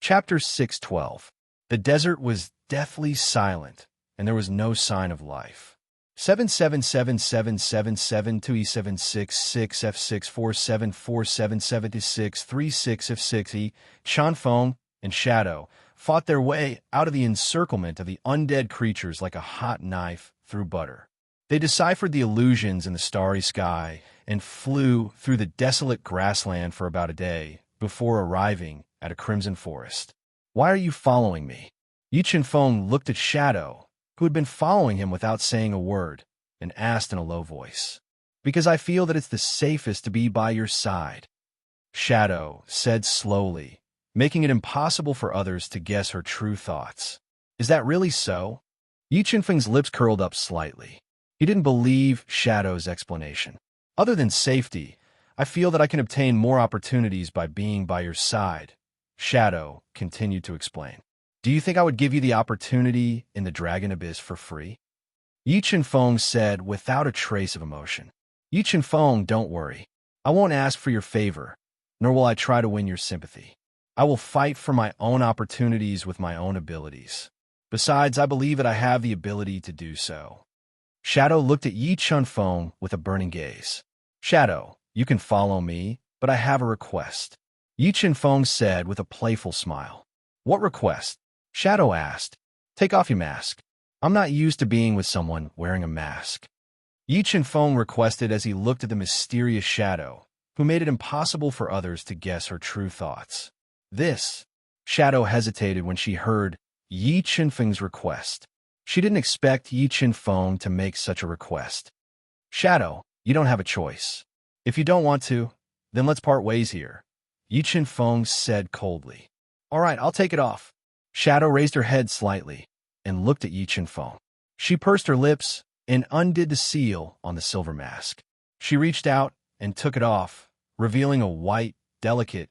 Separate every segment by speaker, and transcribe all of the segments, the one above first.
Speaker 1: Chapter 612. The desert was deathly silent, and there was no sign of life. 7777772E766F647477636 Chanfeng and Shadow fought their way out of the encirclement of the undead creatures like a hot knife through butter. They deciphered the illusions in the starry sky and flew through the desolate grassland for about a day before arriving at a crimson forest. "Why are you following me?" Yi Chenfeng looked at Shadow, who had been following him without saying a word, and asked in a low voice. "Because I feel that it's the safest to be by your side," Shadow said slowly, making it impossible for others to guess her true thoughts. "Is that really so?" Yi Chenfeng's lips curled up slightly. He didn't believe Shadow's explanation. "Other than safety, I feel that I can obtain more opportunities by being by your side," Shadow continued to explain. "Do you think I would give you the opportunity in the Dragon Abyss for free?" Yi Chenfeng said without a trace of emotion. "Yi Chenfeng, don't worry. I won't ask for your favor, nor will I try to win your sympathy. I will fight for my own opportunities with my own abilities. Besides, I believe that I have the ability to do so." Shadow looked at Yi Chenfeng with a burning gaze. "Shadow, you can follow me, but I have a request," Yi Chenfeng said with a playful smile. "What request?" Shadow asked. "Take off your mask. I'm not used to being with someone wearing a mask," Yi Chenfeng requested as he looked at the mysterious Shadow, who made it impossible for others to guess her true thoughts. Shadow hesitated when she heard Yi Chenfeng's request. She didn't expect Yi Chenfeng to make such a request. "Shadow, you don't have a choice. If you don't want to, then let's part ways here," Yi Chenfeng said coldly. "All right, I'll take it off." Shadow raised her head slightly and looked at Yi Chenfeng. She pursed her lips and undid the seal on the silver mask. She reached out and took it off, revealing a white, delicate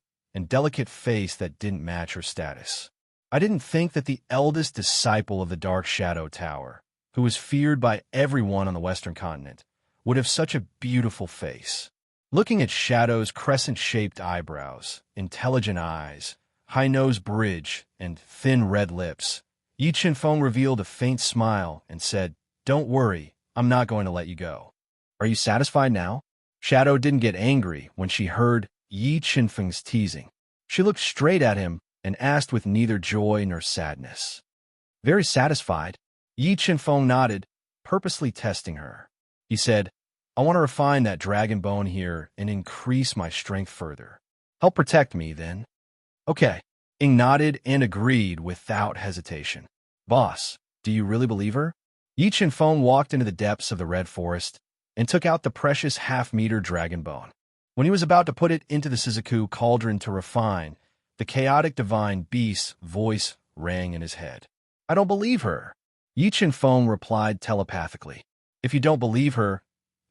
Speaker 1: face that didn't match her status. "I didn't think that the eldest disciple of the Dark Shadow Tower, who was feared by everyone on the Western continent, would have such a beautiful face." Looking at Shadow's crescent-shaped eyebrows, intelligent eyes, high nose bridge, and thin red lips, Yi Chenfeng revealed a faint smile and said, "Don't worry, I'm not going to let you go. Are you satisfied now?" Shadow didn't get angry when she heard Yi Chenfeng's teasing. She looked straight at him and asked with neither joy nor sadness. "Very satisfied." Yi Chenfeng nodded, purposely testing her. He said, "I want to refine that dragon bone here and increase my strength further. Help protect me, then." "Okay." Ing nodded and agreed without hesitation. "Boss, do you really believe her?" Yi Chenfeng walked into the depths of the Red Forest and took out the precious half-meter dragon bone. When he was about to put it into the Suzaku cauldron to refine, the chaotic divine beast's voice rang in his head. "I don't believe her," Yi Chenfeng replied telepathically. "If you don't believe her,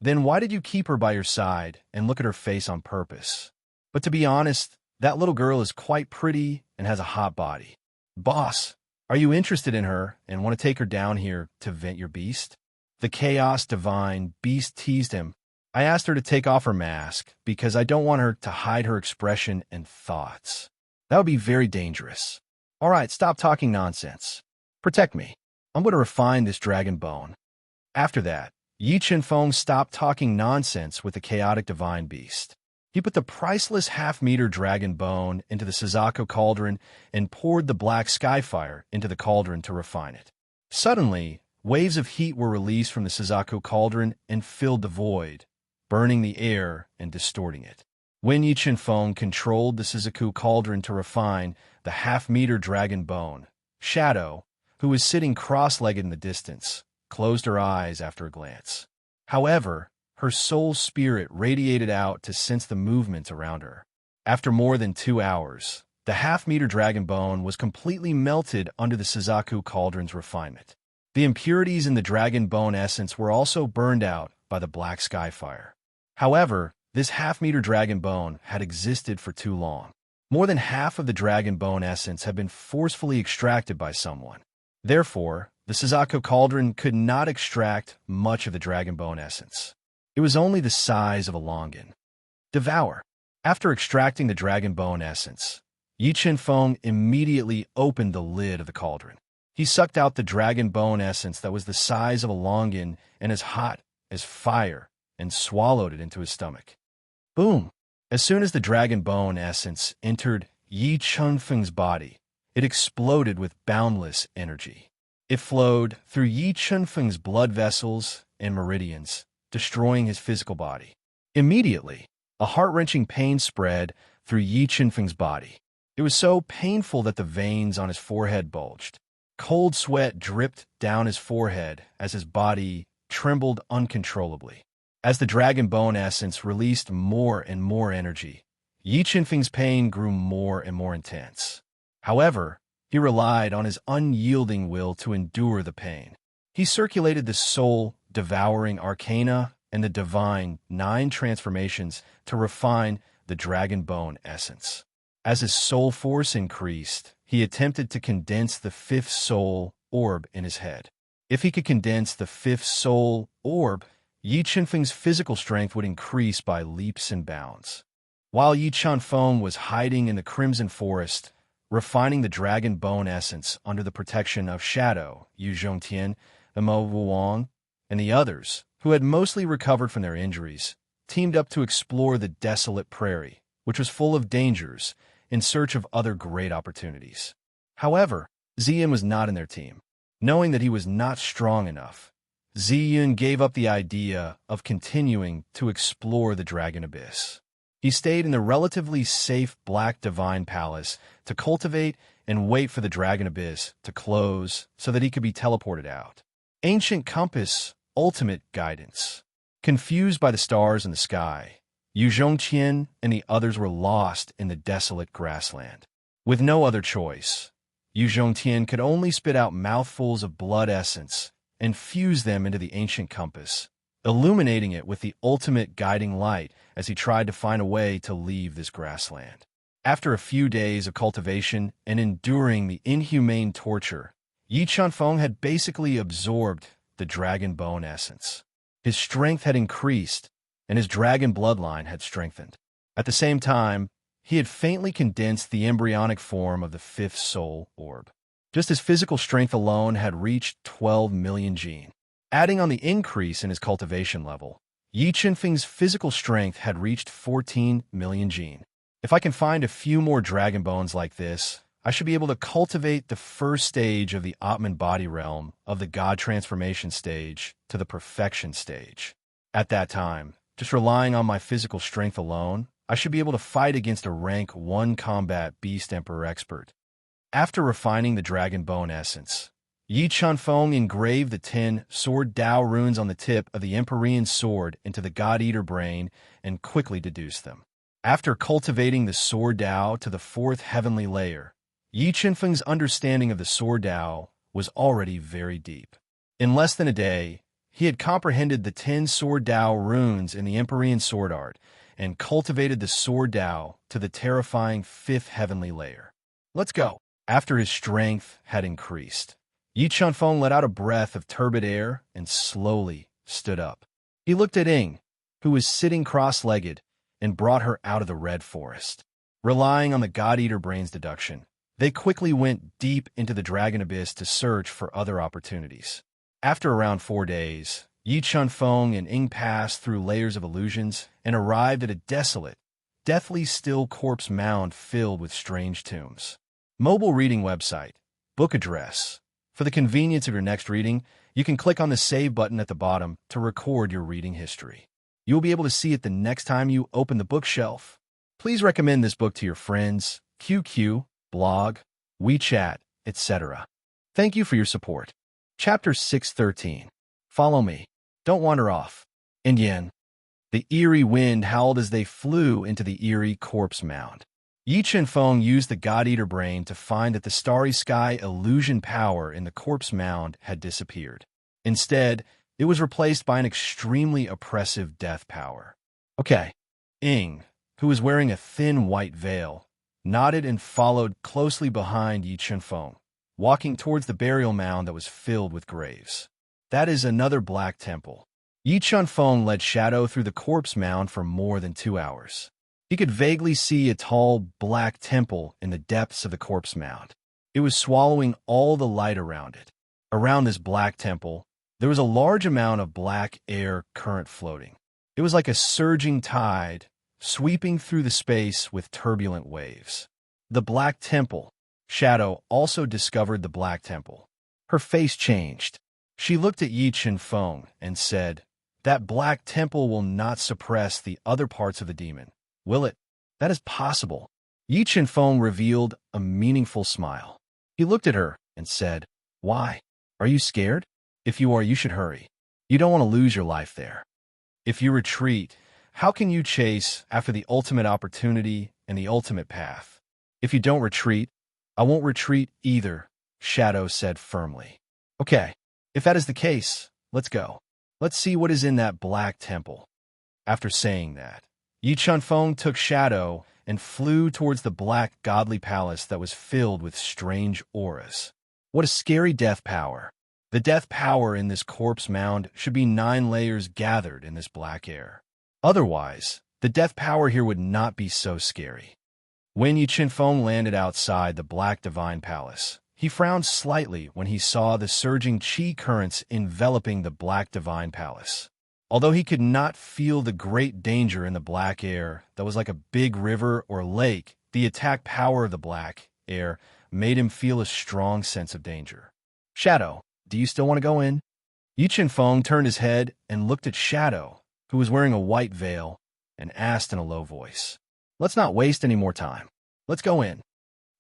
Speaker 1: then why did you keep her by your side and look at her face on purpose? But to be honest, that little girl is quite pretty and has a hot body. Boss, are you interested in her and want to take her down here to vent your beast?" The chaos divine beast teased him. "I asked her to take off her mask because I don't want her to hide her expression and thoughts. That would be very dangerous. All right, stop talking nonsense. Protect me. I'm going to refine this dragon bone." After that, Yi Chenfeng stopped talking nonsense with the chaotic divine beast. He put the priceless half-meter dragon bone into the Suzaku cauldron and poured the black skyfire into the cauldron to refine it. Suddenly, waves of heat were released from the Suzaku cauldron and filled the void, burning the air and distorting it. When Yi Chenfeng controlled the Suzaku cauldron to refine the half-meter dragon bone, Shadow, who was sitting cross-legged in the distance, closed her eyes after a glance. However, her soul spirit radiated out to sense the movement around her. After more than 2 hours, the half-meter dragon bone was completely melted under the Suzaku cauldron's refinement. The impurities in the dragon bone essence were also burned out by the black skyfire. However, this half-meter dragon bone had existed for too long. More than half of the dragon bone essence had been forcefully extracted by someone. Therefore, the Suzaku cauldron could not extract much of the dragon bone essence. It was only the size of a longan. Devour. After extracting the dragon bone essence, Yi Qianfeng immediately opened the lid of the cauldron. He sucked out the dragon bone essence that was the size of a longan and as hot as fire and swallowed it into his stomach. Boom! As soon as the dragon bone essence entered Yi Qianfeng's body, it exploded with boundless energy. It flowed through Yi Qianfeng's blood vessels and meridians, destroying his physical body. Immediately, a heart-wrenching pain spread through Yi Qianfeng's body. It was so painful that the veins on his forehead bulged. Cold sweat dripped down his forehead as his body trembled uncontrollably. As the dragon bone essence released more and more energy, Yi Qianfeng's pain grew more and more intense. However, he relied on his unyielding will to endure the pain. He circulated the soul-devouring arcana and the divine 9 transformations to refine the dragon bone essence. As his soul force increased, he attempted to condense the 5th soul orb in his head. If he could condense the 5th soul orb, Yi Qianfeng's physical strength would increase by leaps and bounds. While Yi Qianfeng was hiding in the Crimson Forest, refining the dragon bone essence under the protection of Shadow, Yu Zhongtian, the Mo Wuang, and the others, who had mostly recovered from their injuries, teamed up to explore the desolate prairie, which was full of dangers, in search of other great opportunities. However, Ziyin was not in their team. Knowing that he was not strong enough, Ziyin gave up the idea of continuing to explore the Dragon Abyss. He stayed in the relatively safe Black Divine Palace to cultivate and wait for the Dragon Abyss to close so that he could be teleported out. Ancient Compass, ultimate guidance. Confused by the stars in the sky, Yu Zhongqian and the others were lost in the desolate grassland. With no other choice, Yu Zhongtian could only spit out mouthfuls of blood essence and fuse them into the ancient compass, illuminating it with the ultimate guiding light as he tried to find a way to leave this grassland. After a few days of cultivation and enduring the inhumane torture, Yi Qianfeng had basically absorbed the dragon bone essence. His strength had increased, and his dragon bloodline had strengthened. At the same time, he had faintly condensed the embryonic form of the 5th soul orb. Just his physical strength alone had reached 12 million gene. Adding on the increase in his cultivation level, Yi Qianfeng's physical strength had reached 14 million gene. If I can find a few more dragon bones like this, I should be able to cultivate the first stage of the Atman body realm of the God transformation stage to the perfection stage. At that time, just relying on my physical strength alone, I should be able to fight against a rank 1 combat beast emperor expert. After refining the dragon bone essence, Yi Qianfeng engraved the 10 sword Dao runes on the tip of the Empyrean sword into the God-Eater brain and quickly deduced them. After cultivating the sword Dao to the 4th heavenly layer, Yi Qianfeng's understanding of the sword Dao was already very deep. In less than a day, he had comprehended the 10 sword Dao runes in the Empyrean sword art and cultivated the sword Dao to the terrifying 5th heavenly layer. Let's go. After his strength had increased, Yi Qianfeng let out a breath of turbid air and slowly stood up. He looked at Ying, who was sitting cross-legged, and brought her out of the red forest. Relying on the God-Eater brain's deduction, they quickly went deep into the Dragon Abyss to search for other opportunities. After around 4 days, Yi Qianfeng and Ying passed through layers of illusions and arrived at a desolate, deathly still corpse mound filled with strange tombs. Mobile reading website. Book address. For the convenience of your next reading, you can click on the Save button at the bottom to record your reading history. You will be able to see it the next time you open the bookshelf. Please recommend this book to your friends, QQ, blog, WeChat, etc. Thank you for your support. Chapter 613. Follow me. Don't wander off. Indian. The eerie wind howled as they flew into the eerie corpse mound. Yi Qianfeng used the God-Eater brain to find that the starry sky illusion power in the corpse mound had disappeared. Instead, it was replaced by an extremely oppressive death power. Okay. Ying, who was wearing a thin white veil, nodded and followed closely behind Yi Qianfeng, walking towards the burial mound that was filled with graves. That is another black temple. Yi Qianfeng led Shadow through the corpse mound for more than 2 hours. He could vaguely see a tall, black temple in the depths of the corpse mound. It was swallowing all the light around it. Around this black temple, there was a large amount of black air current floating. It was like a surging tide, sweeping through the space with turbulent waves. The Black Temple. Shadow also discovered the Black Temple. Her face changed. She looked at Yi Chen-feng and said, "That Black Temple will not suppress the other parts of the demon, will it?" "That is possible." Yi Chen-feng revealed a meaningful smile. He looked at her and said, "Why? Are you scared? If you are, you should hurry. You don't want to lose your life there. If you retreat, how can you chase after the ultimate opportunity and the ultimate path? If you don't retreat, I won't retreat either," Shadow said firmly. "Okay, if that is the case, let's go. Let's see what is in that Black Temple." After saying that, Yi Chen-feng took Shadow and flew towards the black godly palace that was filled with strange auras. What a scary death power. The death power in this corpse mound should be 9 layers gathered in this black air. Otherwise, the death power here would not be so scary. When Yi Chen-feng landed outside the Black Divine Palace, he frowned slightly when he saw the surging chi currents enveloping the Black Divine Palace. Although he could not feel the great danger in the black air that was like a big river or lake, the attack power of the black air made him feel a strong sense of danger. "Shadow, do you still want to go in?" Yi Chen-feng turned his head and looked at Shadow, who was wearing a white veil, and asked in a low voice, "Let's not waste any more time. Let's go in."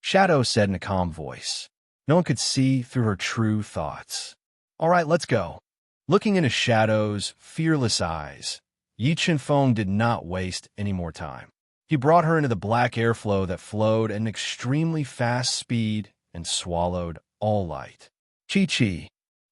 Speaker 1: Shadow said in a calm voice. No one could see through her true thoughts. "All right, let's go." Looking into Shadow's fearless eyes, Yi Chen-feng did not waste any more time. He brought her into the black airflow that flowed at an extremely fast speed and swallowed all light. Chi-chi.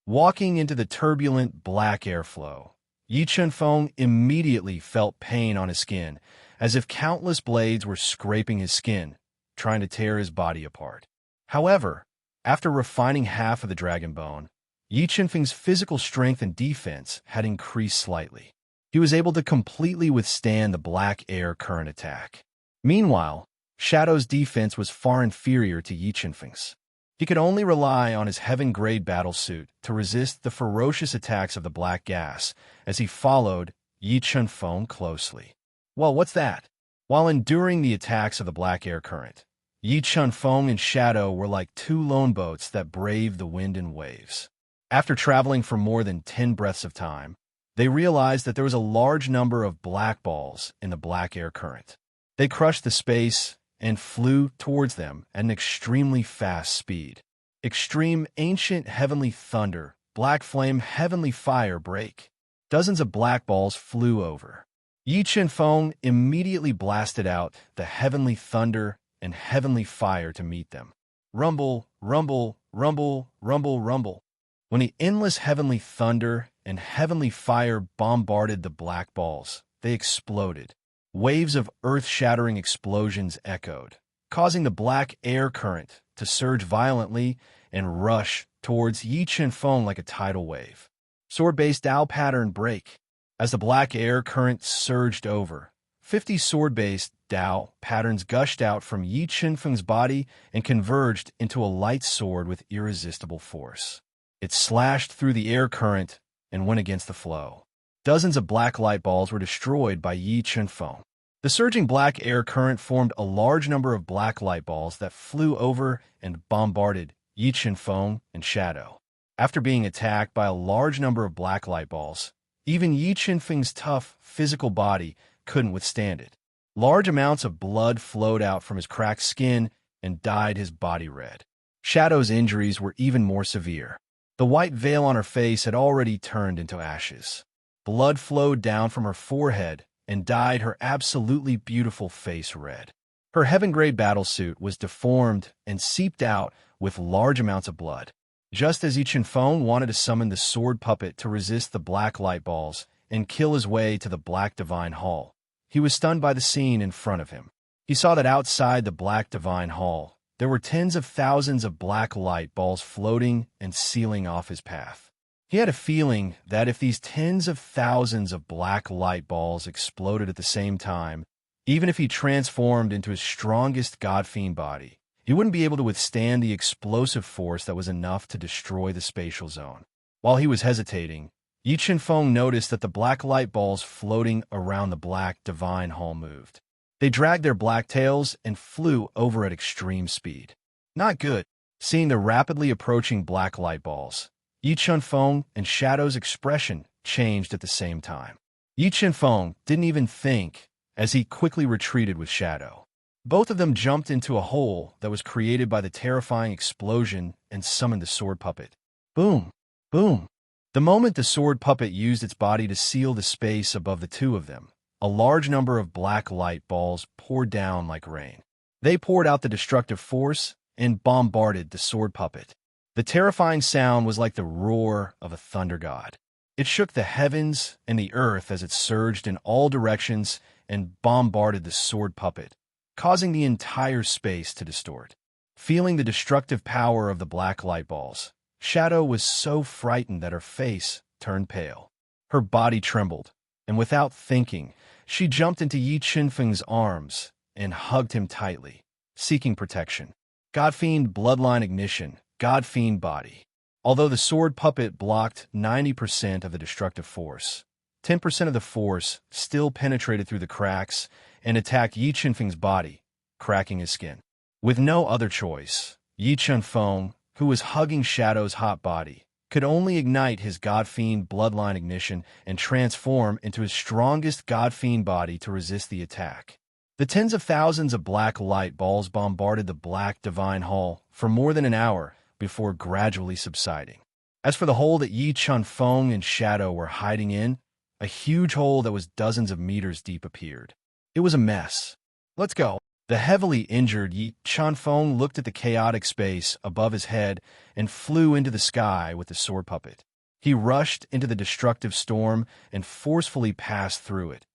Speaker 1: Walking into the turbulent black airflow, Yi Chen-feng immediately felt pain on his skin, as if countless blades were scraping his skin, trying to tear his body apart. However, after refining half of the dragon bone, Yi Chen-feng's physical strength and defense had increased slightly. He was able to completely withstand the black air current attack. Meanwhile, Shadow's defense was far inferior to Yi Chen-feng's. He could only rely on his heaven-grade battlesuit to resist the ferocious attacks of the black gas as he followed Yi Chen-feng closely. "Well, what's that?" While enduring the attacks of the black air current, Yi Chen-feng and Shadow were like 2 lone boats that braved the wind and waves. After traveling for more than 10 breaths of time, they realized that there was a large number of black balls in the black air current. They crushed the space and flew towards them at an extremely fast speed. Extreme ancient heavenly thunder, black flame heavenly fire break. Dozens of black balls flew over. Yi Chen-feng immediately blasted out the heavenly thunder and heavenly fire to meet them. Rumble, rumble, rumble, rumble, rumble. When the endless heavenly thunder and heavenly fire bombarded the black balls, they exploded. Waves of earth-shattering explosions echoed, causing the black air current to surge violently and rush towards Yi Chen-feng like a tidal wave. Sword-based Dao pattern break. As the black air current surged over, 50 sword-based Dao patterns gushed out from Yi Chen-feng's body and converged into a light sword with irresistible force. It slashed through the air current and went against the flow. Dozens of black light balls were destroyed by Yi Chen-feng. The surging black air current formed a large number of black light balls that flew over and bombarded Yi Chen-feng and Shadow. After being attacked by a large number of black light balls, even Yi Chen-feng's tough physical body couldn't withstand it. Large amounts of blood flowed out from his cracked skin and dyed his body red. Shadow's injuries were even more severe. The white veil on her face had already turned into ashes. Blood flowed down from her forehead and dyed her absolutely beautiful face red. Her heaven-grade battlesuit was deformed and seeped out with large amounts of blood. Just as Yi Chen-feng wanted to summon the sword puppet to resist the black light balls and kill his way to the Black Divine Hall, he was stunned by the scene in front of him. He saw that outside the Black Divine Hall, there were tens of thousands of black light balls floating and sealing off his path. He had a feeling that if these tens of thousands of black light balls exploded at the same time, Even if he transformed into his strongest god-fiend body, he wouldn't be able to withstand the explosive force that was enough to destroy the spatial zone. While he was hesitating, Yi Chen-feng noticed that the black light balls floating around the black divine hall moved. They dragged their black tails and flew over at extreme speed. Not good. Seeing the rapidly approaching black light balls, Yi Chen-feng and Shadow's expression changed at the same time. Yi Chen-feng didn't even think as he quickly retreated with Shadow. Both of them jumped into a hole that was created by the terrifying explosion and summoned the sword puppet. Boom! Boom! The moment the sword puppet used its body to seal the space above the two of them, a large number of black light balls poured down like rain. They poured out the destructive force and bombarded the sword puppet. The terrifying sound was like the roar of a thunder god. It shook the heavens and the earth as it surged in all directions and bombarded the sword puppet, causing the entire space to distort. Feeling the destructive power of the black light balls, Shadow was so frightened that her face turned pale. Her body trembled, and without thinking, she jumped into Yi Chen-feng's arms and hugged him tightly, seeking protection. God-fiend bloodline ignition, God-fiend body. Although the sword puppet blocked 90% of the destructive force, 10% of the force still penetrated through the cracks and attacked Yi Chen-feng's body, cracking his skin. With no other choice, Yi Chen-feng, who was hugging Shadow's hot body, could only ignite his God-fiend bloodline ignition and transform into his strongest God-fiend body to resist the attack. The tens of thousands of black light balls bombarded the black divine hall for more than an hour before gradually subsiding. As for the hole that Yi Chen-feng and Shadow were hiding in, a huge hole that was dozens of meters deep appeared. It was a mess. Let's go. The heavily injured Yi Chen-feng looked at the chaotic space above his head and flew into the sky with the sword puppet. He rushed into the destructive storm and forcefully passed through it,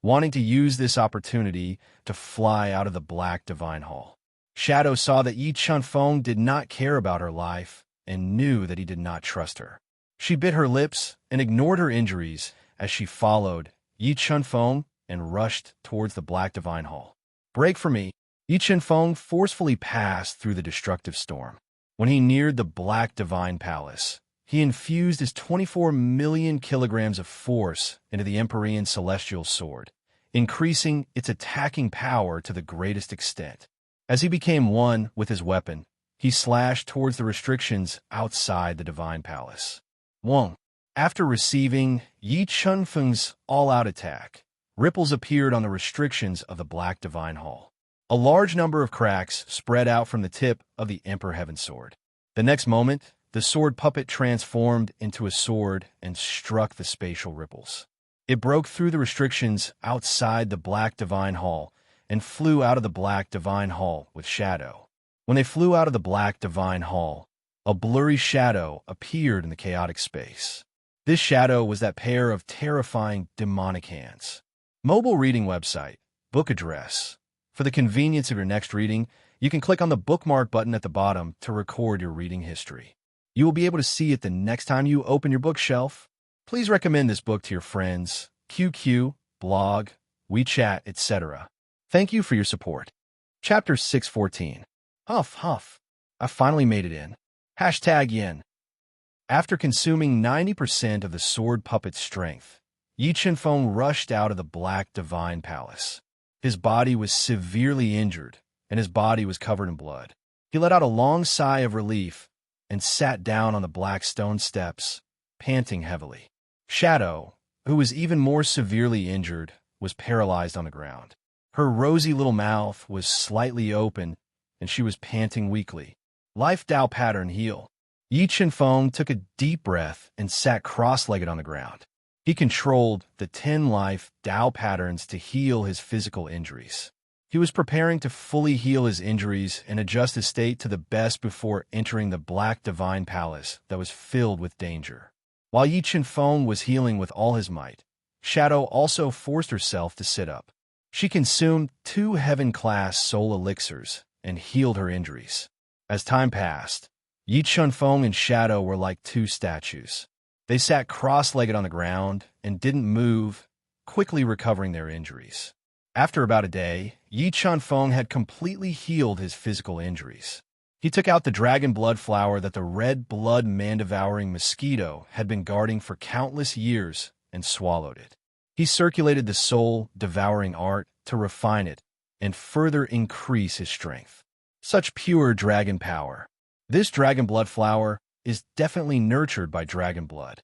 Speaker 1: wanting to use this opportunity to fly out of the black divine hall. Shadow saw that Yi Chen-feng did not care about her life and knew that he did not trust her. She bit her lips and ignored her injuries as she followed Yi Chen-feng and rushed towards the black divine hall. Break for me. Yi Chen-feng forcefully passed through the destructive storm. When he neared the black divine palace, he infused his 24 million kilograms of force into the Empyrean celestial sword, increasing its attacking power to the greatest extent. As he became one with his weapon, he slashed towards the restrictions outside the divine palace. 1. After receiving Yi Chen-feng's all-out attack, ripples appeared on the restrictions of the black divine hall. A large number of cracks spread out from the tip of the Emperor Heaven sword. The next moment, the sword puppet transformed into a sword and struck the spatial ripples. It broke through the restrictions outside the black divine hall and flew out of the black divine hall with Shadow. When they flew out of the black divine hall, a blurry shadow appeared in the chaotic space. This shadow was that pair of terrifying demonic hands. Mobile reading website, book address. For the convenience of your next reading, you can click on the bookmark button at the bottom to record your reading history. You will be able to see it the next time you open your bookshelf. Please recommend this book to your friends, QQ, blog, WeChat, etc. Thank you for your support. Chapter 614. Huff, huff. I finally made it in. #yen. After consuming 90% of the sword puppet's strength, Yi Chen-feng rushed out of the black divine palace. His body was severely injured, and his body was covered in blood. He let out a long sigh of relief and sat down on the black stone steps, panting heavily. Shadow, who was even more severely injured, was paralyzed on the ground. Her rosy little mouth was slightly open, and she was panting weakly. Life Tao pattern heal. Yi Chen-feng took a deep breath and sat cross-legged on the ground. He controlled the 10 life Tao patterns to heal his physical injuries. He was preparing to fully heal his injuries and adjust his state to the best before entering the black divine palace that was filled with danger. While Yi Chen-feng was healing with all his might, Shadow also forced herself to sit up. She consumed 2 heaven-class soul elixirs and healed her injuries. As time passed, Yi Chen-feng and Shadow were like 2 statues. They sat cross-legged on the ground and didn't move, quickly recovering their injuries. After about a day, Yi Chunfeng had completely healed his physical injuries. He took out the dragon blood flower that the red blood man-devouring mosquito had been guarding for countless years and swallowed it. He circulated the soul-devouring art to refine it and further increase his strength. Such pure dragon power. This dragon blood flower is definitely nurtured by dragon blood.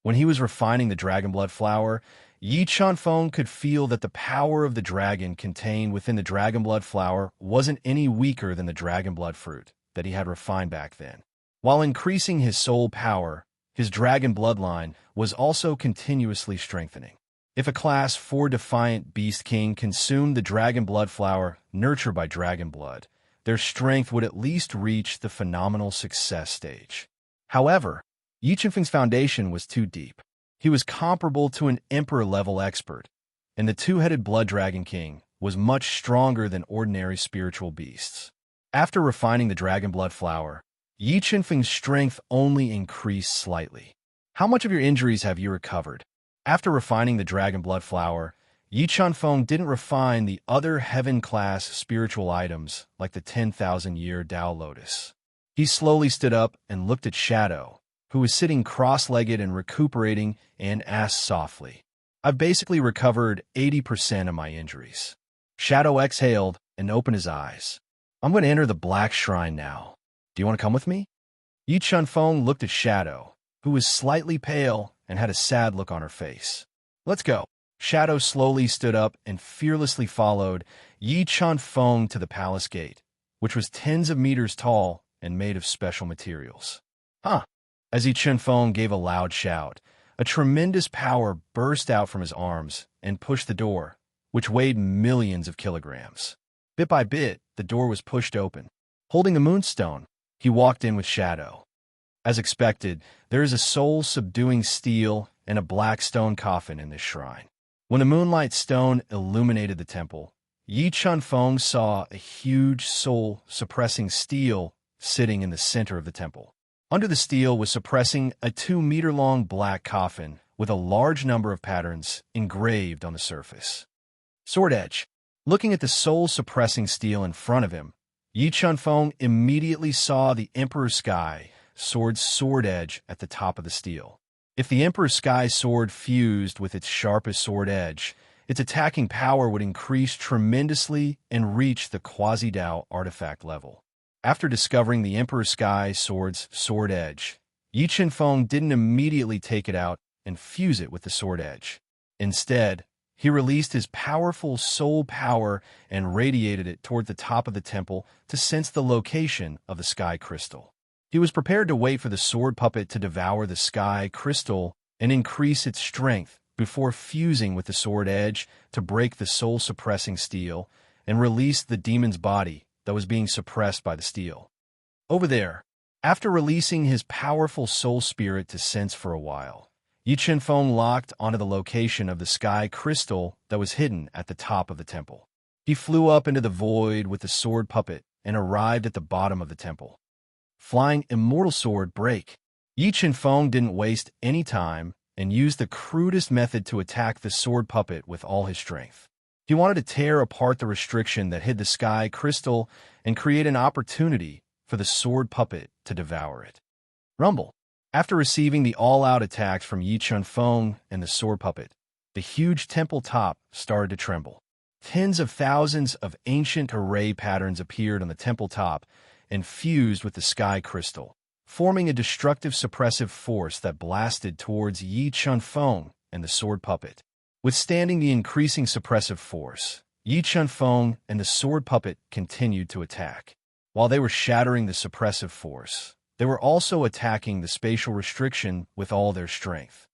Speaker 1: When he was refining the dragon blood flower, Yi Chunfeng could feel that the power of the dragon contained within the dragon blood flower wasn't any weaker than the dragon blood fruit that he had refined back then. While increasing his soul power, his dragon bloodline was also continuously strengthening. If a Class 4 Defiant Beast King consumed the dragon blood flower nurtured by dragon blood, their strength would at least reach the phenomenal success stage. However, Yi Chunfeng's foundation was too deep. He was comparable to an emperor-level expert, and the two-headed Blood Dragon King was much stronger than ordinary spiritual beasts. After refining the dragon blood flower, Yi Chunfeng's strength only increased slightly. How much of your injuries have you recovered? After refining the dragon blood flower, Yi Chunfeng didn't refine the other heaven-class spiritual items like the 10,000-year Tao Lotus. He slowly stood up and looked at Shadow, who was sitting cross-legged and recuperating, and asked softly, "I've basically recovered 80% of my injuries." Shadow exhaled and opened his eyes. "I'm going to enter the Black Shrine now. Do you want to come with me?" Yi Chunfeng looked at Shadow, who was slightly pale and had a sad look on her face. "Let's go." Shadow slowly stood up and fearlessly followed Yi Chunfeng to the palace gate, which was tens of meters tall and made of special materials. "Huh!" As Yi Chunfeng gave a loud shout, a tremendous power burst out from his arms and pushed the door, which weighed millions of kilograms. Bit by bit, the door was pushed open. Holding the moonstone, he walked in with Shadow. As expected, there is a soul-subduing steel and a black stone coffin in this shrine. When the moonlight stone illuminated the temple, Yi Chunfeng saw a huge soul-suppressing steel sitting in the center of the temple. Under the steel was suppressing a 2-meter-long black coffin with a large number of patterns engraved on the surface. Sword Edge. Looking at the soul-suppressing steel in front of him, Yi Chunfeng immediately saw the Emperor Sky Sword's sword edge at the top of the steel. If the Emperor Sky Sword fused with its sharpest sword edge, its attacking power would increase tremendously and reach the Quasi-Dao artifact level. After discovering the Emperor Sky Sword's sword edge, Yi Chunfeng didn't immediately take it out and fuse it with the sword edge. Instead, he released his powerful soul power and radiated it toward the top of the temple to sense the location of the sky crystal. He was prepared to wait for the sword puppet to devour the sky crystal and increase its strength before fusing with the sword edge to break the soul-suppressing steel and release the demon's body that was being suppressed by the steel. Over there, after releasing his powerful soul spirit to sense for a while, Yi Chunfeng locked onto the location of the sky crystal that was hidden at the top of the temple. He flew up into the void with the sword puppet and arrived at the bottom of the temple. Flying Immortal Sword Break. Yi Chunfeng didn't waste any time and used the crudest method to attack the sword puppet with all his strength. He wanted to tear apart the restriction that hid the sky crystal and create an opportunity for the sword puppet to devour it. Rumble. After receiving the all-out attacks from Yi Chunfeng and the sword puppet, the huge temple top started to tremble. Tens of thousands of ancient array patterns appeared on the temple top and fused with the sky crystal, forming a destructive suppressive force that blasted towards Yi Chunfeng and the sword puppet. Withstanding the increasing suppressive force, Yi Chunfeng and the sword puppet continued to attack. While they were shattering the suppressive force, they were also attacking the spatial restriction with all their strength.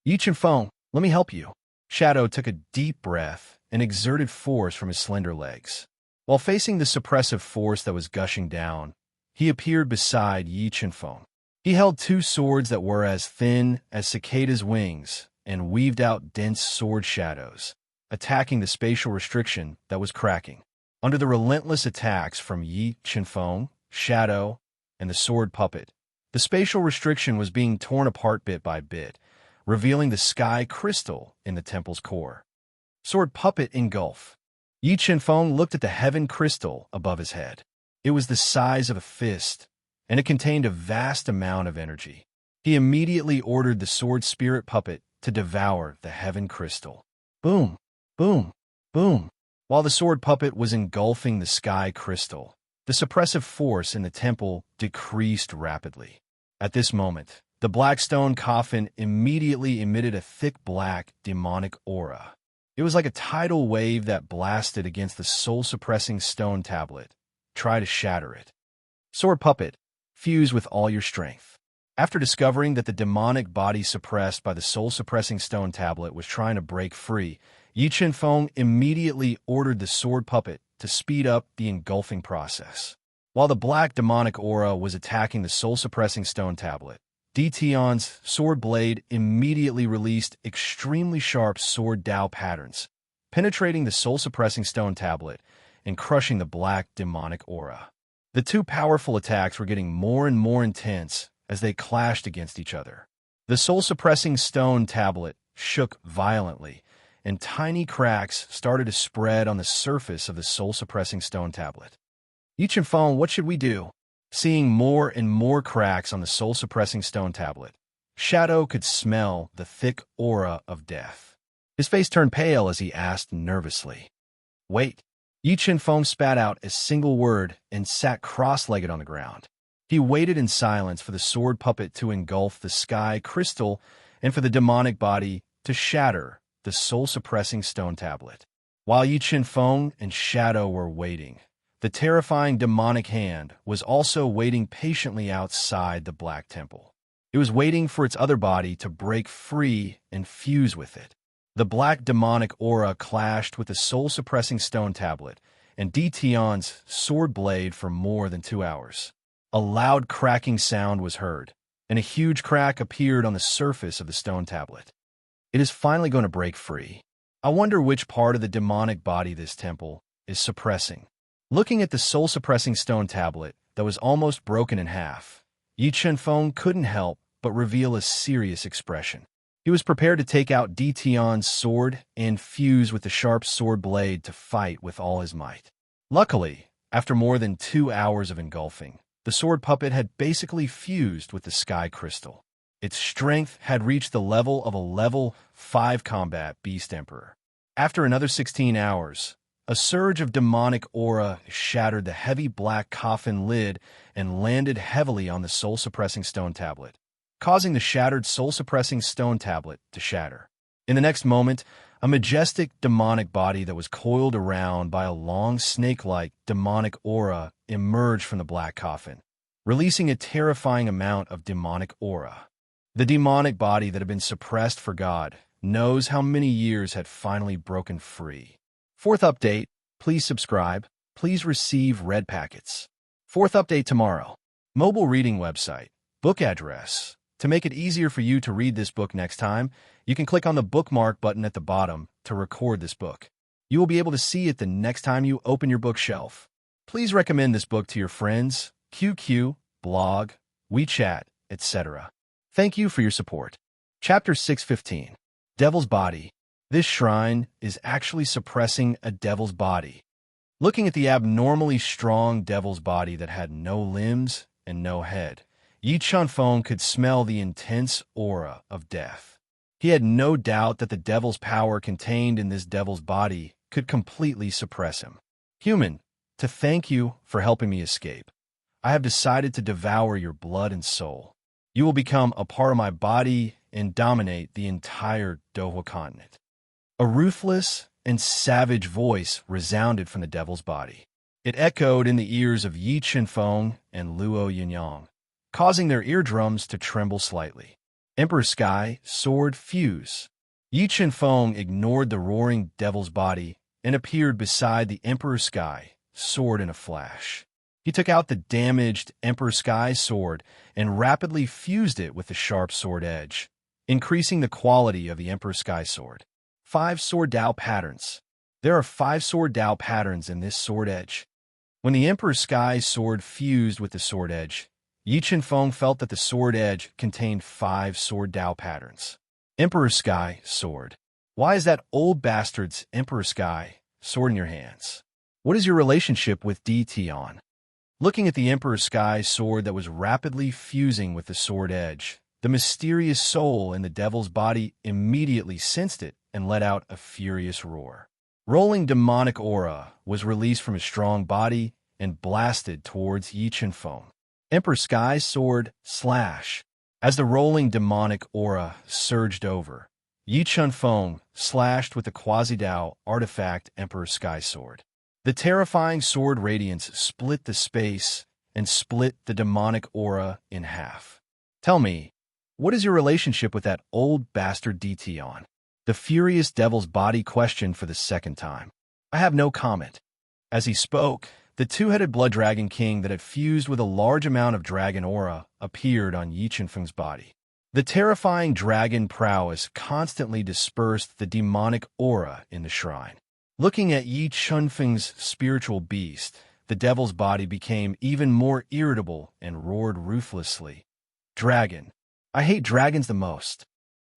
Speaker 1: Yi Chunfeng, let me help you. Shadow took a deep breath and exerted force from his slender legs. While facing the suppressive force that was gushing down, he appeared beside Yi Chunfeng. He held two swords that were as thin as cicada's wings and weaved out dense sword shadows, attacking the spatial restriction that was cracking. Under the relentless attacks from Yi Chunfeng, Shadow, and the sword puppet, the spatial restriction was being torn apart bit by bit, revealing the sky crystal in the temple's core. Sword puppet engulf. Yi Chenfeng looked at the heaven crystal above his head. It was the size of a fist, and it contained a vast amount of energy. He immediately ordered the sword spirit puppet to devour the heaven crystal. Boom, boom, boom. While the sword puppet was engulfing the sky crystal, the suppressive force in the temple decreased rapidly. At this moment, the black stone coffin immediately emitted a thick black, demonic aura. It was like a tidal wave that blasted against the soul-suppressing stone tablet. Try to shatter it. Sword puppet, fuse with all your strength. After discovering that the demonic body suppressed by the soul-suppressing stone tablet was trying to break free, Yi Chenfeng immediately ordered the sword puppet to speed up the engulfing process. While the black demonic aura was attacking the soul-suppressing stone tablet, Detion's sword blade immediately released extremely sharp sword Dao patterns, penetrating the soul-suppressing stone tablet and crushing the black demonic aura. The two powerful attacks were getting more and more intense as they clashed against each other. The soul-suppressing stone tablet shook violently, and tiny cracks started to spread on the surface of the soul-suppressing stone tablet. Yi Chenfeng, what should we do? Seeing more and more cracks on the soul-suppressing stone tablet, Shadow could smell the thick aura of death. His face turned pale as he asked nervously, "Wait." Yi Chenfeng spat out a single word and sat cross-legged on the ground. He waited in silence for the sword puppet to engulf the sky crystal and for the demonic body to shatter the soul-suppressing stone tablet. While Yi Chenfeng and Shadow were waiting, the terrifying demonic hand was also waiting patiently outside the Black Temple. It was waiting for its other body to break free and fuse with it. The black demonic aura clashed with the soul-suppressing stone tablet and Detion's sword blade for more than 2 hours. A loud cracking sound was heard, and a huge crack appeared on the surface of the stone tablet. It is finally going to break free. I wonder which part of the demonic body this temple is suppressing. Looking at the soul-suppressing stone tablet that was almost broken in half, Yi Chenfeng couldn't help but reveal a serious expression. He was prepared to take out Detion's sword and fuse with the sharp sword blade to fight with all his might. Luckily, after more than 2 hours of engulfing, the sword puppet had basically fused with the sky crystal. Its strength had reached the level of a level 5 combat beast emperor. After another 16 hours, a surge of demonic aura shattered the heavy black coffin lid and landed heavily on the soul-suppressing stone tablet, causing the shattered soul-suppressing stone tablet to shatter. In the next moment, a majestic demonic body that was coiled around by a long snake-like demonic aura emerged from the black coffin, releasing a terrifying amount of demonic aura. The demonic body that had been suppressed for God knows how many years had finally broken free. Fourth update, please subscribe. Please receive red packets. Fourth update tomorrow. Mobile reading website. Book address. To make it easier for you to read this book next time, you can click on the bookmark button at the bottom to record this book. You will be able to see it the next time you open your bookshelf. Please recommend this book to your friends, QQ, blog, WeChat, etc. Thank you for your support. Chapter 615. Devil's Body. This shrine is actually suppressing a devil's body. Looking at the abnormally strong devil's body that had no limbs and no head, Yi Chenfeng could smell the intense aura of death. He had no doubt that the devil's power contained in this devil's body could completely suppress him. Human, to thank you for helping me escape, I have decided to devour your blood and soul. You will become a part of my body and dominate the entire Dohua continent. A ruthless and savage voice resounded from the devil's body. It echoed in the ears of Yi Chenfeng and Luo Yinyang, causing their eardrums to tremble slightly. Emperor Sky, sword, fuse. Yi Chenfeng ignored the roaring devil's body and appeared beside the Emperor Sky, sword in a flash. He took out the damaged Emperor Sky sword and rapidly fused it with the sharp sword edge, increasing the quality of the Emperor Sky sword. 5 sword Dao patterns. There are 5 sword Dao patterns in this sword edge. When the Emperor Sky sword fused with the sword edge, Yi Chenfeng felt that the sword edge contained 5 sword Dao patterns. Emperor Sky sword. Why is that old bastard's Emperor Sky sword in your hands. What is your relationship with DT? Looking at the Emperor Sky's sword that was rapidly fusing with the sword edge, the mysterious soul in the devil's body immediately sensed it and let out a furious roar. Rolling demonic aura was released from his strong body and blasted towards Yi Chen-feng. Emperor Sky's sword slash. As the rolling demonic aura surged over, Yi Chen-feng slashed with the Quasi-Dao artifact Emperor Sky's sword. The terrifying sword radiance split the space and split the demonic aura in half. Tell me, what is your relationship with that old bastard DT? The furious devil's body questioned for the second time. I have no comment. As he spoke, the two-headed blood dragon king that had fused with a large amount of dragon aura appeared on Yi Chen-feng's body. The terrifying dragon prowess constantly dispersed the demonic aura in the shrine. Looking at Yi Chen-feng's spiritual beast, the devil's body became even more irritable and roared ruthlessly. Dragon. I hate dragons the most.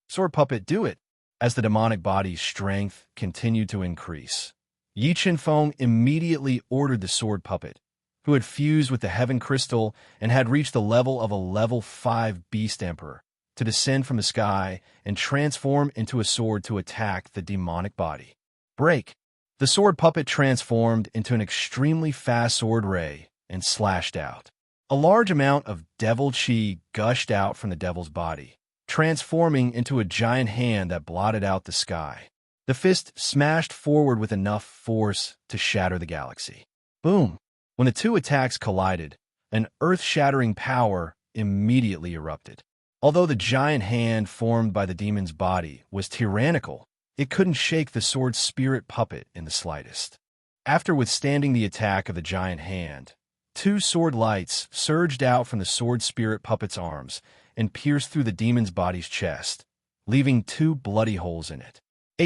Speaker 1: Sword puppet, do it. As the demonic body's strength continued to increase, Yi Chen-feng immediately ordered the sword puppet, who had fused with the heaven crystal and had reached the level of a level 5 beast emperor, to descend from the sky and transform into a sword to attack the demonic body. Break! The sword puppet transformed into an extremely fast sword ray and slashed out. A large amount of devil chi gushed out from the devil's body, transforming into a giant hand that blotted out the sky. The fist smashed forward with enough force to shatter the galaxy. Boom! When the two attacks collided, an earth-shattering power immediately erupted. Although the giant hand formed by the demon's body was tyrannical, it couldn't shake the sword spirit puppet in the slightest. After withstanding the attack of the giant hand, two sword lights surged out from the sword spirit puppet's arms and pierced through the demon's body's chest, leaving two bloody holes in it.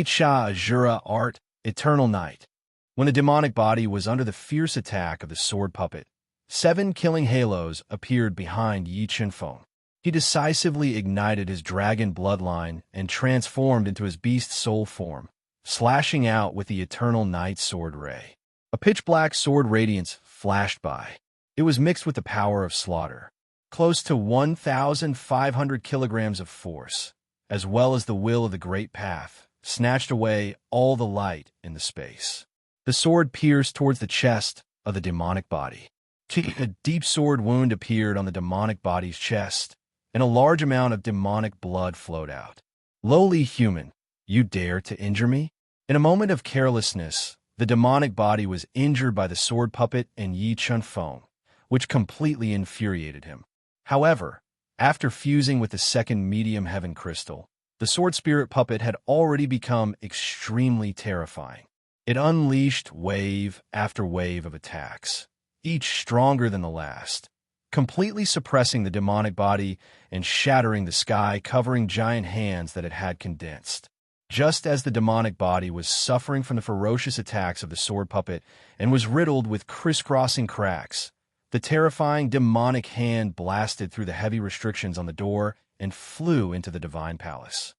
Speaker 1: Sha Azura Art, Eternal Night. When the demonic body was under the fierce attack of the sword puppet, 7 killing halos appeared behind Yi Chen-feng. He decisively ignited his dragon bloodline and transformed into his beast soul form, slashing out with the Eternal Night sword ray. A pitch-black sword radiance flashed by. It was mixed with the power of slaughter. Close to 1,500 kilograms of force, as well as the will of the Great Path, snatched away all the light in the space. The sword pierced towards the chest of the demonic body. A deep sword wound appeared on the demonic body's chest, and a large amount of demonic blood flowed out. Lowly human, you dare to injure me? In a moment of carelessness, the demonic body was injured by the sword puppet and Yi Chen-feng, which completely infuriated him. However, after fusing with the second medium heaven crystal, the sword spirit puppet had already become extremely terrifying. It unleashed wave after wave of attacks, each stronger than the last, completely suppressing the demonic body and shattering the sky, covering giant hands that it had condensed. Just as the demonic body was suffering from the ferocious attacks of the sword puppet and was riddled with crisscrossing cracks, the terrifying demonic hand blasted through the heavy restrictions on the door and flew into the divine palace.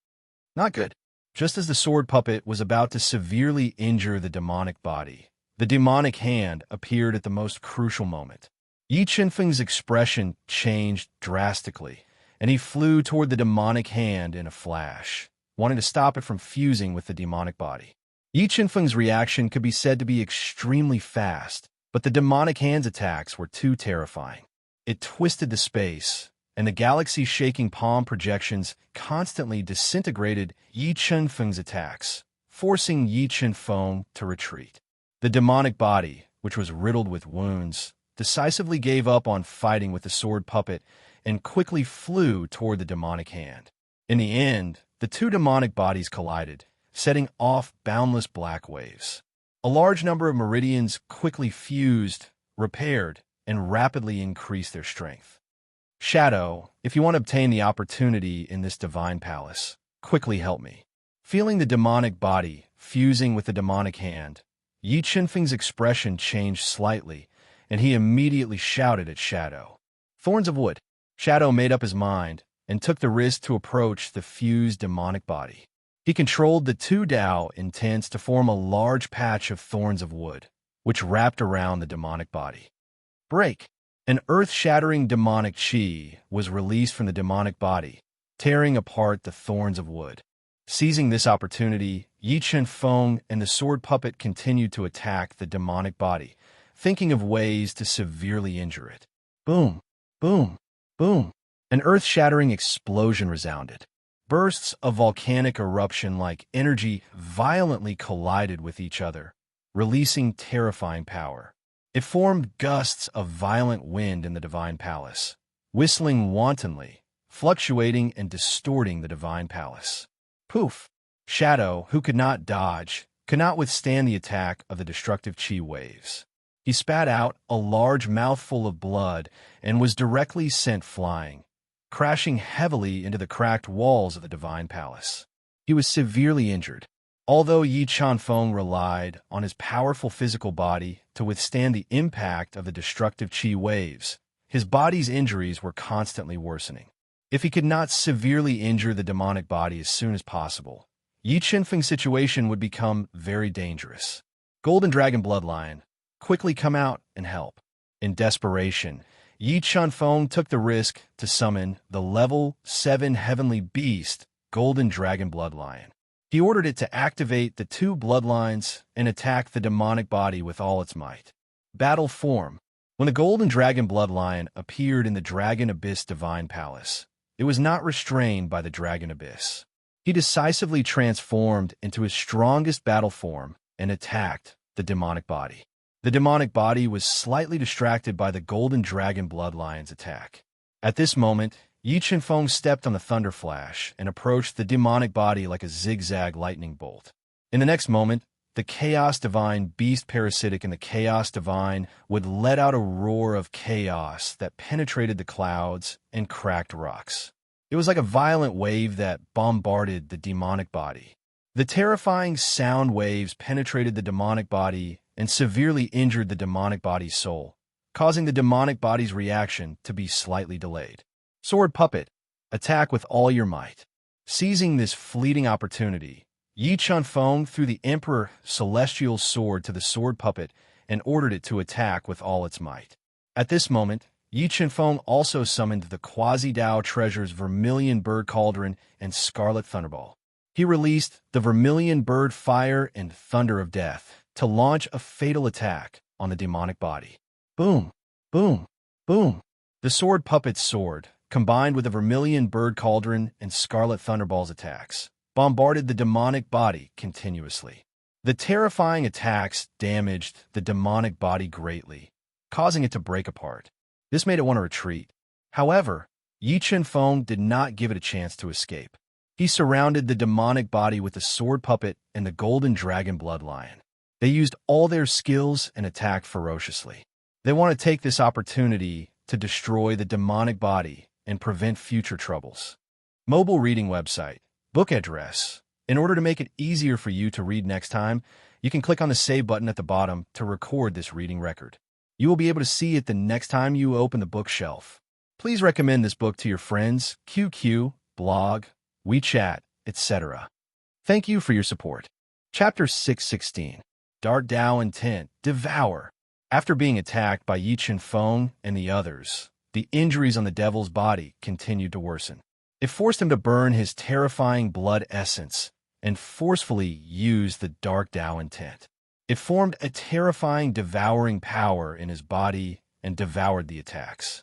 Speaker 1: Not good. Just as the sword puppet was about to severely injure the demonic body, the demonic hand appeared at the most crucial moment. Yi Chen-feng's expression changed drastically, and he flew toward the demonic hand in a flash, wanting to stop it from fusing with the demonic body. Yi Chen-feng's reaction could be said to be extremely fast, but the demonic hand's attacks were too terrifying. It twisted the space, and the galaxy-shaking palm projections constantly disintegrated Yi Chen-feng's attacks, forcing Yi Chen-feng to retreat. The demonic body, which was riddled with wounds, decisively gave up on fighting with the sword puppet and quickly flew toward the demonic hand. In the end, the two demonic bodies collided, setting off boundless black waves. A large number of meridians quickly fused, repaired, and rapidly increased their strength. Shadow, if you want to obtain the opportunity in this divine palace, quickly help me. Feeling the demonic body fusing with the demonic hand, Yi Chen-feng's expression changed slightly, and he immediately shouted at Shadow. Thorns of wood. Shadow made up his mind and took the risk to approach the fused demonic body. He controlled the two Tao intents to form a large patch of thorns of wood, which wrapped around the demonic body. Break. An earth-shattering demonic chi was released from the demonic body, tearing apart the thorns of wood. Seizing this opportunity, Yi Chen-feng and the sword puppet continued to attack the demonic body, thinking of ways to severely injure it. Boom, boom, boom. An earth-shattering explosion resounded. Bursts of volcanic eruption-like energy violently collided with each other, releasing terrifying power. It formed gusts of violent wind in the divine palace, whistling wantonly, fluctuating and distorting the divine palace. Poof! Shadow, who could not dodge, could not withstand the attack of the destructive chi waves. He spat out a large mouthful of blood and was directly sent flying, crashing heavily into the cracked walls of the divine palace. He was severely injured. Although Yi Chen-feng relied on his powerful physical body to withstand the impact of the destructive chi waves, his body's injuries were constantly worsening. If he could not severely injure the demonic body as soon as possible, Yi Chen-feng's situation would become very dangerous. Golden Dragon Bloodline, quickly come out and help. In desperation, Yi Chen-feng took the risk to summon the level 7 heavenly beast, Golden Dragon Bloodline. He ordered it to activate the two bloodlines and attack the demonic body with all its might. Battle form. When the Golden Dragon Bloodline appeared in the Dragon Abyss Divine Palace, it was not restrained by the Dragon Abyss. He decisively transformed into his strongest battle form and attacked the demonic body. The demonic body was slightly distracted by the Golden Dragon Bloodline's attack. At this moment, Yi Chen-feng stepped on the thunder flash and approached the demonic body like a zigzag lightning bolt. In the next moment, the Chaos Divine Beast parasitic in the Chaos Divine would let out a roar of chaos that penetrated the clouds and cracked rocks. It was like a violent wave that bombarded the demonic body. The terrifying sound waves penetrated the demonic body and severely injured the demonic body's soul, causing the demonic body's reaction to be slightly delayed. Sword Puppet, attack with all your might. Seizing this fleeting opportunity, Yi Chen-feng threw the Emperor Celestial Sword to the Sword Puppet and ordered it to attack with all its might. At this moment, Yi Chen-feng also summoned the Quasi-Dao Treasures Vermilion Bird Cauldron and Scarlet Thunderball. He released the Vermilion Bird Fire and Thunder of Death to launch a fatal attack on the demonic body. Boom, boom, boom. The Sword Puppet's sword, combined with the Vermilion Bird Cauldron and Scarlet Thunderball's attacks, bombarded the demonic body continuously. The terrifying attacks damaged the demonic body greatly, causing it to break apart. This made it want to retreat. However, Yi Chen-feng did not give it a chance to escape. He surrounded the demonic body with the Sword Puppet and the Golden Dragon Bloodline. They used all their skills and attacked ferociously. They want to take this opportunity to destroy the demonic body and prevent future troubles. Mobile reading website, book address. In order to make it easier for you to read next time, you can click on the save button at the bottom to record this reading record. You will be able to see it the next time you open the bookshelf. Please recommend this book to your friends, QQ, blog, WeChat, etc. Thank you for your support. Chapter 616. Dark Tao Intent, Devour. After being attacked by Yi Chen-feng and the others, the injuries on the devil's body continued to worsen. It forced him to burn his terrifying blood essence and forcefully use the Dark Tao Intent. It formed a terrifying devouring power in his body and devoured the attacks.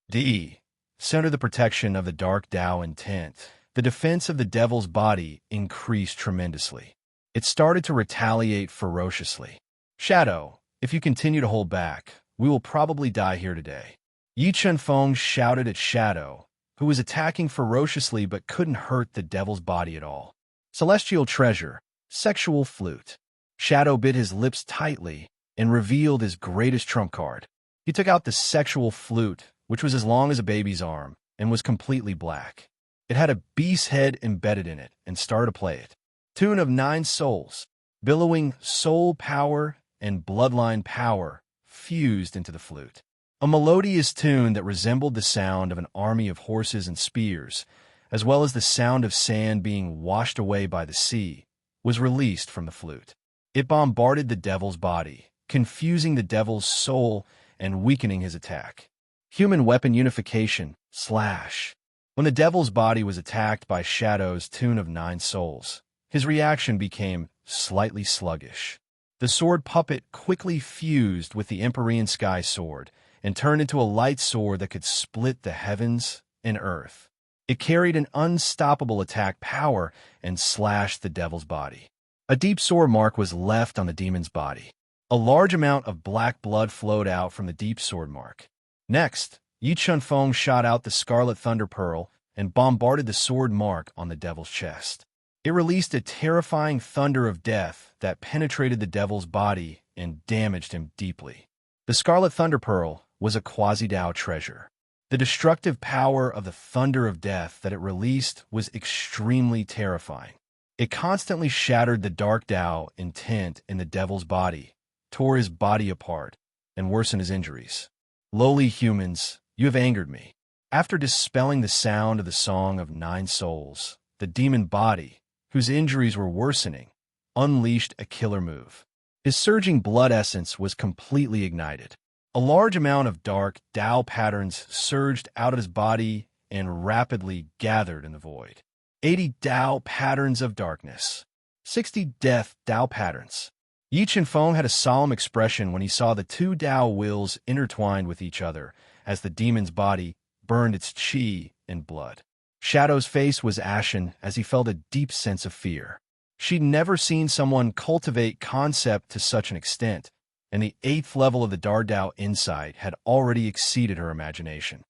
Speaker 1: Under the protection of the Dark Tao Intent, the defense of the devil's body increased tremendously. It started to retaliate ferociously. Shadow, if you continue to hold back, we will probably die here today. Yi Chen-feng shouted at Shadow, who was attacking ferociously but couldn't hurt the devil's body at all. Celestial Treasure, Sexual Flute. Shadow bit his lips tightly and revealed his greatest trump card. He took out the Sexual Flute, which was as long as a baby's arm, and was completely black. It had a beast's head embedded in it, and started to play it. Tune of 9 souls, billowing soul power and bloodline power fused into the flute. A melodious tune that resembled the sound of an army of horses and spears, as well as the sound of sand being washed away by the sea, was released from the flute. It bombarded the devil's body, confusing the devil's soul and weakening his attack. Human weapon unification, slash. When the devil's body was attacked by Shadow's tune of 9 souls, his reaction became slightly sluggish. The sword puppet quickly fused with the Empyrean sky sword and turned into a light sword that could split the heavens and earth. It carried an unstoppable attack power and slashed the devil's body. A deep sore mark was left on the demon's body. A large amount of black blood flowed out from the deep sword mark. Next, Yi Chunfeng shot out the Scarlet Thunder Pearl and bombarded the sword mark on the devil's chest. It released a terrifying thunder of death that penetrated the devil's body and damaged him deeply. The Scarlet Thunder Pearl was a quasi-Dao treasure. The destructive power of the thunder of death that it released was extremely terrifying. It constantly shattered the dark Dao intent in the devil's body, tore his body apart, and worsened his injuries. Lowly humans, you have angered me. After dispelling the sound of the Song of 9 Souls, the demon body, whose injuries were worsening, unleashed a killer move. His surging blood essence was completely ignited. A large amount of dark Dao patterns surged out of his body and rapidly gathered in the void. 80 Dao patterns of darkness. 60 death Dao patterns. Yi Chunfeng had a solemn expression when he saw the 2 Dao wills intertwined with each other as the demon's body burned its qi in blood. Shadow's face was ashen as he felt a deep sense of fear. She'd never seen someone cultivate concept to such an extent, and the 8th level of the Dar Dao insight had already exceeded her imagination.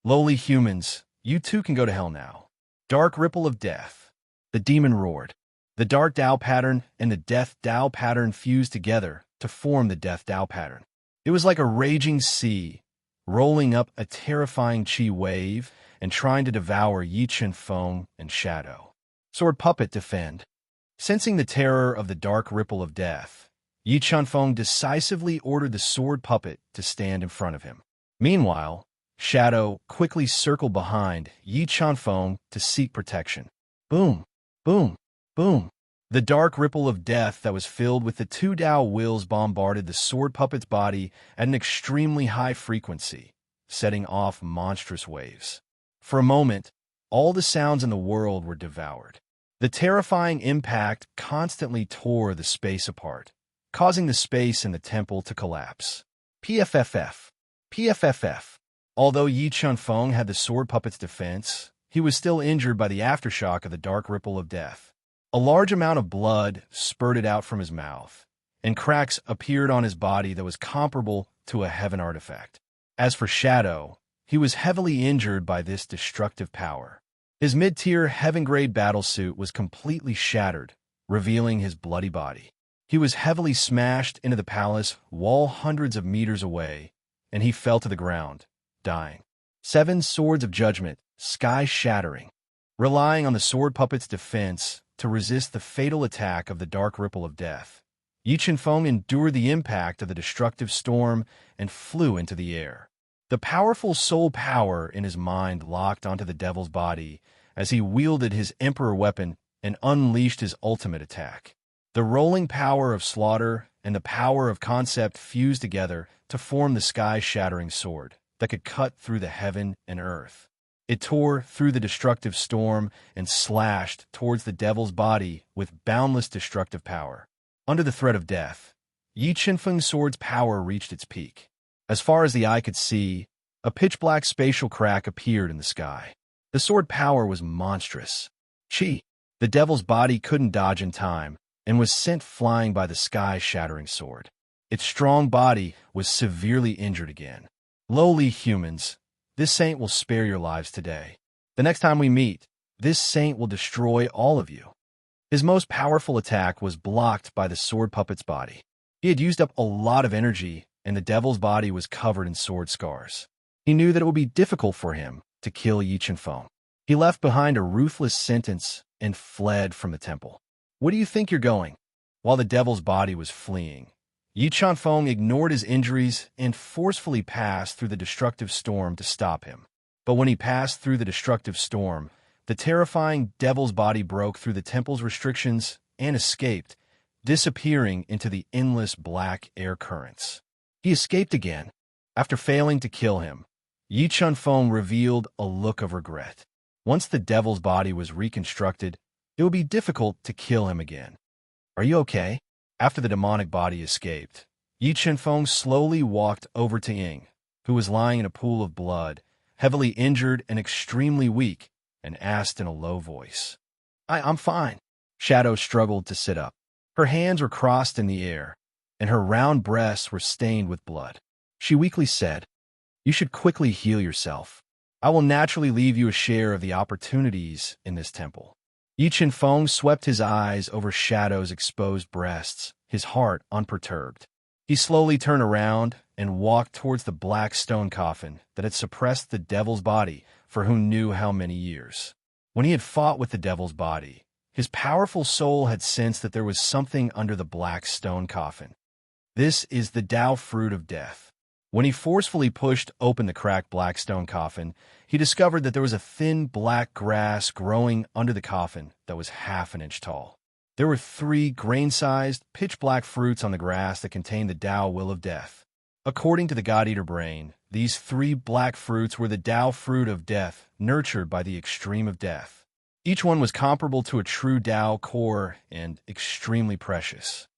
Speaker 1: Lowly humans, you too can go to hell now. Dark ripple of death. The demon roared. The dark Dao pattern and the death Dao pattern fused together to form the death Dao pattern. It was like a raging sea, rolling up a terrifying qi wave and trying to devour Yi Chunfeng and Shadow. Sword puppet defend. Sensing the terror of the dark ripple of death, Yi Chunfeng decisively ordered the sword puppet to stand in front of him. Meanwhile, Shadow quickly circled behind Yi Chunfeng to seek protection. Boom, boom, boom. The dark ripple of death that was filled with the 2 Dao wills bombarded the sword puppet's body at an extremely high frequency, setting off monstrous waves. For a moment, all the sounds in the world were devoured. The terrifying impact constantly tore the space apart, causing the space in the temple to collapse. PFFF. PFFF. Although Yi Chunfeng had the sword puppet's defense, he was still injured by the aftershock of the dark ripple of death. A large amount of blood spurted out from his mouth, and cracks appeared on his body that was comparable to a heaven artifact. As for Shadow, he was heavily injured by this destructive power. His mid-tier heaven-grade battlesuit was completely shattered, revealing his bloody body. He was heavily smashed into the palace wall hundreds of meters away, and he fell to the ground, dying. 7 swords of judgment, sky-shattering. Relying on the sword puppet's defense to resist the fatal attack of the dark ripple of death, Yi Chunfeng endured the impact of the destructive storm and flew into the air. The powerful soul power in his mind locked onto the devil's body as he wielded his emperor weapon and unleashed his ultimate attack. The rolling power of slaughter and the power of concept fused together to form the sky-shattering sword that could cut through the heaven and earth. It tore through the destructive storm and slashed towards the devil's body with boundless destructive power. Under the threat of death, Yi Chunfeng's sword's power reached its peak. As far as the eye could see, a pitch-black spatial crack appeared in the sky. The sword power was monstrous. Chi. The devil's body couldn't dodge in time and was sent flying by the sky-shattering sword. Its strong body was severely injured again. Lowly humans, this saint will spare your lives today. The next time we meet, this saint will destroy all of you. His most powerful attack was blocked by the sword puppet's body. He had used up a lot of energy, and the devil's body was covered in sword scars. He knew that it would be difficult for him to kill Yi Chunfeng. He left behind a ruthless sentence and fled from the temple. Where do you think you're going? While the devil's body was fleeing, Yi Chunfeng ignored his injuries and forcefully passed through the destructive storm to stop him. But when he passed through the destructive storm, The terrifying devil's body broke through the temple's restrictions and escaped, disappearing into the endless black air currents. He escaped again. After failing to kill him, Yi Chunfeng revealed a look of regret. Once the devil's body was reconstructed, it would be difficult to kill him again. Are you okay? After the demonic body escaped, Yi Chunfeng slowly walked over to Ying, who was lying in a pool of blood, heavily injured and extremely weak, and asked in a low voice. I'm fine. Shadow struggled to sit up. Her hands were crossed in the air, and her round breasts were stained with blood. She weakly said, "You should quickly heal yourself. I will naturally leave you a share of the opportunities in this temple." Yi Chunfeng swept his eyes over Shadow's exposed breasts, his heart unperturbed. He slowly turned around and walked towards the black stone coffin that had suppressed the devil's body for who knew how many years. When he had fought with the devil's body, his powerful soul had sensed that there was something under the black stone coffin. This is the Tao fruit of death. When he forcefully pushed open the cracked black stone coffin, he discovered that there was a thin black grass growing under the coffin that was half an inch tall. There were 3 grain-sized, pitch-black fruits on the grass that contained the Tao will of death. According to the God-Eater brain, these 3 black fruits were the Tao fruit of death, nurtured by the extreme of death. Each one was comparable to a true Tao core and extremely precious.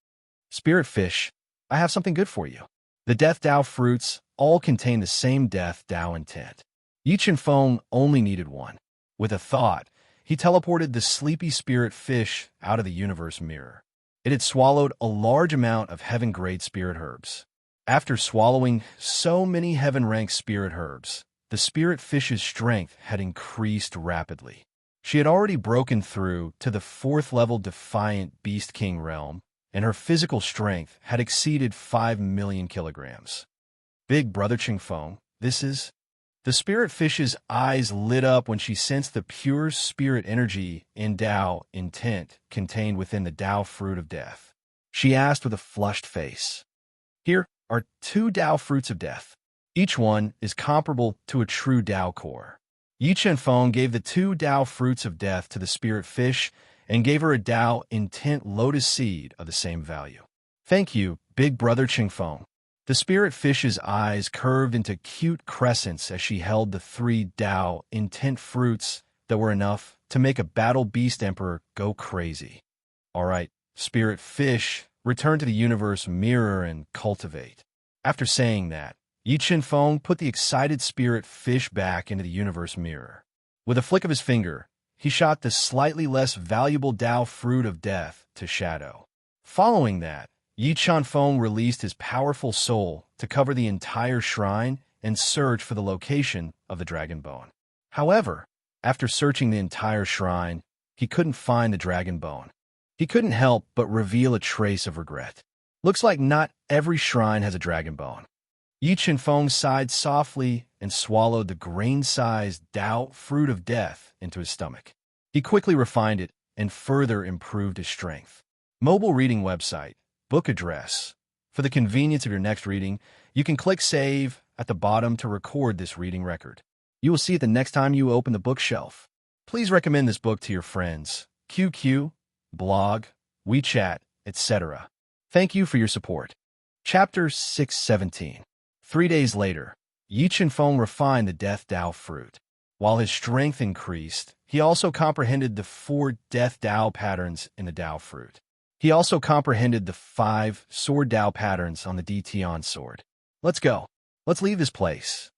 Speaker 1: Spirit fish, I have something good for you. The Death Tao fruits all contain the same Death Tao intent. Yi Chunfeng only needed one. With a thought, he teleported the sleepy spirit fish out of the universe mirror. It had swallowed a large amount of heaven-grade spirit herbs. After swallowing so many heaven-ranked spirit herbs, the spirit fish's strength had increased rapidly. She had already broken through to the 4th-level Defiant Beast King realm, and her physical strength had exceeded 5 million kilograms. Big Brother Chingfeng, this is... The spirit fish's eyes lit up when she sensed the pure spirit energy in Tao intent contained within the Tao fruit of death. She asked with a flushed face, "Here are 2 Tao fruits of death. Each one is comparable to a true Tao core." Yi Chunfeng gave the 2 Tao fruits of death to the spirit fish and gave her a Tao intent lotus seed of the same value. "Thank you, Big Brother Chingfeng." The spirit fish's eyes curved into cute crescents as she held the 3 Tao intent fruits that were enough to make a battle beast emperor go crazy. "All right, spirit fish, return to the universe mirror and cultivate." After saying that, Yi Chunfeng put the excited spirit fish back into the universe mirror. With a flick of his finger, he shot the slightly less valuable Tao fruit of death to Shadow. Following that, Yi Chunfeng released his powerful soul to cover the entire shrine and search for the location of the dragon bone. However, after searching the entire shrine, he couldn't find the dragon bone. He couldn't help but reveal a trace of regret. Looks like not every shrine has a dragon bone. Yi Chunfeng sighed softly and swallowed the grain-sized Tao fruit of death into his stomach. He quickly refined it and further improved his strength. Mobile reading website. Book address. For the convenience of your next reading, you can click Save at the bottom to record this reading record. You will see it the next time you open the bookshelf. Please recommend this book to your friends, QQ, blog, WeChat, etc. Thank you for your support. Chapter 617. 3 days later, Yi Chunfeng refined the Death Tao fruit. While his strength increased, he also comprehended the 4 Death Tao patterns in the Tao fruit. He also comprehended the 5 sword Tao patterns on the Dtian sword. Let's go. Let's leave this place.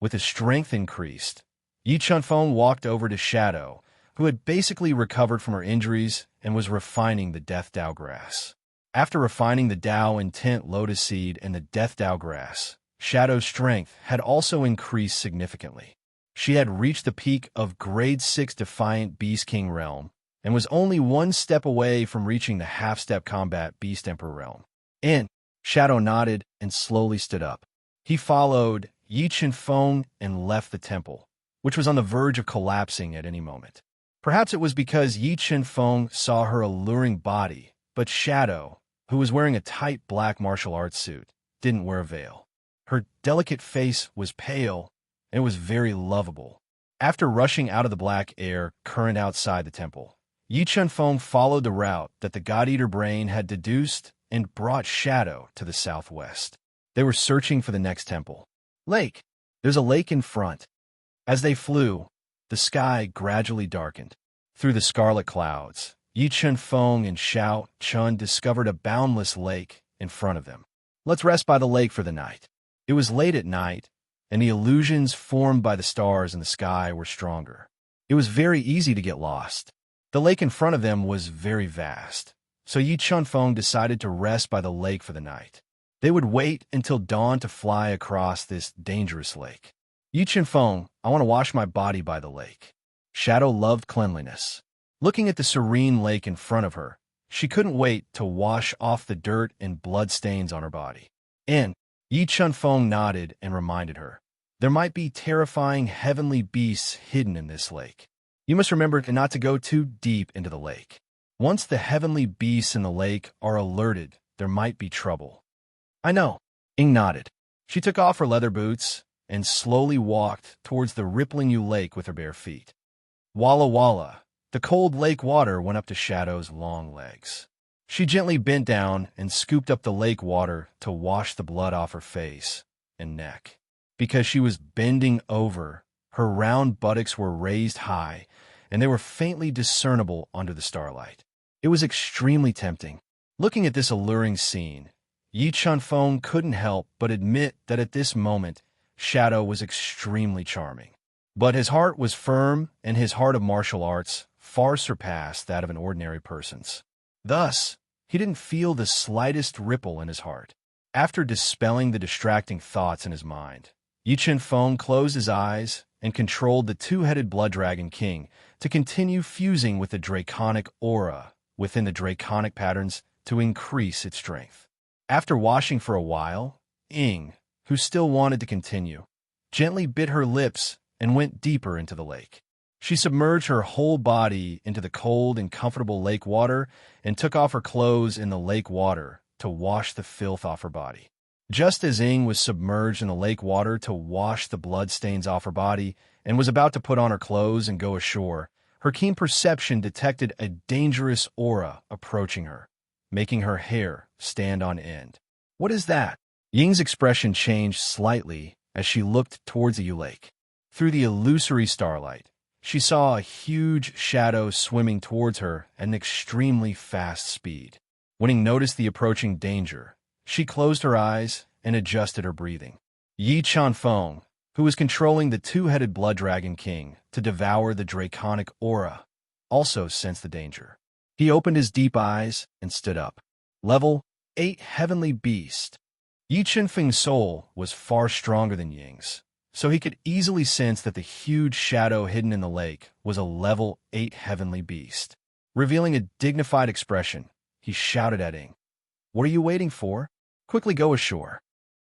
Speaker 1: With his strength increased, Yi Chunfeng walked over to Shadow, who had basically recovered from her injuries and was refining the Death Tao grass. After refining the Tao intent lotus seed and the Death Tao grass, Shadow's strength had also increased significantly. She had reached the peak of Grade 6 Defiant Beast King realm, and was only 1 step away from reaching the half-step combat Beast Emperor realm. Shadow nodded and slowly stood up. He followed Yi Chunfeng and left the temple, which was on the verge of collapsing at any moment. Perhaps it was because Yi Chunfeng saw her alluring body, but Shadow, who was wearing a tight black martial arts suit, didn't wear a veil. Her delicate face was pale and was very lovable. After rushing out of the black air current outside the temple, Yi Chunfeng followed the route that the God-Eater brain had deduced and brought shadow to the southwest. They were searching for the next temple. Lake. There's a lake in front. As they flew, the sky gradually darkened. Through the scarlet clouds, Yi Chunfeng and Xiao Chun discovered a boundless lake in front of them. Let's rest by the lake for the night. It was late at night, and the illusions formed by the stars in the sky were stronger. It was very easy to get lost. The lake in front of them was very vast, so Yi Chunfeng decided to rest by the lake for the night. They would wait until dawn to fly across this dangerous lake. Yi Chunfeng, I want to wash my body by the lake. Shadow loved cleanliness. Looking at the serene lake in front of her, she couldn't wait to wash off the dirt and blood stains on her body. And Yi Chunfeng nodded and reminded her, there might be terrifying heavenly beasts hidden in this lake. You must remember not to go too deep into the lake. Once the heavenly beasts in the lake are alerted, there might be trouble. I know. Ying nodded. She took off her leather boots and slowly walked towards the rippling lake with her bare feet. Walla walla. The cold lake water went up to Shadow's long legs. She gently bent down and scooped up the lake water to wash the blood off her face and neck. Because she was bending over, her round buttocks were raised high, and they were faintly discernible under the starlight. It was extremely tempting. Looking at this alluring scene, Yi Chunfeng couldn't help but admit that at this moment, Shadow was extremely charming. But his heart was firm, and his heart of martial arts far surpassed that of an ordinary person's. Thus, he didn't feel the slightest ripple in his heart. After dispelling the distracting thoughts in his mind, Yi Chunfeng closed his eyes and controlled the two-headed Blood Dragon King to continue fusing with the draconic aura within the draconic patterns to increase its strength. After washing for a while, Ying, who still wanted to continue, gently bit her lips and went deeper into the lake. She submerged her whole body into the cold and comfortable lake water and took off her clothes in the lake water to wash the filth off her body. Just as Ying was submerged in the lake water to wash the blood stains off her body and was about to put on her clothes and go ashore, her keen perception detected a dangerous aura approaching her, making her hair stand on end. What is that? Ying's expression changed slightly as she looked towards the lake. Through the illusory starlight, she saw a huge shadow swimming towards her at an extremely fast speed. When Ying noticed the approaching danger, she closed her eyes and adjusted her breathing. Yi Chunfeng, who was controlling the two-headed Blood Dragon King to devour the draconic aura, also sensed the danger. He opened his deep eyes and stood up. Level 8 Heavenly Beast. Yi Chunfeng's soul was far stronger than Ying's, so he could easily sense that the huge shadow hidden in the lake was a level 8 heavenly beast. Revealing a dignified expression, he shouted at Ying, "What are you waiting for? Quickly go ashore."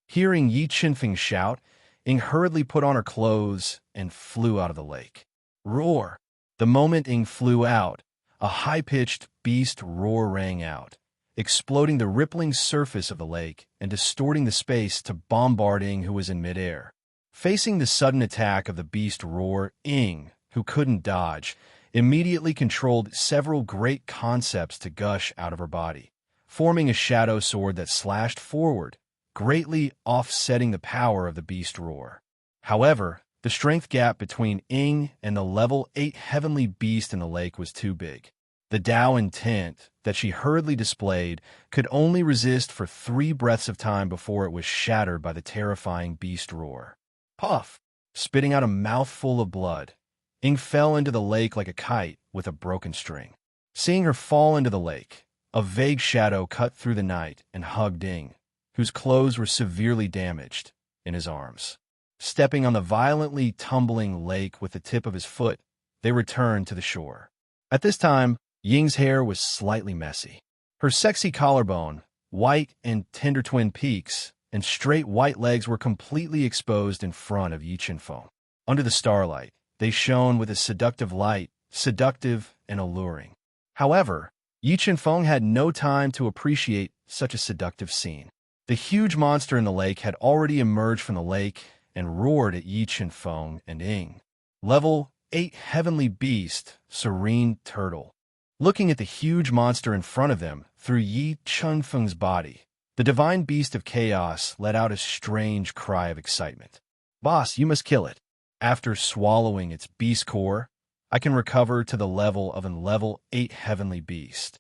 Speaker 1: Hearing Yi Chunfeng shout, Ying hurriedly put on her clothes and flew out of the lake. Roar! The moment Ying flew out, a high-pitched beast roar rang out, exploding the rippling surface of the lake and distorting the space to bombard Ying, who was in midair. Facing the sudden attack of the beast roar, Ying, who couldn't dodge, immediately controlled several great concepts to gush out of her body, forming a shadow sword that slashed forward, greatly offsetting the power of the beast roar. However, the strength gap between Ying and the level 8 heavenly beast in the lake was too big. The Tao intent that she hurriedly displayed could only resist for 3 breaths of time before it was shattered by the terrifying beast roar. Puff! Spitting out a mouthful of blood, Ying fell into the lake like a kite with a broken string. Seeing her fall into the lake, a vague shadow cut through the night and hugged Ying, whose clothes were severely damaged, in his arms. Stepping on the violently tumbling lake with the tip of his foot, they returned to the shore. At this time, Ying's hair was slightly messy. Her sexy collarbone, white and tender twin peaks, and straight white legs were completely exposed in front of Yi Chunfeng. Under the starlight, they shone with a seductive light, seductive and alluring. However, Yi Chunfeng had no time to appreciate such a seductive scene. The huge monster in the lake had already emerged from the lake and roared at Yi Chunfeng and Ying. Level 8 Heavenly Beast, Serene Turtle. Looking at the huge monster in front of them through Yi Chunfeng's body, the divine beast of chaos let out a strange cry of excitement. Boss, you must kill it. After swallowing its beast core, I can recover to the level of a level 8 Heavenly Beast.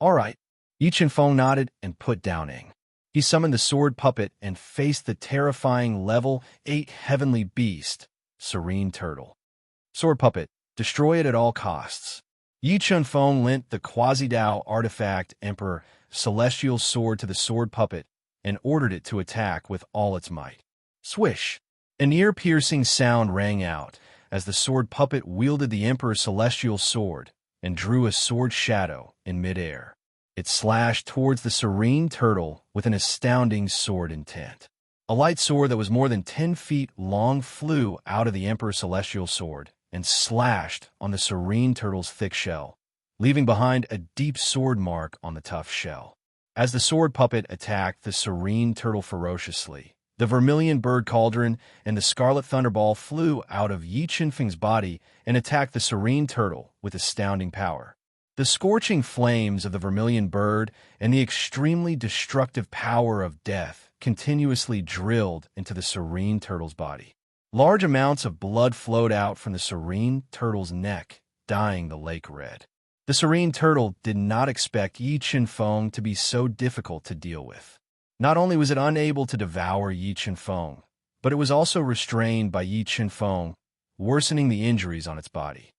Speaker 1: All right. Yi Chunfeng nodded and put down Ing. He summoned the sword puppet and faced the terrifying level 8 Heavenly Beast, Serene Turtle. Sword puppet, destroy it at all costs. Yi Chunfeng lent the Quasi-Dao artifact Emperor Celestial Sword to the sword puppet and ordered it to attack with all its might. Swish! An ear-piercing sound rang out as the sword puppet wielded the Emperor's Celestial Sword and drew a sword shadow in midair. It slashed towards the Serene Turtle with an astounding sword intent. A light sword that was more than 10 feet long flew out of the Emperor's Celestial Sword and slashed on the Serene Turtle's thick shell, leaving behind a deep sword mark on the tough shell. As the sword puppet attacked the Serene Turtle ferociously, the Vermilion Bird Cauldron and the Scarlet Thunderball flew out of Yi Chunfeng's body and attacked the Serene Turtle with astounding power. The scorching flames of the Vermilion Bird and the extremely destructive power of death continuously drilled into the Serene Turtle's body. Large amounts of blood flowed out from the Serene Turtle's neck, dyeing the lake red. The Serene Turtle did not expect Yi Chunfeng to be so difficult to deal with. Not only was it unable to devour Yi Chunfeng, but it was also restrained by Yi Chunfeng, worsening the injuries on its body.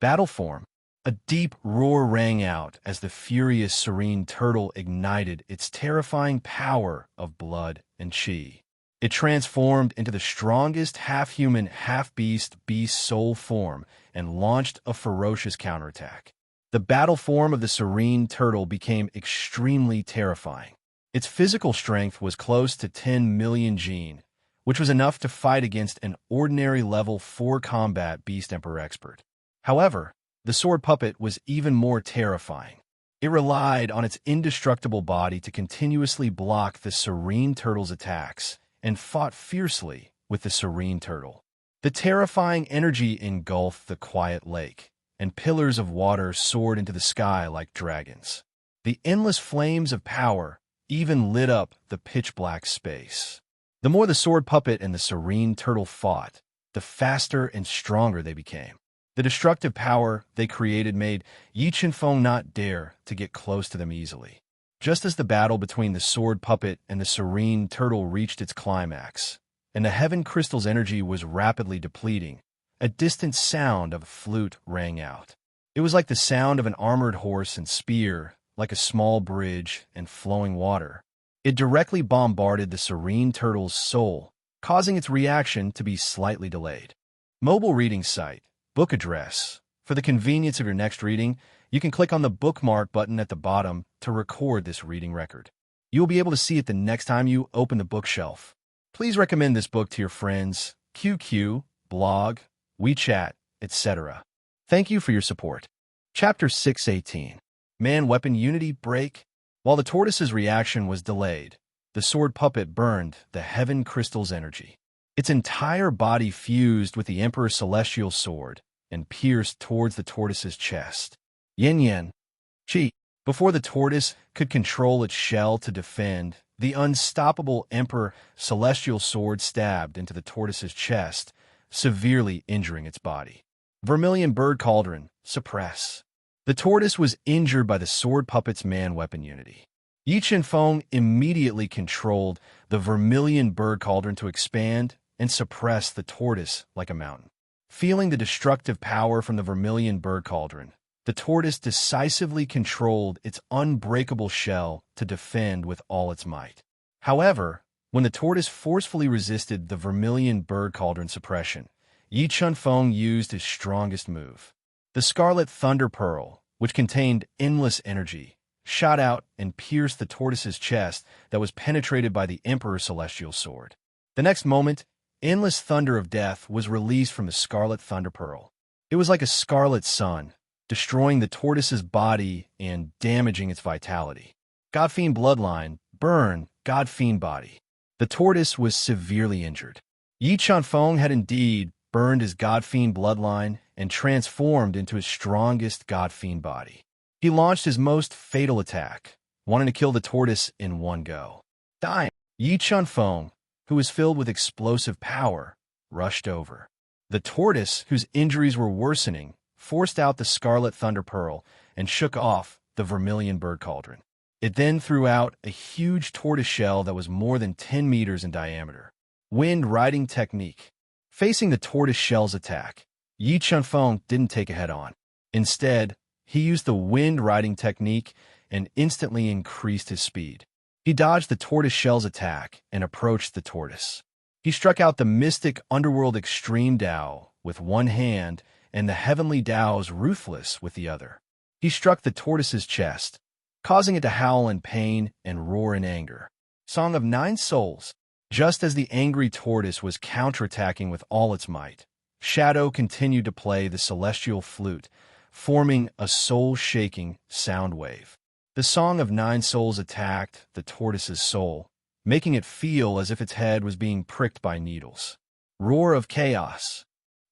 Speaker 1: Battle form. A deep roar rang out as the furious Serene Turtle ignited its terrifying power of blood and chi. It transformed into the strongest half-human, half-beast beast soul form and launched a ferocious counterattack. The battle form of the Serene Turtle became extremely terrifying. Its physical strength was close to 10 million Jin, which was enough to fight against an ordinary level 4 combat beast emperor expert. However, the sword puppet was even more terrifying. It relied on its indestructible body to continuously block the Serene Turtle's attacks and fought fiercely with the Serene Turtle. The terrifying energy engulfed the quiet lake, and pillars of water soared into the sky like dragons. The endless flames of power even lit up the pitch-black space. The more the sword puppet and the Serene Turtle fought, the faster and stronger they became. The destructive power they created made Yi Chunfeng not dare to get close to them easily. Just as the battle between the sword puppet and the Serene Turtle reached its climax, and the heaven crystal's energy was rapidly depleting, a distant sound of a flute rang out. It was like the sound of an armored horse and spear, like a small bridge and flowing water. It directly bombarded the Serene Turtle's soul, causing its reaction to be slightly delayed. Mobile reading site. Book address. For the convenience of your next reading, you can click on the bookmark button at the bottom to record this reading record. You will be able to see it the next time you open the bookshelf. Please recommend this book to your friends, QQ, blog, WeChat, etc. Thank you for your support. Chapter 618. Man-Weapon Unity Break. While the tortoise's reaction was delayed, the sword puppet burned the heaven crystal's energy. Its entire body fused with the Emperor's celestial sword and pierced towards the tortoise's chest. Yin Yin. Chi. Before the tortoise could control its shell to defend, the unstoppable Emperor celestial sword stabbed into the tortoise's chest, severely injuring its body. Vermilion Bird Cauldron. Suppress. The tortoise was injured by the sword puppet's man-weapon unity. Yi Chunfeng immediately controlled the Vermilion Bird Cauldron to expand and suppress the tortoise like a mountain. Feeling the destructive power from the Vermilion Bird Cauldron, the tortoise decisively controlled its unbreakable shell to defend with all its might. However, when the tortoise forcefully resisted the Vermilion Bird Cauldron suppression, Yi Chunfeng used his strongest move. The Scarlet Thunder Pearl, which contained endless energy, shot out and pierced the tortoise's chest that was penetrated by the Emperor's celestial sword. The next moment, endless thunder of death was released from the Scarlet Thunder Pearl. It was like a scarlet sun, destroying the tortoise's body and damaging its vitality. Godfiend Bloodline, burn, Godfiend body. The tortoise was severely injured. Yi Chunfeng had indeed burned his God-fiend bloodline and transformed into his strongest God-fiend body. He launched his most fatal attack, wanting to kill the tortoise in one go. Dying, Yi Chunfeng, who was filled with explosive power, rushed over. The tortoise, whose injuries were worsening, forced out the scarlet thunder pearl and shook off the vermilion bird cauldron. It then threw out a huge tortoise shell that was more than 10 meters in diameter. Wind riding technique. Facing the tortoise shell's attack, Yi Chunfeng didn't take it head-on. Instead, he used the wind riding technique and instantly increased his speed. He dodged the tortoise shell's attack and approached the tortoise. He struck out the mystic underworld extreme Dao with one hand and the heavenly Dao's ruthless with the other. He struck the tortoise's chest, causing it to howl in pain and roar in anger. Song of Nine Souls. Just as the angry tortoise was counterattacking with all its might, Shadow continued to play the celestial flute, forming a soul-shaking sound wave. The Song of Nine Souls attacked the tortoise's soul, making it feel as if its head was being pricked by needles. Roar of Chaos.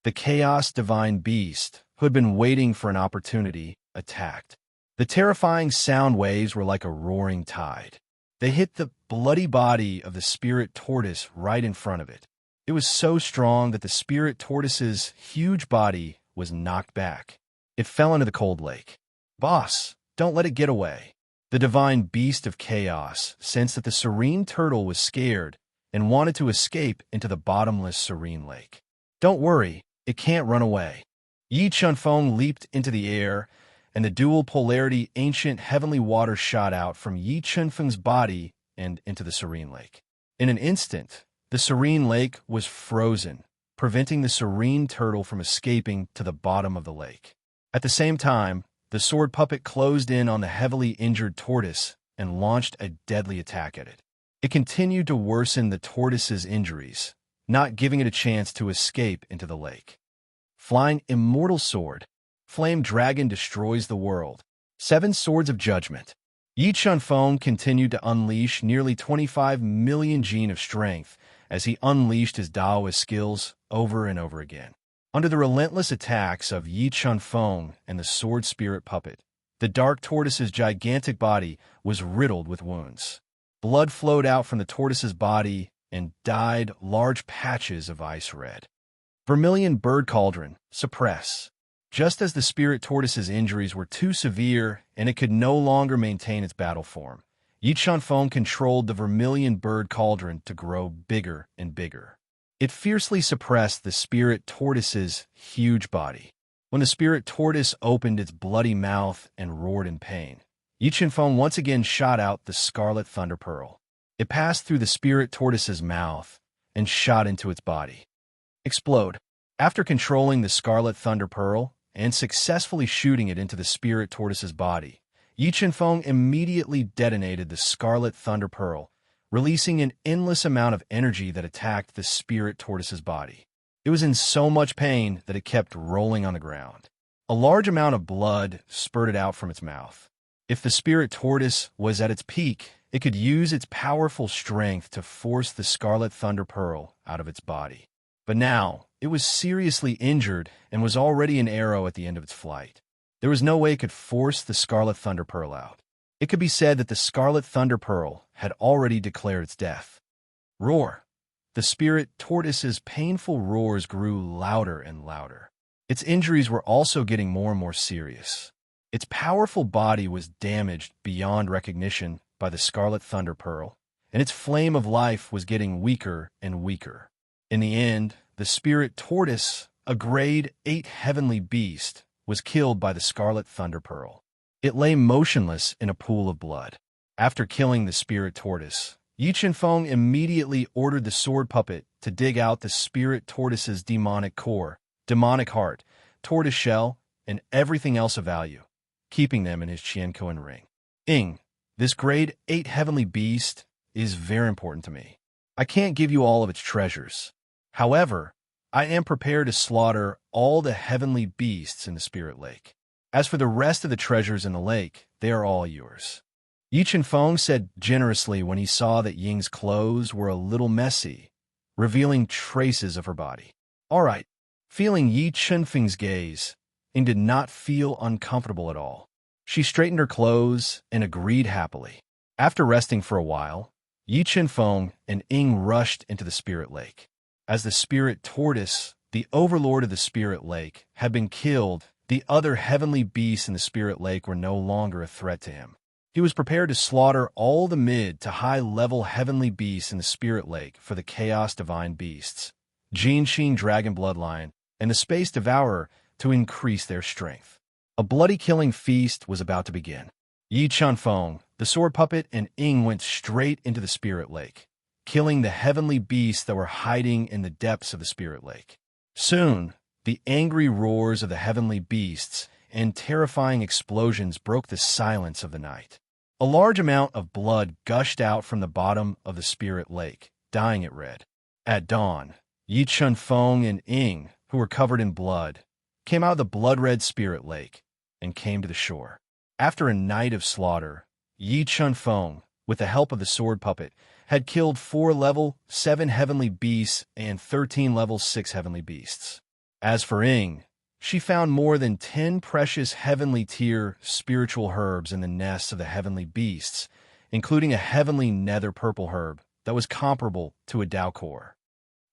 Speaker 1: The Chaos Divine Beast, who had been waiting for an opportunity, attacked. The terrifying sound waves were like a roaring tide. They hit the bloody body of the spirit tortoise right in front of it. It was so strong that the spirit tortoise's huge body was knocked back. It fell into the cold lake. Boss, don't let it get away. The divine beast of chaos sensed that the serene turtle was scared and wanted to escape into the bottomless serene lake. Don't worry, it can't run away. Yi Chunfeng leaped into the air, and the dual polarity ancient heavenly water shot out from Yi Chunfeng's body and into the serene lake. In an instant, the serene lake was frozen, preventing the serene turtle from escaping to the bottom of the lake. At the same time, the sword puppet closed in on the heavily injured tortoise and launched a deadly attack at it. It continued to worsen the tortoise's injuries, not giving it a chance to escape into the lake. Flying Immortal Sword. Flame Dragon destroys the world. 7 Swords of Judgment. Yi Chunfeng continued to unleash nearly 25 million gene of strength as he unleashed his Daoist skills over and over again. Under the relentless attacks of Yi Chunfeng and the sword spirit puppet, the dark tortoise's gigantic body was riddled with wounds. Blood flowed out from the tortoise's body and dyed large patches of ice red. Vermilion Bird Cauldron. Suppress. Just as the spirit tortoise's injuries were too severe and it could no longer maintain its battle form, Yi Chunfeng controlled the vermilion bird cauldron to grow bigger and bigger. It fiercely suppressed the spirit tortoise's huge body. When the spirit tortoise opened its bloody mouth and roared in pain, Yi Chunfeng once again shot out the scarlet thunder pearl. It passed through the spirit tortoise's mouth and shot into its body. Explode. After controlling the scarlet thunder pearl and successfully shooting it into the spirit tortoise's body, Yi Chunfeng immediately detonated the scarlet thunder pearl, releasing an endless amount of energy that attacked the spirit tortoise's body. It was in so much pain that it kept rolling on the ground. A large amount of blood spurted out from its mouth. If the spirit tortoise was at its peak, it could use its powerful strength to force the scarlet thunder pearl out of its body. But now, it was seriously injured and was already an arrow at the end of its flight. There was no way it could force the scarlet thunder pearl out. It could be said that the scarlet thunder pearl had already declared its death. Roar. The spirit tortoise's painful roars grew louder and louder. Its injuries were also getting more and more serious. Its powerful body was damaged beyond recognition by the scarlet thunder pearl, and its flame of life was getting weaker and weaker. In the end, the spirit tortoise, a grade 8 heavenly beast, was killed by the scarlet thunder pearl. It lay motionless in a pool of blood. After killing the spirit tortoise, Yi Chunfeng immediately ordered the sword puppet to dig out the spirit tortoise's demonic core, demonic heart, tortoise shell, and everything else of value, keeping them in his Qiankoan ring. This grade 8 heavenly beast is very important to me. I can't give you all of its treasures. However, I am prepared to slaughter all the heavenly beasts in the spirit lake. As for the rest of the treasures in the lake, they are all yours. Yi Chunfeng said generously when he saw that Ying's clothes were a little messy, revealing traces of her body. All right, Feeling Yi Chunfeng's gaze, Ying did not feel uncomfortable at all. She straightened her clothes and agreed happily. After resting for a while, Yi Chunfeng and Ying rushed into the spirit lake. As the spirit tortoise, the overlord of the spirit lake, had been killed, the other heavenly beasts in the spirit lake were no longer a threat to him. He was prepared to slaughter all the mid to high-level heavenly beasts in the spirit lake for the chaos divine beasts, Jinxing dragon bloodline, and the space devourer to increase their strength. A bloody killing feast was about to begin. Yi Chunfeng, the sword puppet, and Ying went straight into the spirit lake, killing the heavenly beasts that were hiding in the depths of the spirit lake. Soon, the angry roars of the heavenly beasts and terrifying explosions broke the silence of the night. A large amount of blood gushed out from the bottom of the spirit lake, dyeing it red. At dawn, Yi Chunfeng and Ying, who were covered in blood, came out of the blood-red spirit lake and came to the shore. After a night of slaughter, Yi Chunfeng, with the help of the sword puppet, had killed 4 level 7 heavenly beasts and 13 level 6 heavenly beasts. As for Ying, she found more than 10 precious heavenly tier spiritual herbs in the nests of the heavenly beasts, including a heavenly nether purple herb that was comparable to a Dao core.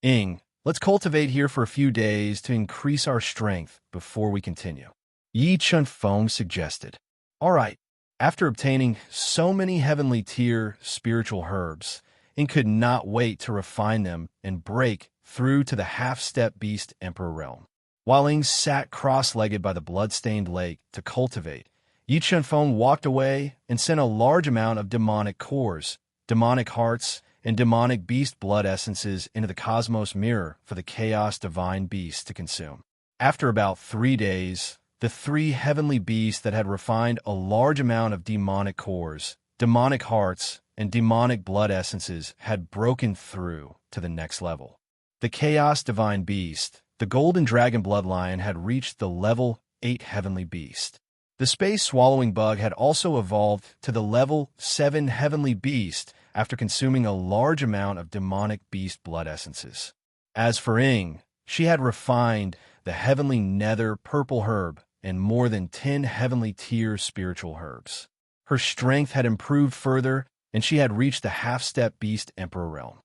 Speaker 1: Ying, let's cultivate here for a few days to increase our strength before we continue, Yi Chunfeng suggested. All right. After obtaining so many heavenly tier spiritual herbs, Ying could not wait to refine them and break through to the half-step beast emperor realm. While Ying sat cross-legged by the blood-stained lake to cultivate, Yi Chunfeng walked away and sent a large amount of demonic cores, demonic hearts, and demonic beast blood essences into the cosmos mirror for the chaos divine beasts to consume. After about 3 days, the 3 heavenly beasts that had refined a large amount of demonic cores, demonic hearts, and demonic blood essences had broken through to the next level. The chaos divine beast, the golden dragon bloodline, had reached the level 8 heavenly beast. The space-swallowing bug had also evolved to the level 7 heavenly beast after consuming a large amount of demonic beast blood essences. As for Ying, she had refined the heavenly nether purple herb and more than 10 heavenly tier spiritual herbs. Her strength had improved further, and she had reached the half-step beast emperor realm.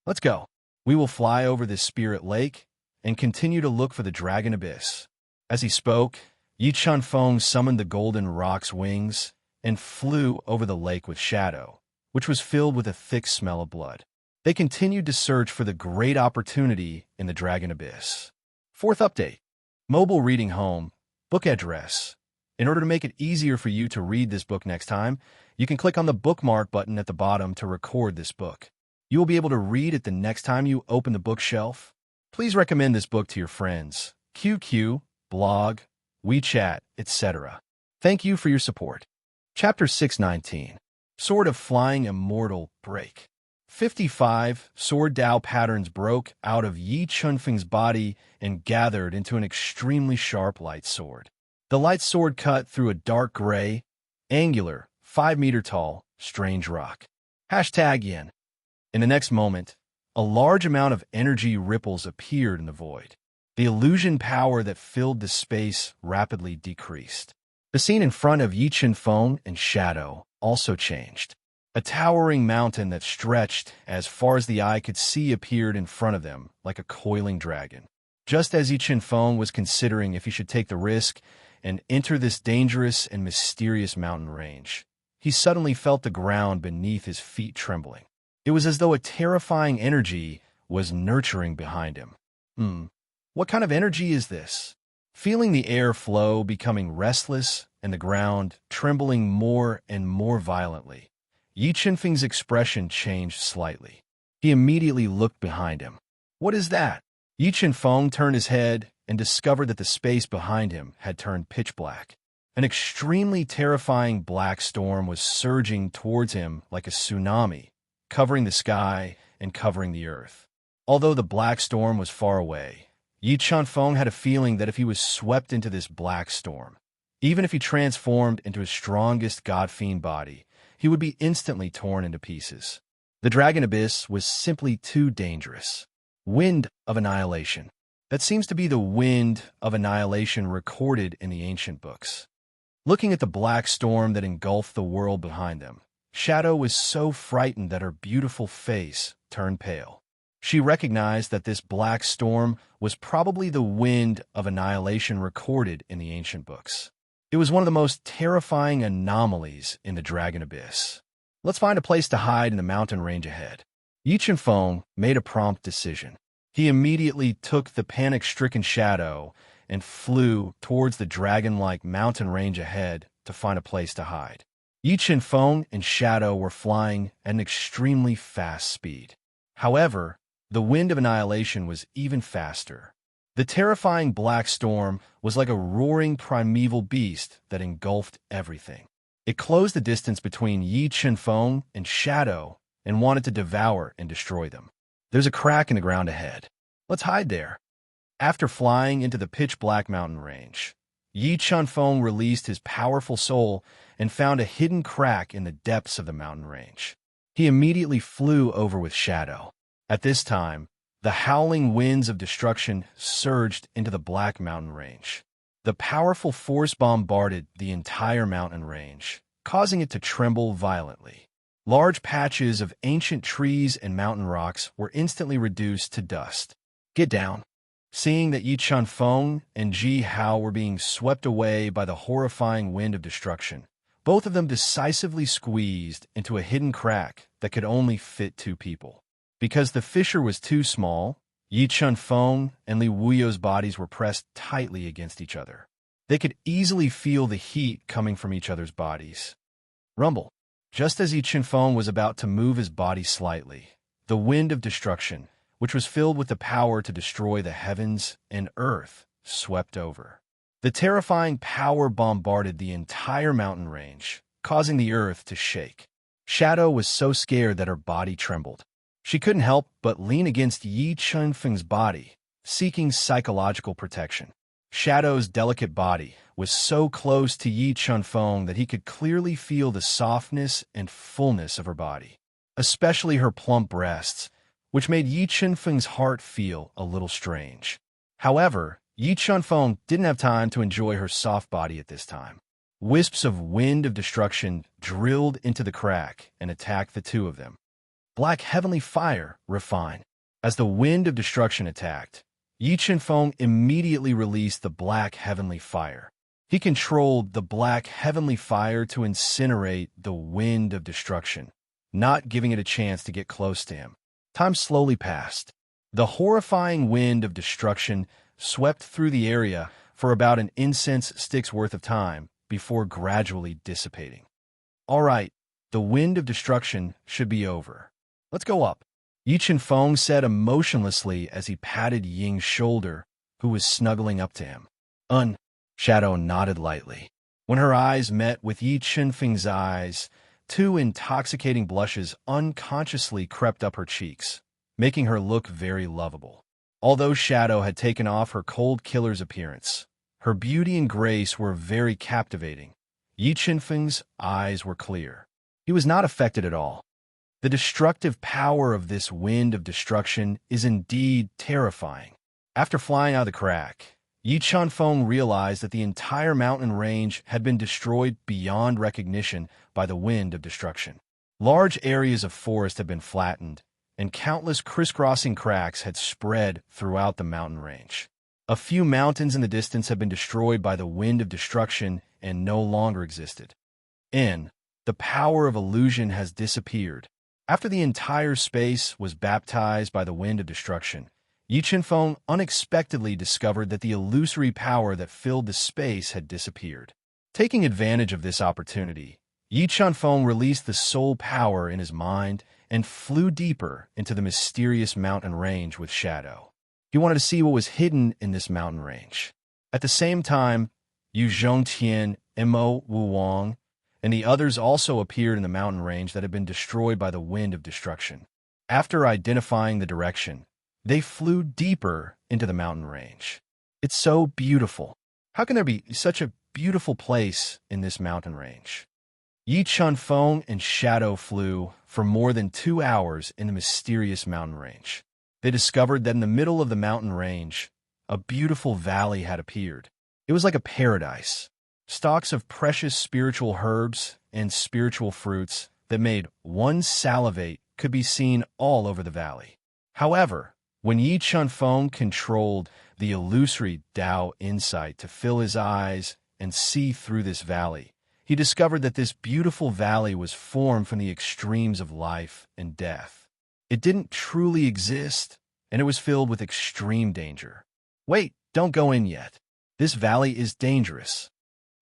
Speaker 1: Let's go. We will fly over this spirit lake and continue to look for the dragon abyss. As he spoke, Yi Chunfeng summoned the golden rock's wings and flew over the lake with shadow, which was filled with a thick smell of blood. They continued to search for the great opportunity in the dragon abyss. 4th update. Mobile reading home. Book address. In order to make it easier for you to read this book next time, you can click on the bookmark button at the bottom to record this book. You will be able to read it the next time you open the bookshelf. Please recommend this book to your friends, QQ, blog, WeChat, etc. Thank you for your support. Chapter 619. Sword of Flying Immortal Break. 55 sword Dao patterns broke out of Yi Chunfeng's body and gathered into an extremely sharp light sword. The light sword cut through a dark gray, angular, 5-meter-tall, strange rock. #Yin. In the next moment, a large amount of energy ripples appeared in the void. The illusion power that filled the space rapidly decreased. The scene in front of Yi Chunfeng and Shadow also changed. A towering mountain that stretched as far as the eye could see appeared in front of them like a coiling dragon. Just as Yi Chunfeng was considering if he should take the risk and enter this dangerous and mysterious mountain range, he suddenly felt the ground beneath his feet trembling. It was as though a terrifying energy was nurturing behind him. What kind of energy is this? Feeling the air flow becoming restless and the ground trembling more and more violently, Yi Chunfeng's expression changed slightly. He immediately looked behind him. What is that? Yi Chunfeng turned his head and discovered that the space behind him had turned pitch black. An extremely terrifying black storm was surging towards him like a tsunami, covering the sky and covering the earth. Although the black storm was far away, Yi Chunfeng had a feeling that if he was swept into this black storm, even if he transformed into his strongest god-fiend body, he would be instantly torn into pieces. The dragon abyss was simply too dangerous. Wind of annihilation. That seems to be the wind of annihilation recorded in the ancient books. Looking at the black storm that engulfed the world behind them, Shadow was so frightened that her beautiful face turned pale. She recognized that this black storm was probably the wind of annihilation recorded in the ancient books. It was one of the most terrifying anomalies in the Dragon Abyss. Let's find a place to hide in the mountain range ahead. Yi Chen-feng made a prompt decision. He immediately took the panic-stricken Shadow and flew towards the dragon-like mountain range ahead to find a place to hide. Yi Chen-feng and Shadow were flying at an extremely fast speed. However, the wind of annihilation was even faster. The terrifying black storm was like a roaring primeval beast that engulfed everything. It closed the distance between Yi Chen-feng and Shadow and wanted to devour and destroy them. There's a crack in the ground ahead. Let's hide there. After flying into the pitch-black mountain range, Yi Chen-feng released his powerful soul and found a hidden crack in the depths of the mountain range. He immediately flew over with Shadow. At this time, the howling winds of destruction surged into the black mountain range. The powerful force bombarded the entire mountain range, causing it to tremble violently. Large patches of ancient trees and mountain rocks were instantly reduced to dust. Get down. Seeing that Yi Chen-feng and Ji Hao were being swept away by the horrifying wind of destruction, both of them decisively squeezed into a hidden crack that could only fit 2 people. Because the fissure was too small, Yi Chen-feng and Li Wuyo's bodies were pressed tightly against each other. They could easily feel the heat coming from each other's bodies. Rumble. Just as Yi Chen-feng was about to move his body slightly, the wind of destruction, which was filled with the power to destroy the heavens and earth, swept over. The terrifying power bombarded the entire mountain range, causing the earth to shake. Shadow was so scared that her body trembled. She couldn't help but lean against Yi Chen-feng's body, seeking psychological protection. Shadow's delicate body was so close to Yi Chen-feng that he could clearly feel the softness and fullness of her body, especially her plump breasts, which made Yi Chen-feng's heart feel a little strange. However, Yi Chen-feng didn't have time to enjoy her soft body at this time. Wisps of wind of destruction drilled into the crack and attacked the 2 of them. Black heavenly fire, refine. As the wind of destruction attacked, Yi Chen-feng immediately released the black heavenly fire. He controlled the black heavenly fire to incinerate the wind of destruction, not giving it a chance to get close to him. Time slowly passed. The horrifying wind of destruction swept through the area for about an incense stick's worth of time before gradually dissipating. All right, the wind of destruction should be over. Let's go up. Yi Chen-feng said emotionlessly as he patted Ying's shoulder, who was snuggling up to him. Shadow nodded lightly. When her eyes met with Yi Chen-feng's eyes, 2 intoxicating blushes unconsciously crept up her cheeks, making her look very lovable. Although Shadow had taken off her cold killer's appearance, her beauty and grace were very captivating. Yi Chen-feng's eyes were clear. He was not affected at all. The destructive power of this wind of destruction is indeed terrifying. After flying out of the crack, Yi Chen-feng realized that the entire mountain range had been destroyed beyond recognition by the wind of destruction. Large areas of forest had been flattened, and countless crisscrossing cracks had spread throughout the mountain range. A few mountains in the distance had been destroyed by the wind of destruction and no longer existed. The power of illusion has disappeared. After the entire space was baptized by the wind of destruction, Yi Chen-feng unexpectedly discovered that the illusory power that filled the space had disappeared. Taking advantage of this opportunity, Yi Chen-feng released the soul power in his mind and flew deeper into the mysterious mountain range with Shadow. He wanted to see what was hidden in this mountain range. At the same time, Yu Zhongtian, Mo Wuwang, and the others also appeared in the mountain range that had been destroyed by the wind of destruction. After identifying the direction, they flew deeper into the mountain range. It's so beautiful. How can there be such a beautiful place in this mountain range? Yi Chen-feng and Shadow flew for more than 2 hours in the mysterious mountain range. They discovered that in the middle of the mountain range a beautiful valley had appeared. It was like a paradise. Stalks of precious spiritual herbs and spiritual fruits that made one salivate could be seen all over the valley. However, when Yi Chunfeng controlled the illusory Tao insight to fill his eyes and see through this valley, he discovered that this beautiful valley was formed from the extremes of life and death. It didn't truly exist, and it was filled with extreme danger. Wait, don't go in yet. This valley is dangerous.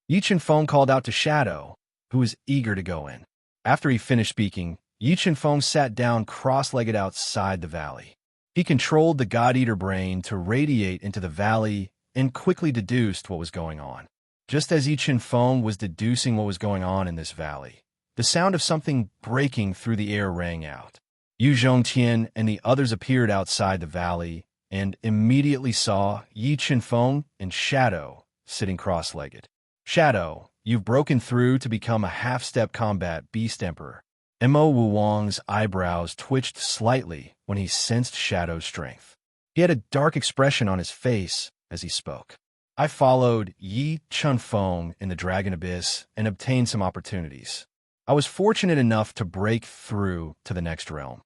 Speaker 1: Yi Chunfeng called out to Shadow, who was eager to go in. After he finished speaking, Yi Chunfeng sat down cross-legged outside the valley. He controlled the God-Eater brain to radiate into the valley and quickly deduced what was going on. Just as Yi Chunfeng was deducing what was going on in this valley, the sound of something breaking through the air rang out. Yu Zhongtian and the others appeared outside the valley and immediately saw Yi Chunfeng and Shadow sitting cross-legged. Shadow, you've broken through to become a half-step combat beast emperor. Mo Wuwang's eyebrows twitched slightly when he sensed Shadow's strength. He had a dark expression on his face as he spoke. I followed Yi Chunfeng in the Dragon Abyss and obtained some opportunities. I was fortunate enough to break through to the next realm.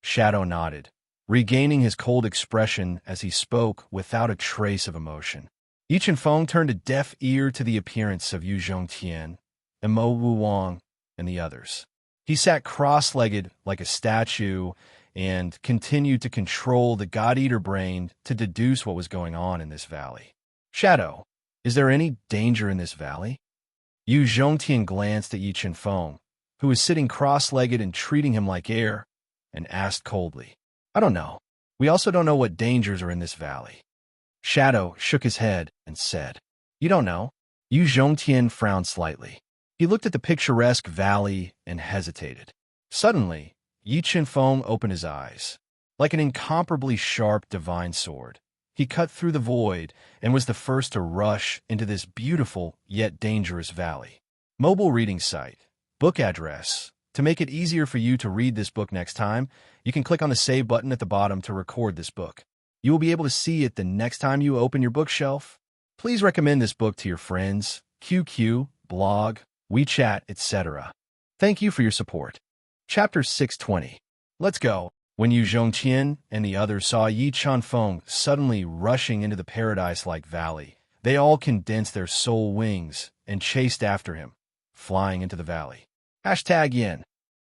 Speaker 1: Shadow nodded, regaining his cold expression as he spoke without a trace of emotion. Yi Chunfeng turned a deaf ear to the appearance of Yu Zhongtian, Mo Wuwang, and the others. He sat cross-legged like a statue and continued to control the God-Eater brain to deduce what was going on in this valley. Shadow, is there any danger in this valley? Yu Zhongtian glanced at Yi Chunfeng, who was sitting cross-legged and treating him like air, and asked coldly, I don't know. We also don't know what dangers are in this valley. Shadow shook his head and said, You don't know? Yu Zhongtian frowned slightly. He looked at the picturesque valley and hesitated. Suddenly, Yi Chunfeng opened his eyes. Like an incomparably sharp divine sword, he cut through the void and was the first to rush into this beautiful yet dangerous valley. Mobile reading site. Book address. To make it easier for you to read this book next time, you can click on the save button at the bottom to record this book. You will be able to see it the next time you open your bookshelf. Please recommend this book to your friends, QQ, blog, WeChat, etc. Thank you for your support. Chapter 620. Let's go. When Yu Zhongtian and the others saw Yi Chunfeng suddenly rushing into the paradise-like valley, they all condensed their soul wings and chased after him, flying into the valley. #Yin.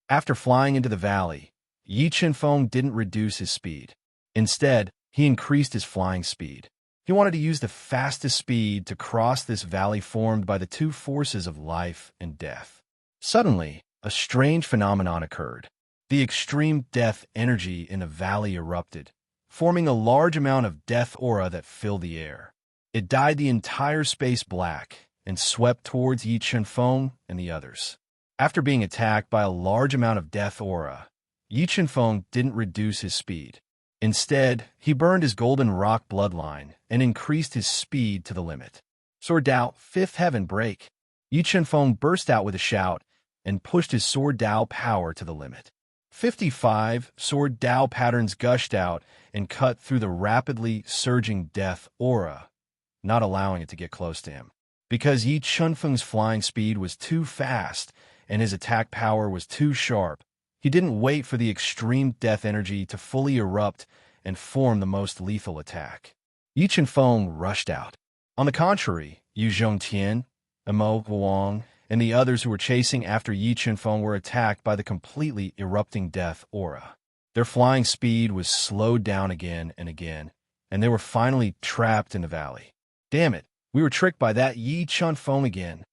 Speaker 1: After flying into the valley, Yi Chunfeng didn't reduce his speed. Instead, he increased his flying speed. He wanted to use the fastest speed to cross this valley formed by the two forces of life and death. Suddenly, a strange phenomenon occurred. The extreme death energy in the valley erupted, forming a large amount of death aura that filled the air. It dyed the entire space black and swept towards Yi Chunfeng and the others. After being attacked by a large amount of death aura, Yi Chunfeng didn't reduce his speed. Instead, he burned his golden rock bloodline and increased his speed to the limit. Sword Dao, Fifth Heaven break. Yi Chunfeng burst out with a shout and pushed his Sword Dao power to the limit. 55 Sword Dao patterns gushed out and cut through the rapidly surging death aura, not allowing it to get close to him. Because Yi Chunfeng's flying speed was too fast and his attack power was too sharp, he didn't wait for the extreme death energy to fully erupt and form the most lethal attack. Yi Chunfeng rushed out. On the contrary, Yu Zhongtian, Mo Wuwang, and the others who were chasing after Yi Chunfeng were attacked by the completely erupting death aura. Their flying speed was slowed down again and again, and they were finally trapped in the valley. Damn it, we were tricked by that Yi Chunfeng again.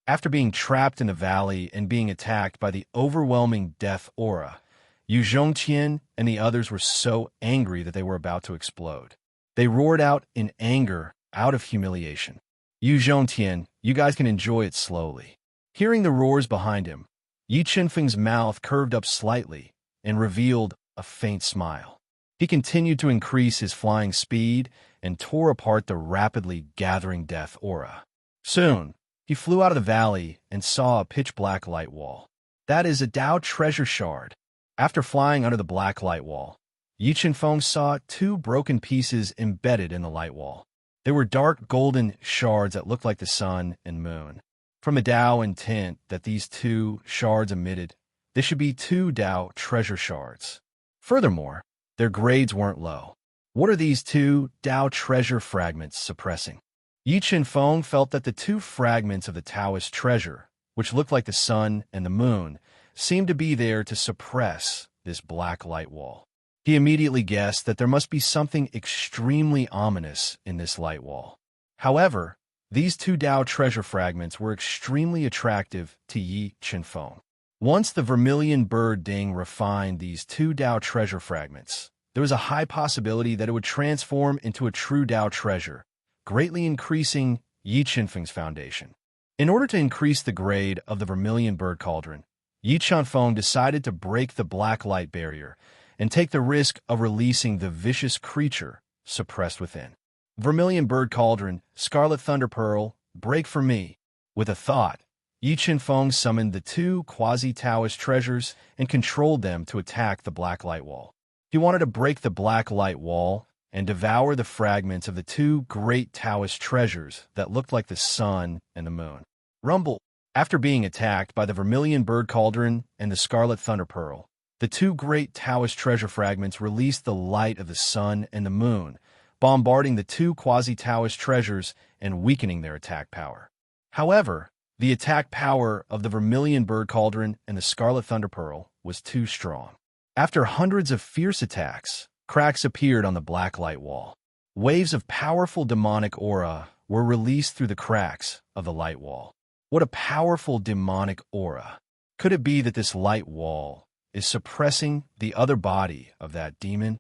Speaker 1: After being trapped in the valley and being attacked by the overwhelming death aura, Yu Zhongtian and the others were so angry that they were about to explode. They roared out in anger, out of humiliation. Yu Zhongtian, you guys can enjoy it slowly. Hearing the roars behind him, Yi Chunfeng's mouth curved up slightly and revealed a faint smile. He continued to increase his flying speed and tore apart the rapidly gathering death aura. Soon, he flew out of the valley and saw a pitch-black light wall. That is a Dao treasure shard. After flying under the black light wall, Yi Chenfeng saw two broken pieces embedded in the light wall. They were dark golden shards that looked like the sun and moon. From the Tao intent that these two shards emitted, they should be two Tao treasure shards. Furthermore, their grades weren't low. What are these two Tao treasure fragments suppressing? Yi Chenfeng felt that the two fragments of the Taoist treasure, which looked like the sun and the moon, seemed to be there to suppress this black light wall. He immediately guessed that there must be something extremely ominous in this light wall. However, these two Tao treasure fragments were extremely attractive to Yi Chenfeng. Once the vermilion bird Ding refined these two Tao treasure fragments, there was a high possibility that it would transform into a true Tao treasure, greatly increasing Yi Chenfeng's foundation. In order to increase the grade of the vermilion bird cauldron, Yi Chenfeng decided to break the black light barrier and take the risk of releasing the vicious creature suppressed within. Vermilion bird cauldron, scarlet thunder pearl, break for me. With a thought, Yi Chenfeng summoned the two quasi-Taoist treasures and controlled them to attack the black light wall. He wanted to break the black light wall and devour the fragments of the two great Taoist treasures that looked like the sun and the moon. Rumble. After being attacked by the vermilion bird cauldron and the scarlet thunder pearl, the two great Taoist treasure fragments released the light of the sun and the moon, bombarding the two quasi-Taoist treasures and weakening their attack power. However, the attack power of the vermilion bird cauldron and the scarlet thunder pearl was too strong. After hundreds of fierce attacks, cracks appeared on the black light wall. Waves of powerful demonic aura were released through the cracks of the light wall. What a powerful demonic aura! Could it be that this light wall is suppressing the other body of that demon?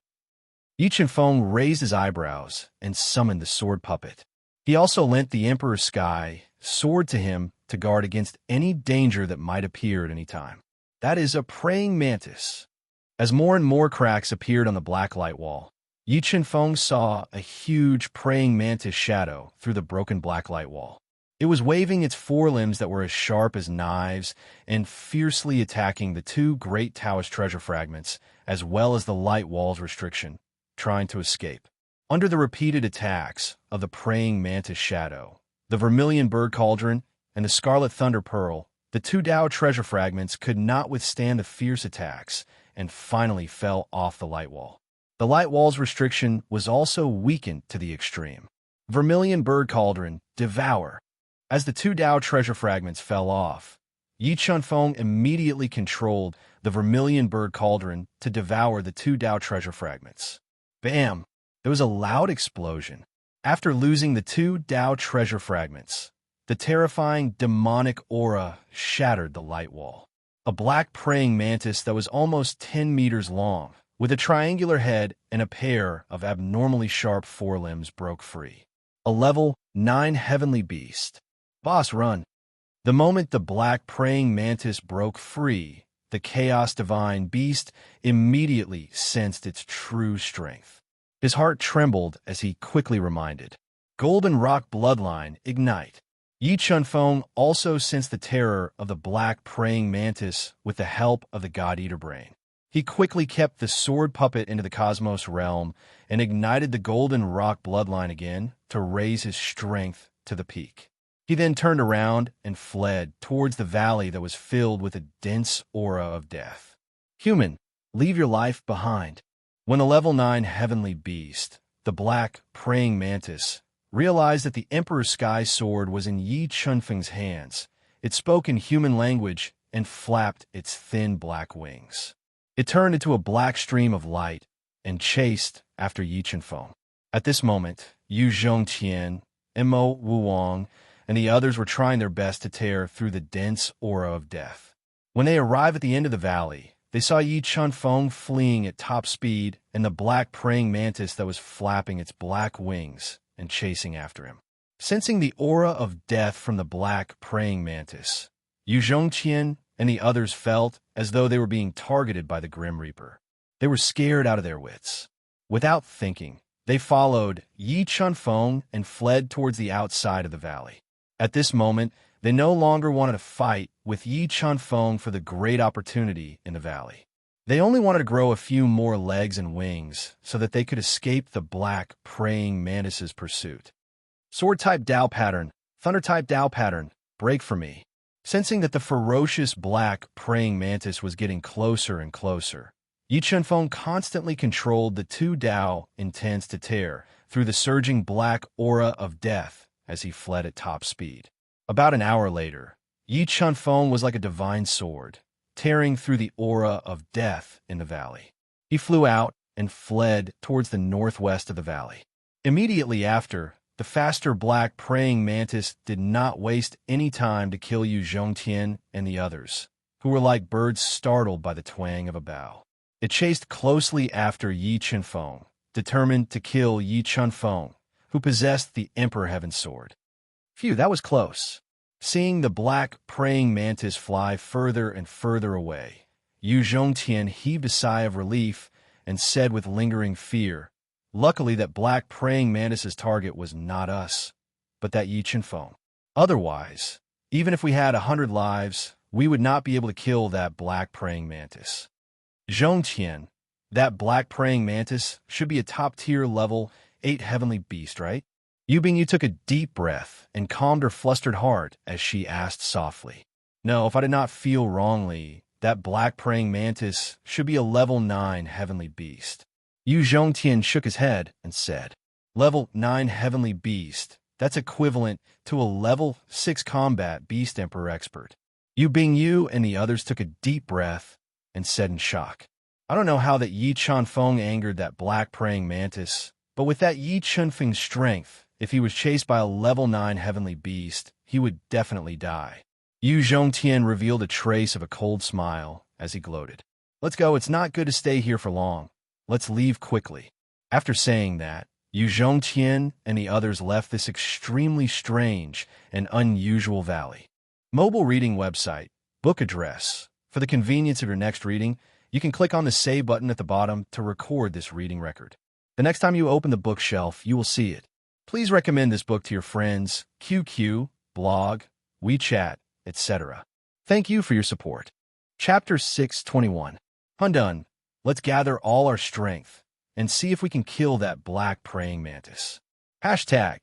Speaker 1: Yi Chenfeng raised his eyebrows and summoned the sword puppet. He also lent the Emperor's Sky sword to him to guard against any danger that might appear at any time. That is a praying mantis. As more and more cracks appeared on the black light wall, Yi Chenfeng saw a huge praying mantis shadow through the broken black light wall. It was waving its forelimbs that were as sharp as knives and fiercely attacking the two great Taoist treasure fragments, as well as the light wall's restriction, trying to escape. Under the repeated attacks of the praying mantis shadow, the vermilion bird cauldron, and the scarlet thunder pearl, the two Tao treasure fragments could not withstand the fierce attacks and finally fell off the light wall. The light wall's restriction was also weakened to the extreme. Vermilion bird cauldron, devour. As the two Tao treasure fragments fell off, Yi Chenfeng immediately controlled the vermilion bird cauldron to devour the two Tao treasure fragments. Bam! There was a loud explosion. After losing the two Tao treasure fragments, the terrifying demonic aura shattered the light wall. A black praying mantis that was almost 10 meters long, with a triangular head and a pair of abnormally sharp forelimbs, broke free. A level 9 heavenly beast. Boss, run. The moment the black praying mantis broke free, the chaos divine beast immediately sensed its true strength. His heart trembled as he quickly reminded, Golden Rock Bloodline, ignite. Yi Chenfeng also sensed the terror of the black praying mantis with the help of the God-Eater brain. He quickly kept the sword puppet into the cosmos realm and ignited the Golden Rock Bloodline again to raise his strength to the peak. He then turned around and fled towards the valley that was filled with a dense aura of death. Human, leave your life behind. When the level 9 heavenly beast, the black praying mantis, realized that the Emperor's Sky sword was in Yi Chenfeng's hands, it spoke in human language and flapped its thin black wings. It turned into a black stream of light and chased after Yi Chenfeng. At this moment, Yu Zhongqian, Mo Wuwang, and the others were trying their best to tear through the dense aura of death. When they arrived at the end of the valley, they saw Yi Chenfeng fleeing at top speed and the black praying mantis that was flapping its black wings and chasing after him. Sensing the aura of death from the black praying mantis, Yu Zhongqian and the others felt as though they were being targeted by the Grim Reaper. They were scared out of their wits. Without thinking, they followed Yi Chenfeng and fled towards the outside of the valley. At this moment, they no longer wanted to fight with Yi Chenfeng for the great opportunity in the valley. They only wanted to grow a few more legs and wings so that they could escape the black praying mantis's pursuit. Sword-type Dao pattern, Thunder-type Dao pattern, break for me. Sensing that the ferocious black praying mantis was getting closer and closer, Yi Chunfeng constantly controlled the two Dao intents to tear through the surging black aura of death as he fled at top speed. About an hour later, Yi Chunfeng was like a divine sword, tearing through the aura of death in the valley. He flew out and fled towards the northwest of the valley. Immediately after, the faster black praying mantis did not waste any time to kill Yu Zhongtian and the others, who were like birds startled by the twang of a bow. It chased closely after Yi Chunfeng, determined to kill Yi Chunfeng, who possessed the Emperor Heaven Sword. Phew, that was close. Seeing the black praying mantis fly further and further away, Yu Zhongtian heaved a sigh of relief and said with lingering fear, "Luckily that black praying mantis's target was not us, but that Yi Chunfeng. Otherwise, even if we had 100 lives, we would not be able to kill that black praying mantis. Zhongtian, that black praying mantis should be a top-tier level 8 heavenly beast, right?" Yu Bingyu took a deep breath and calmed her flustered heart as she asked softly, "No, if I did not feel wrongly, that black praying mantis should be a level 9 heavenly beast." Yu Zhongtian shook his head and said, "Level 9 heavenly beast, that's equivalent to a level 6 combat beast emperor expert." Yu Bingyu and the others took a deep breath and said in shock, "I don't know how that Yi Chunfeng angered that black praying mantis, but with that Yi Chunfeng's strength, if he was chased by a level 9 heavenly beast, he would definitely die." Yu Zhongtian revealed a trace of a cold smile as he gloated. "Let's go, it's not good to stay here for long. Let's leave quickly." After saying that, Yu Zhongtian and the others left this extremely strange and unusual valley. Mobile reading website, book address. For the convenience of your next reading, you can click on the Save button at the bottom to record this reading record. The next time you open the bookshelf, you will see it. Please recommend this book to your friends, QQ, blog, WeChat, etc. Thank you for your support. Chapter 621. Hundun, let's gather all our strength and see if we can kill that black praying mantis. Hashtag.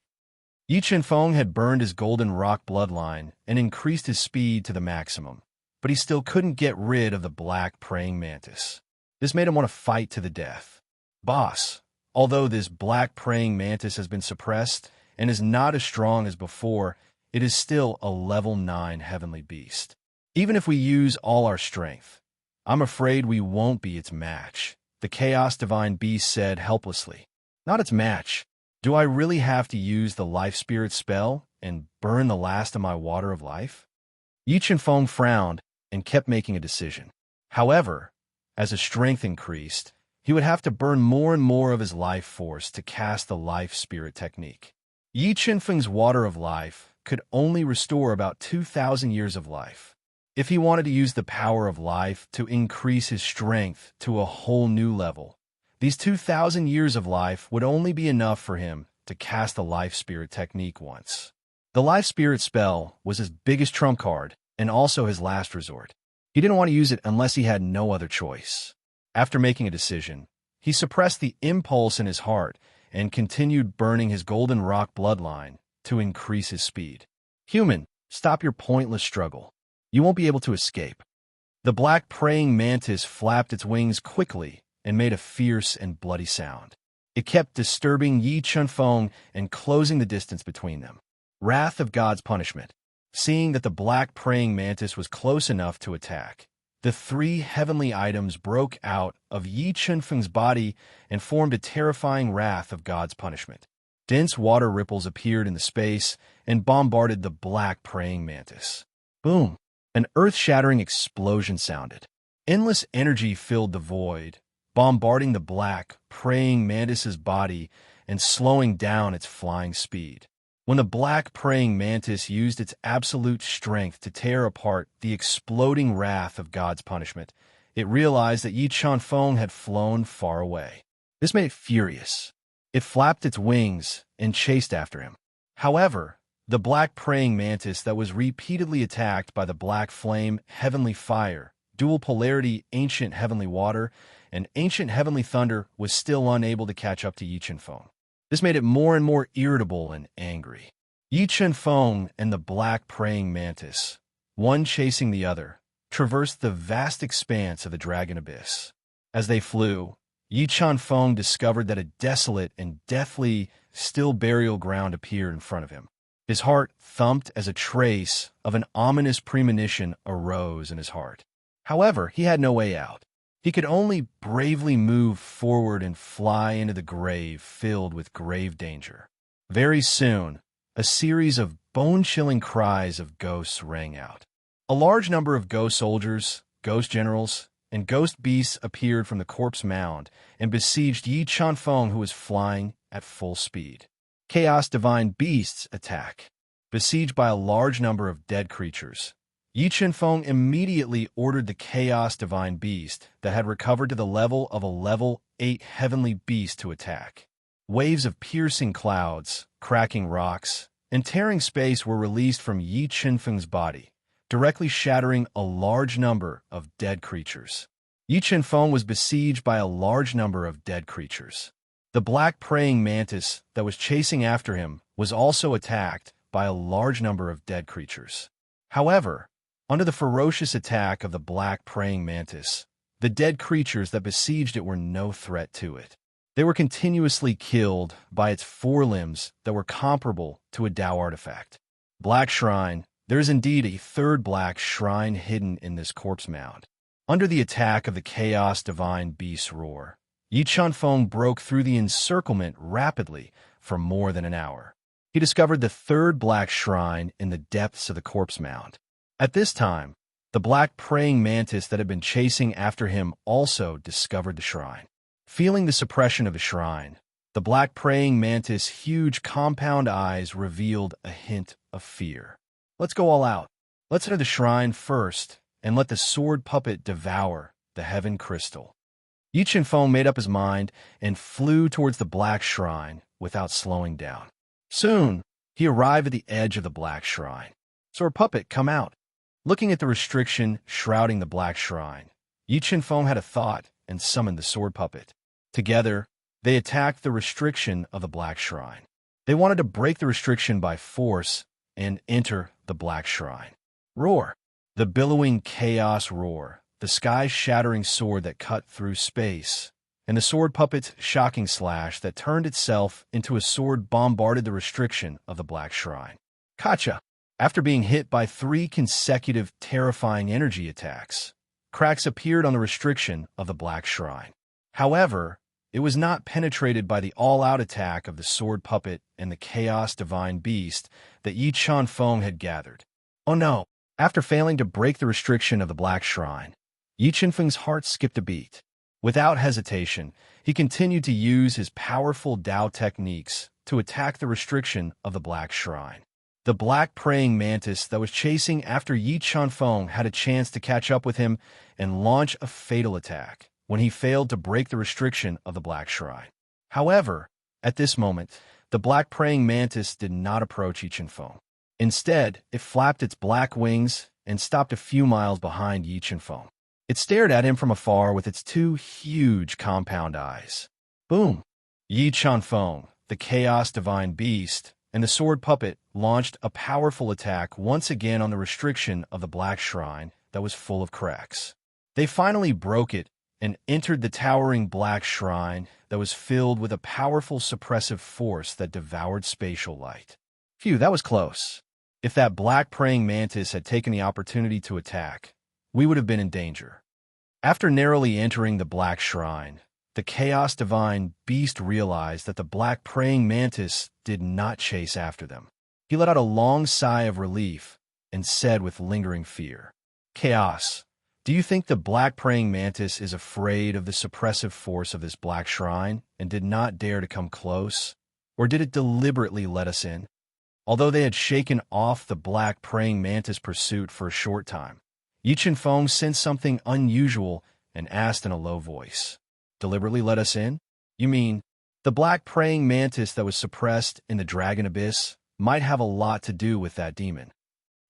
Speaker 1: Yi Chunfeng had burned his golden rock bloodline and increased his speed to the maximum, but he still couldn't get rid of the black praying mantis. This made him want to fight to the death. "Boss, although this black praying mantis has been suppressed and is not as strong as before, it is still a level 9 heavenly beast. Even if we use all our strength, I'm afraid we won't be its match," the Chaos Divine Beast said helplessly. "Not its match. Do I really have to use the Life Spirit spell and burn the last of my water of life?" Yi Chunfeng frowned and kept making a decision. However, as his strength increased, he would have to burn more and more of his life force to cast the Life Spirit technique. Yi Chunfeng's water of life could only restore about 2,000 years of life. If he wanted to use the power of life to increase his strength to a whole new level, these 2,000 years of life would only be enough for him to cast the Life Spirit technique once. The Life Spirit spell was his biggest trump card and also his last resort. He didn't want to use it unless he had no other choice. After making a decision, he suppressed the impulse in his heart and continued burning his golden rock bloodline to increase his speed. "Human, stop your pointless struggle. You won't be able to escape." The black praying mantis flapped its wings quickly and made a fierce and bloody sound. It kept disturbing Yi Chunfeng and closing the distance between them. Wrath of God's punishment. Seeing that the black praying mantis was close enough to attack, the 3 heavenly items broke out of Yi Chunfeng's body and formed a terrifying wrath of God's punishment. Dense water ripples appeared in the space and bombarded the black praying mantis. Boom! An earth-shattering explosion sounded. Endless energy filled the void, bombarding the black praying mantis's body and slowing down its flying speed. When the black praying mantis used its absolute strength to tear apart the exploding wrath of God's punishment, it realized that Yi Chunfeng had flown far away. This made it furious. It flapped its wings and chased after him. However, the black praying mantis that was repeatedly attacked by the black flame heavenly fire dual polarity ancient heavenly water, and ancient heavenly thunder was still unable to catch up to Yi Chen-feng. This made it more and more irritable and angry. Yi Chen-feng and the black praying mantis, one chasing the other, traversed the vast expanse of the dragon abyss. As they flew, Yi Chen-feng discovered that a desolate and deathly still burial ground appeared in front of him. His heart thumped as a trace of an ominous premonition arose in his heart. However, he had no way out. He could only bravely move forward and fly into the grave filled with grave danger. Very soon, a series of bone-chilling cries of ghosts rang out. A large number of ghost soldiers, ghost generals, and ghost beasts appeared from the corpse mound and besieged Yi Chen-feng, who was flying at full speed. Chaos Divine Beasts attack. Besieged by a large number of dead creatures, Yi Chen-feng immediately ordered the Chaos Divine Beast that had recovered to the level of a level 8 heavenly beast to attack. Waves of piercing clouds, cracking rocks, and tearing space were released from Yi Chen-feng's body, directly shattering a large number of dead creatures. Yi Chen-feng was besieged by a large number of dead creatures. The black praying mantis that was chasing after him was also attacked by a large number of dead creatures. However, under the ferocious attack of the black praying mantis, the dead creatures that besieged it were no threat to it. They were continuously killed by its forelimbs that were comparable to a Tao artifact. Black Shrine. There is indeed a third black shrine hidden in this corpse mound. Under the attack of the Chaos Divine Beast's roar, Yi Chen-feng broke through the encirclement rapidly for more than an hour. He discovered the third black shrine in the depths of the corpse mound. At this time, the black praying mantis that had been chasing after him also discovered the shrine. Feeling the suppression of the shrine, the black praying mantis' huge compound eyes revealed a hint of fear. Let's go all out. Let's enter the shrine first and let the sword puppet devour the heaven crystal. Yi Chen-feng made up his mind and flew towards the black shrine without slowing down. Soon, he arrived at the edge of the black shrine. Sword puppet, come out. Looking at the restriction shrouding the black shrine, Yi Chen-feng had a thought and summoned the sword puppet. Together, they attacked the restriction of the black shrine. They wanted to break the restriction by force and enter the black shrine. Roar! The billowing chaos roar, the sky-shattering sword that cut through space, and the sword puppet's shocking slash that turned itself into a sword bombarded the restriction of the black shrine. Gotcha! After being hit by 3 consecutive terrifying energy attacks, cracks appeared on the restriction of the black shrine. However, it was not penetrated by the all-out attack of the sword puppet and the Chaos Divine Beast that Yi Chen-feng had gathered. Oh no! After failing to break the restriction of the black shrine, Yi Chen-feng's heart skipped a beat. Without hesitation, he continued to use his powerful Tao techniques to attack the restriction of the black shrine. The black praying mantis that was chasing after Yi Chen-feng had a chance to catch up with him and launch a fatal attack when he failed to break the restriction of the black shrine. However, at this moment, the black praying mantis did not approach Yi Chen-feng. Instead, it flapped its black wings and stopped a few miles behind Yi Chen-feng. It stared at him from afar with its 2 huge compound eyes. Boom! Yi Chen-feng, the Chaos Divine Beast, and the sword puppet launched a powerful attack once again on the restriction of the black shrine that was full of cracks. They finally broke it and entered the towering black shrine that was filled with a powerful suppressive force that devoured spatial light. Phew, that was close. If that black praying mantis had taken the opportunity to attack, we would have been in danger. After narrowly entering the black shrine, the Chaos Divine Beast realized that the black praying mantis did not chase after them. He let out a long sigh of relief and said with lingering fear, Chaos, do you think the black praying mantis is afraid of the suppressive force of this black shrine and did not dare to come close? Or did it deliberately let us in? Although they had shaken off the black praying mantis pursuit for a short time, Yi Chen-feng sensed something unusual and asked in a low voice, Deliberately let us in? You mean, the black praying mantis that was suppressed in the dragon abyss might have a lot to do with that demon.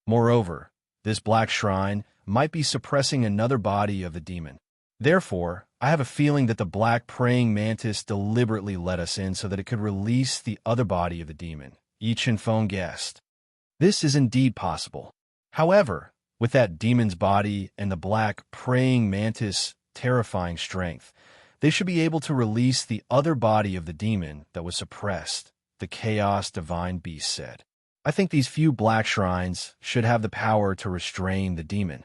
Speaker 1: Moreover, this black shrine might be suppressing another body of the demon. Therefore, I have a feeling that the black praying mantis deliberately let us in so that it could release the other body of the demon, Yi Chenfeng guessed. This is indeed possible. However, with that demon's body and the black praying mantis' terrifying strength, they should be able to release the other body of the demon that was suppressed, the chaos divine beast said. I think these few black shrines should have the power to restrain the demon.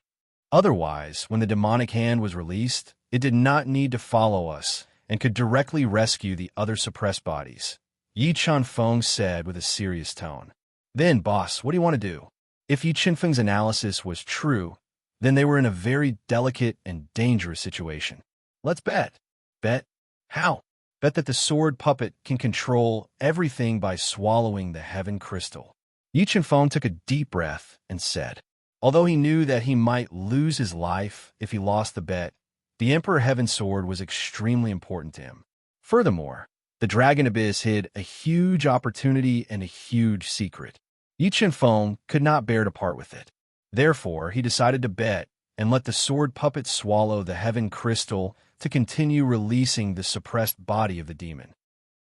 Speaker 1: Otherwise, when the demonic hand was released, it did not need to follow us and could directly rescue the other suppressed bodies, Yi Chenfeng said with a serious tone. Then, boss, what do you want to do? If Yi Chenfeng's analysis was true, then they were in a very delicate and dangerous situation. Let's bet. Bet? How? Bet that the sword puppet can control everything by swallowing the heaven crystal. Yi Chenfeng took a deep breath and said, although he knew that he might lose his life if he lost the bet, the Emperor Heaven Sword was extremely important to him. Furthermore, the Dragon Abyss hid a huge opportunity and a huge secret. Yi Chenfeng could not bear to part with it. Therefore, he decided to bet and let the sword puppet swallow the heaven crystal to continue releasing the suppressed body of the demon.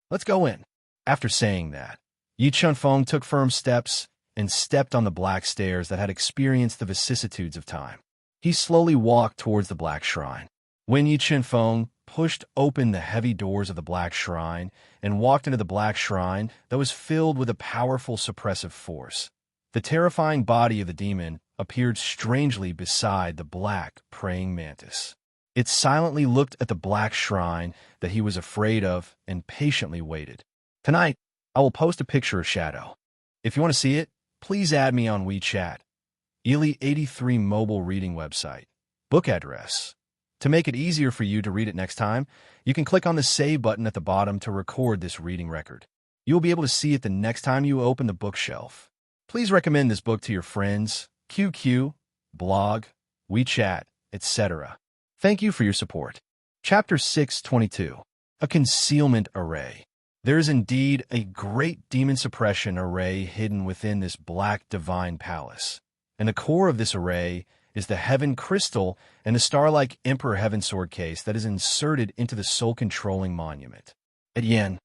Speaker 1: Let's go in. After saying that, Yi Chenfeng took firm steps and stepped on the black stairs that had experienced the vicissitudes of time. He slowly walked towards the black shrine. When Yi Chenfeng pushed open the heavy doors of the black shrine and walked into the black shrine that was filled with a powerful suppressive force, the terrifying body of the demon appeared strangely beside the black praying mantis. It silently looked at the black shrine that he was afraid of and patiently waited. Tonight, I will post a picture of Shadow. If you want to see it, please add me on WeChat. Ely83 mobile reading website. Book address. To make it easier for you to read it next time, you can click on the Save button at the bottom to record this reading record. You will be able to see it the next time you open the bookshelf. Please recommend this book to your friends, QQ, blog, WeChat, etc. Thank you for your support. Chapter 622. A Concealment Array. There is indeed a great demon suppression array hidden within this black divine palace, and the core of this array is the heaven crystal and the star-like Emperor Heaven Sword case that is inserted into the soul-controlling monument. At Yen,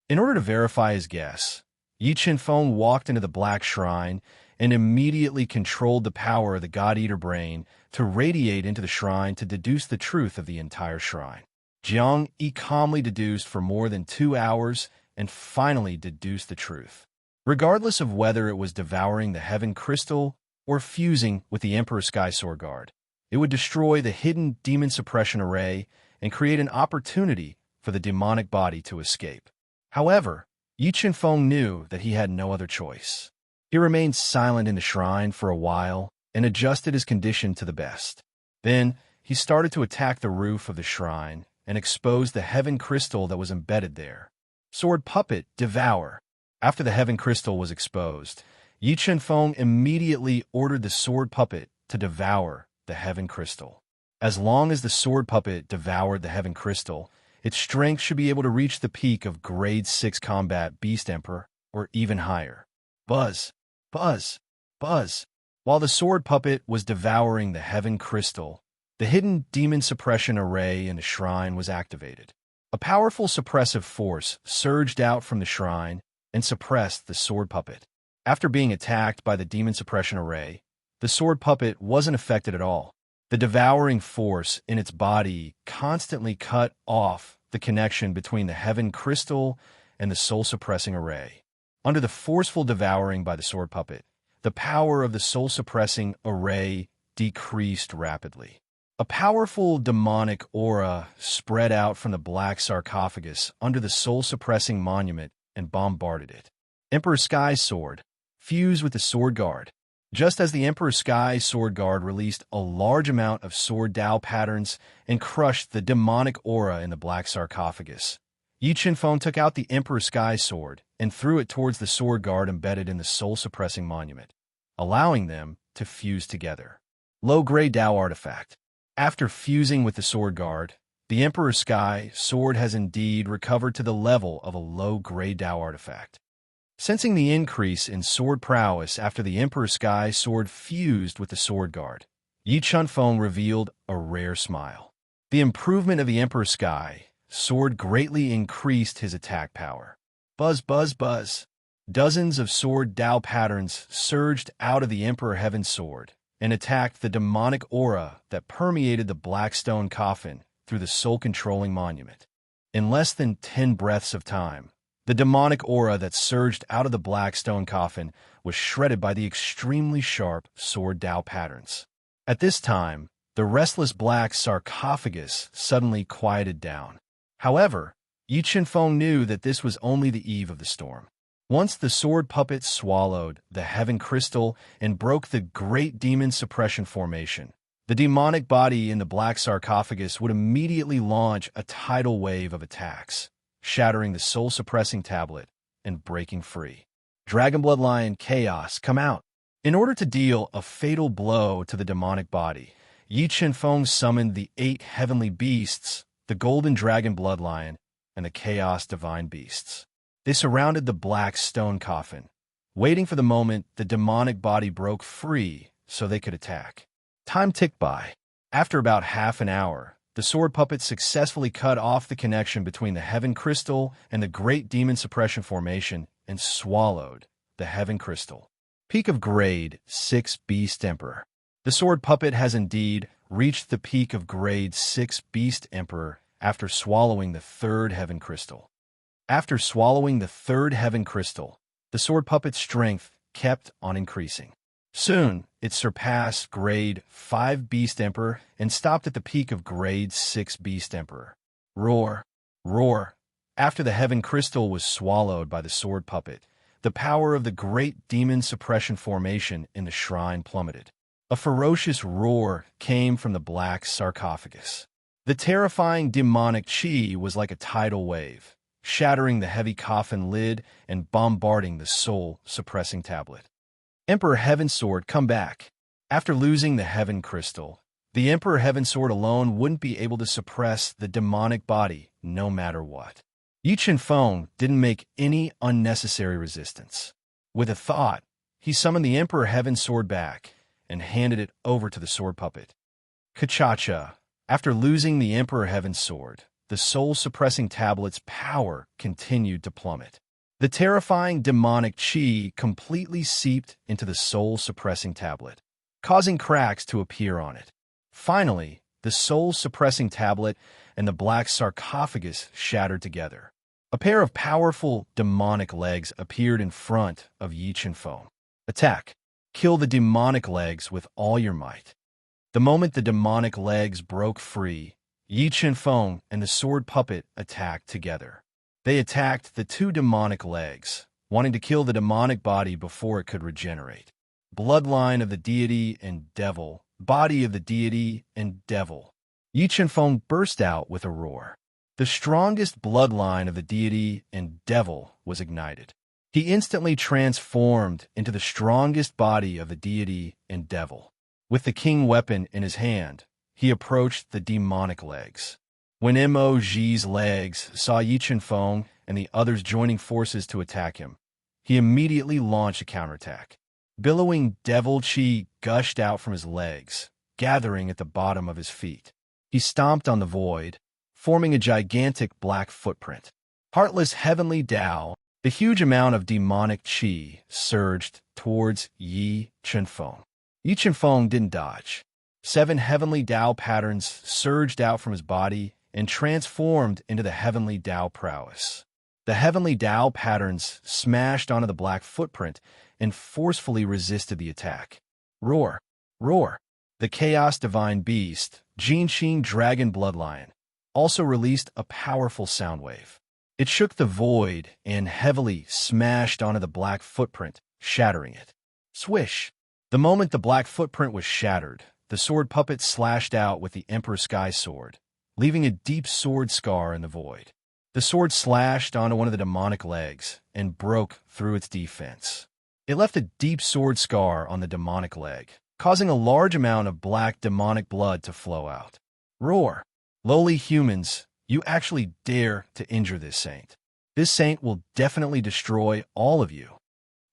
Speaker 1: in order to verify his guess, Yi Chenfeng walked into the black shrine and immediately controlled the power of the God-Eater brain to radiate into the shrine to deduce the truth of the entire shrine. Jiang Yi calmly deduced for more than 2 hours and finally deduced the truth. Regardless of whether it was devouring the heaven crystal or fusing with the Emperor Sky Sword Guard, it would destroy the hidden demon suppression array and create an opportunity for the demonic body to escape. However, Yi Chenfeng knew that he had no other choice. He remained silent in the shrine for a while and adjusted his condition to the best. Then, he started to attack the roof of the shrine and exposed the heaven crystal that was embedded there. Sword puppet, devour. After the heaven crystal was exposed, Yi Chenfeng immediately ordered the sword puppet to devour the heaven crystal. As long as the sword puppet devoured the heaven crystal, its strength should be able to reach the peak of grade 6 combat beast emperor or even higher. Buzz, buzz, buzz. While the sword puppet was devouring the heaven crystal, the hidden demon suppression array in the shrine was activated. A powerful suppressive force surged out from the shrine and suppressed the sword puppet. After being attacked by the demon suppression array, the sword puppet wasn't affected at all. The devouring force in its body constantly cut off the connection between the heaven crystal and the soul-suppressing array. Under the forceful devouring by the sword puppet, the power of the soul-suppressing array decreased rapidly. A powerful demonic aura spread out from the black sarcophagus under the soul-suppressing monument and bombarded it. Emperor Sky Sword fused with the Sword Guard. Just as the Emperor Sky Sword Guard released a large amount of sword Dao patterns and crushed the demonic aura in the black sarcophagus, Yi Chenfeng took out the Emperor Sky Sword and threw it towards the Sword Guard embedded in the soul-suppressing monument, allowing them to fuse together. Low-grade Dao artifact. After fusing with the Sword Guard, the Emperor Sky Sword has indeed recovered to the level of a low-grade Dao artifact. Sensing the increase in sword prowess after the Emperor Sky Sword fused with the Sword Guard, Yi Chunfeng revealed a rare smile. The improvement of the Emperor's Sky Sword greatly increased his attack power. Buzz, buzz, buzz. Dozens of sword Dao patterns surged out of the Emperor Heaven's Sword and attacked the demonic aura that permeated the black stone coffin through the soul-controlling monument. In less than 10 breaths of time, the demonic aura that surged out of the black stone coffin was shredded by the extremely sharp sword Dao patterns. At this time, the restless black sarcophagus suddenly quieted down. However, Yi Chunfeng knew that this was only the eve of the storm. Once the sword puppet swallowed the heaven crystal and broke the great demon suppression formation, the demonic body in the black sarcophagus would immediately launch a tidal wave of attacks, shattering the soul-suppressing tablet and breaking free. Dragon Bloodline Chaos, come out! In order to deal a fatal blow to the demonic body, Yi Chunfeng summoned the 8 heavenly beasts, the Golden Dragon Bloodlion, and the Chaos Divine Beasts. They surrounded the black stone coffin, waiting for the moment the demonic body broke free so they could attack. Time ticked by. After about half an hour, the sword puppet successfully cut off the connection between the heaven crystal and the great demon suppression formation and swallowed the heaven crystal. Peak of Grade 6 Beast Emperor. The sword puppet has indeed reached the peak of Grade 6 Beast Emperor after swallowing the 3rd heaven crystal. After swallowing the 3rd heaven crystal, the sword puppet's strength kept on increasing. Soon, it surpassed Grade 5 Beast Emperor and stopped at the peak of Grade 6 Beast Emperor. Roar! Roar! After the heaven crystal was swallowed by the sword puppet, the power of the great demon suppression formation in the shrine plummeted. A ferocious roar came from the black sarcophagus. The terrifying demonic chi was like a tidal wave, shattering the heavy coffin lid and bombarding the soul-suppressing tablet. Emperor Heaven Sword, come back! After losing the heaven crystal, the Emperor Heaven Sword alone wouldn't be able to suppress the demonic body no matter what. Yi Chunfeng didn't make any unnecessary resistance. With a thought, he summoned the Emperor Heaven Sword back and handed it over to the sword puppet. Kachacha! After losing the Emperor Heaven Sword, the soul-suppressing tablet's power continued to plummet. The terrifying demonic chi completely seeped into the soul-suppressing tablet, causing cracks to appear on it. Finally, the soul-suppressing tablet and the black sarcophagus shattered together. A pair of powerful demonic legs appeared in front of Yi Chunfeng. Attack! Kill the demonic legs with all your might. The moment the demonic legs broke free, Yi Chunfeng and the sword puppet attacked together. They attacked the 2 demonic legs, wanting to kill the demonic body before it could regenerate. Bloodline of the deity and devil, body of the deity and devil. Yi Chunfeng burst out with a roar. The strongest bloodline of the deity and devil was ignited. He instantly transformed into the strongest body of the deity and devil. With the king weapon in his hand, he approached the demonic legs. When Mo's legs saw Yi Chunfeng and the others joining forces to attack him, he immediately launched a counterattack. Billowing devil chi gushed out from his legs, gathering at the bottom of his feet. He stomped on the void, forming a gigantic black footprint. Heartless heavenly Dao, the huge amount of demonic chi surged towards Yi Chunfeng. Yi Chunfeng didn't dodge. 7 heavenly Dao patterns surged out from his body and transformed into the heavenly Dao prowess. The heavenly Dao patterns smashed onto the black footprint and forcefully resisted the attack. Roar! Roar! The Chaos Divine Beast, Jinqing Dragon Bloodlion, also released a powerful sound wave. It shook the void and heavily smashed onto the black footprint, shattering it. Swish! The moment the black footprint was shattered, the sword puppet slashed out with the Emperor Sky Sword, leaving a deep sword scar in the void. The sword slashed onto one of the demonic legs and broke through its defense. It left a deep sword scar on the demonic leg, causing a large amount of black demonic blood to flow out. Roar! Lowly humans, you actually dare to injure this saint. This saint will definitely destroy all of you.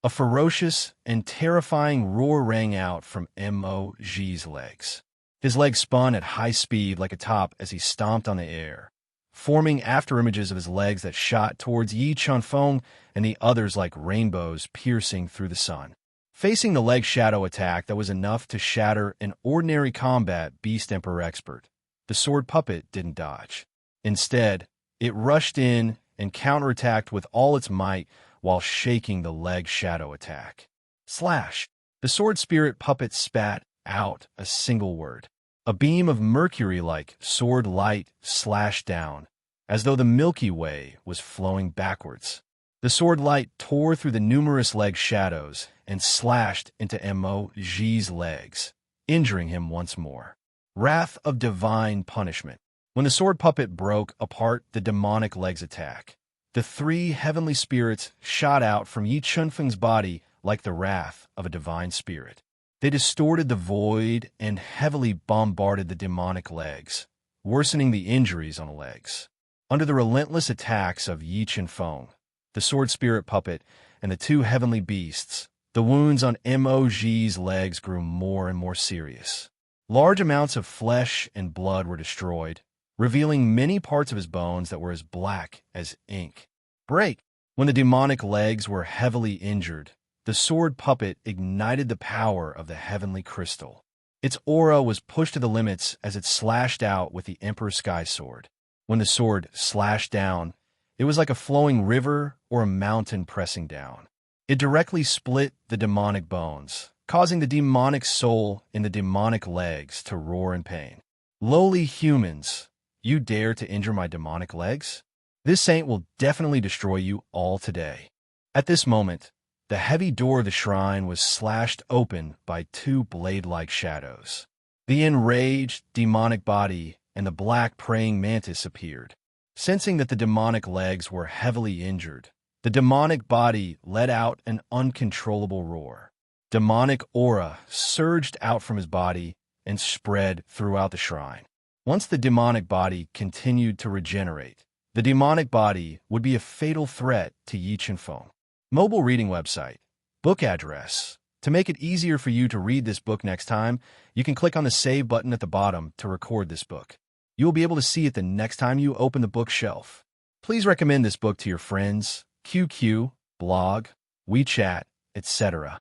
Speaker 1: A ferocious and terrifying roar rang out from Mo's legs. His legs spun at high speed like a top as he stomped on the air, forming afterimages of his legs that shot towards Yi Chunfeng and the others like rainbows piercing through the sun. Facing the leg shadow attack that was enough to shatter an ordinary combat Beast Emperor expert, the sword puppet didn't dodge. Instead, it rushed in and counterattacked with all its might while shaking the leg shadow attack. Slash! The sword spirit puppet spat out a single word. A beam of mercury-like sword light slashed down, as though the Milky Way was flowing backwards. The sword light tore through the numerous leg shadows and slashed into Mo's legs, injuring him once more. Wrath of divine punishment. When the sword puppet broke apart the demonic legs attack, the three heavenly spirits shot out from Yi Chunfeng's body like the wrath of a divine spirit. They distorted the void and heavily bombarded the demonic legs, worsening the injuries on the legs. Under the relentless attacks of Yi Chunfeng, the sword spirit puppet, and the two heavenly beasts, the wounds on Mo's legs grew more and more serious. Large amounts of flesh and blood were destroyed, revealing many parts of his bones that were as black as ink. Break! When the demonic legs were heavily injured, the sword puppet ignited the power of the heavenly crystal. Its aura was pushed to the limits as it slashed out with the Emperor's Sky Sword. When the sword slashed down, it was like a flowing river or a mountain pressing down. It directly split the demonic bones, causing the demonic soul in the demonic legs to roar in pain. Lowly humans, you dare to injure my demonic legs? This saint will definitely destroy you all today. At this moment, the heavy door of the shrine was slashed open by two blade-like shadows. The enraged demonic body and the black praying mantis appeared. Sensing that the demonic legs were heavily injured, the demonic body let out an uncontrollable roar. Demonic aura surged out from his body and spread throughout the shrine. Once the demonic body continued to regenerate, the demonic body would be a fatal threat to Yi Chunfeng. Mobile reading website. Book address. To make it easier for you to read this book next time, you can click on the Save button at the bottom to record this book. You will be able to see it the next time you open the bookshelf. Please recommend this book to your friends, QQ, blog, WeChat, etc.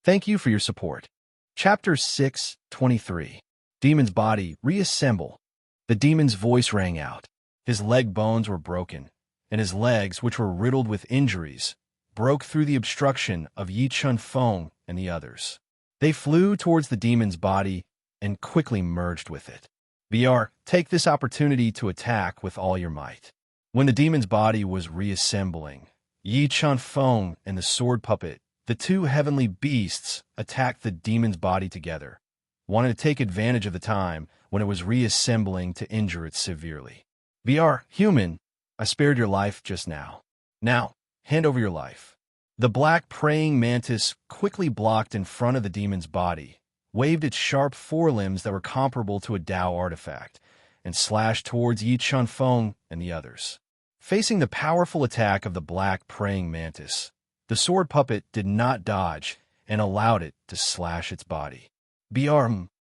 Speaker 1: Thank you for your support. Chapter 6:23. Demon's body reassemble. The demon's voice rang out. His leg bones were broken, and his legs, which were riddled with injuries, broke through the obstruction of Yi Chunfeng and the others. They flew towards the demon's body and quickly merged with it. BR, take this opportunity to attack with all your might. When the demon's body was reassembling, Yi Chunfeng and the sword puppet, the two heavenly beasts, attacked the demon's body together, wanting to take advantage of the time when it was reassembling to injure it severely. BR, human, I spared your life just now. Now, hand over your life. The black praying mantis quickly blocked in front of the demon's body, waved its sharp forelimbs that were comparable to a Dao artifact, and slashed towards Yi Chunfeng and the others. Facing the powerful attack of the black praying mantis, the sword puppet did not dodge and allowed it to slash its body. BR,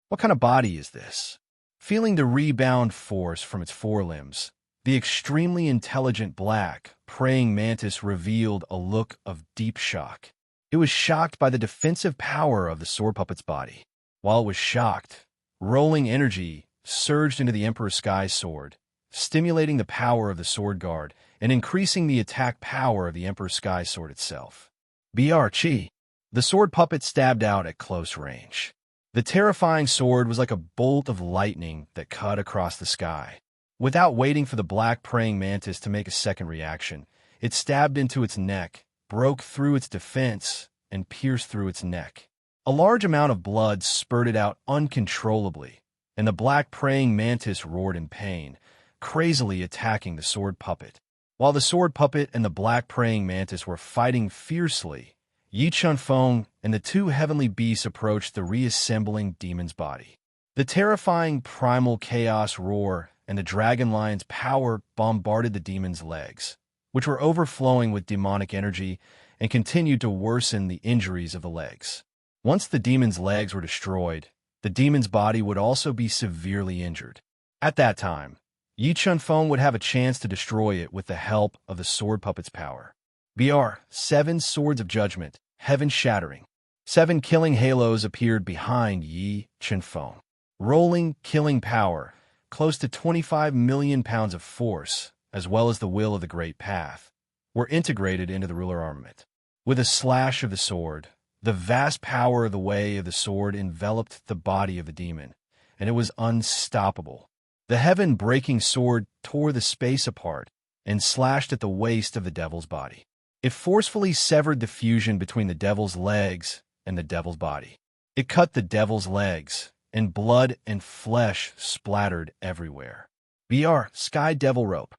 Speaker 1: what kind of body is this? Feeling the rebound force from its forelimbs, the extremely intelligent black praying mantis revealed a look of deep shock. It was shocked by the defensive power of the sword puppet's body. While it was shocked, rolling energy surged into the Emperor's Sky Sword, stimulating the power of the sword guard and increasing the attack power of the Emperor's Sky Sword itself. BR Chi. The sword puppet stabbed out at close range. The terrifying sword was like a bolt of lightning that cut across the sky. Without waiting for the black praying mantis to make a second reaction, it stabbed into its neck, broke through its defense, and pierced through its neck. A large amount of blood spurted out uncontrollably, and the black praying mantis roared in pain, crazily attacking the sword puppet. While the sword puppet and the black praying mantis were fighting fiercely, Yi Chunfeng and the two heavenly beasts approached the reassembling demon's body. The terrifying primal chaos roar and the dragon lion's power bombarded the demon's legs, which were overflowing with demonic energy and continued to worsen the injuries of the legs. Once the demon's legs were destroyed, the demon's body would also be severely injured. At that time, Yi Chunfeng would have a chance to destroy it with the help of the sword puppet's power. BR 7 Swords of Judgment, Heaven Shattering. 7 killing halos appeared behind Yi Chunfeng. Rolling, killing power, close to 25 million pounds of force, as well as the will of the Great Path, were integrated into the ruler armament. With a slash of the sword, the vast power of the way of the sword enveloped the body of the demon, and it was unstoppable. The heaven-breaking sword tore the space apart and slashed at the waist of the devil's body. It forcefully severed the fusion between the devil's legs and the devil's body. It cut the devil's legs, and blood and flesh splattered everywhere. BR Sky Devil Rope.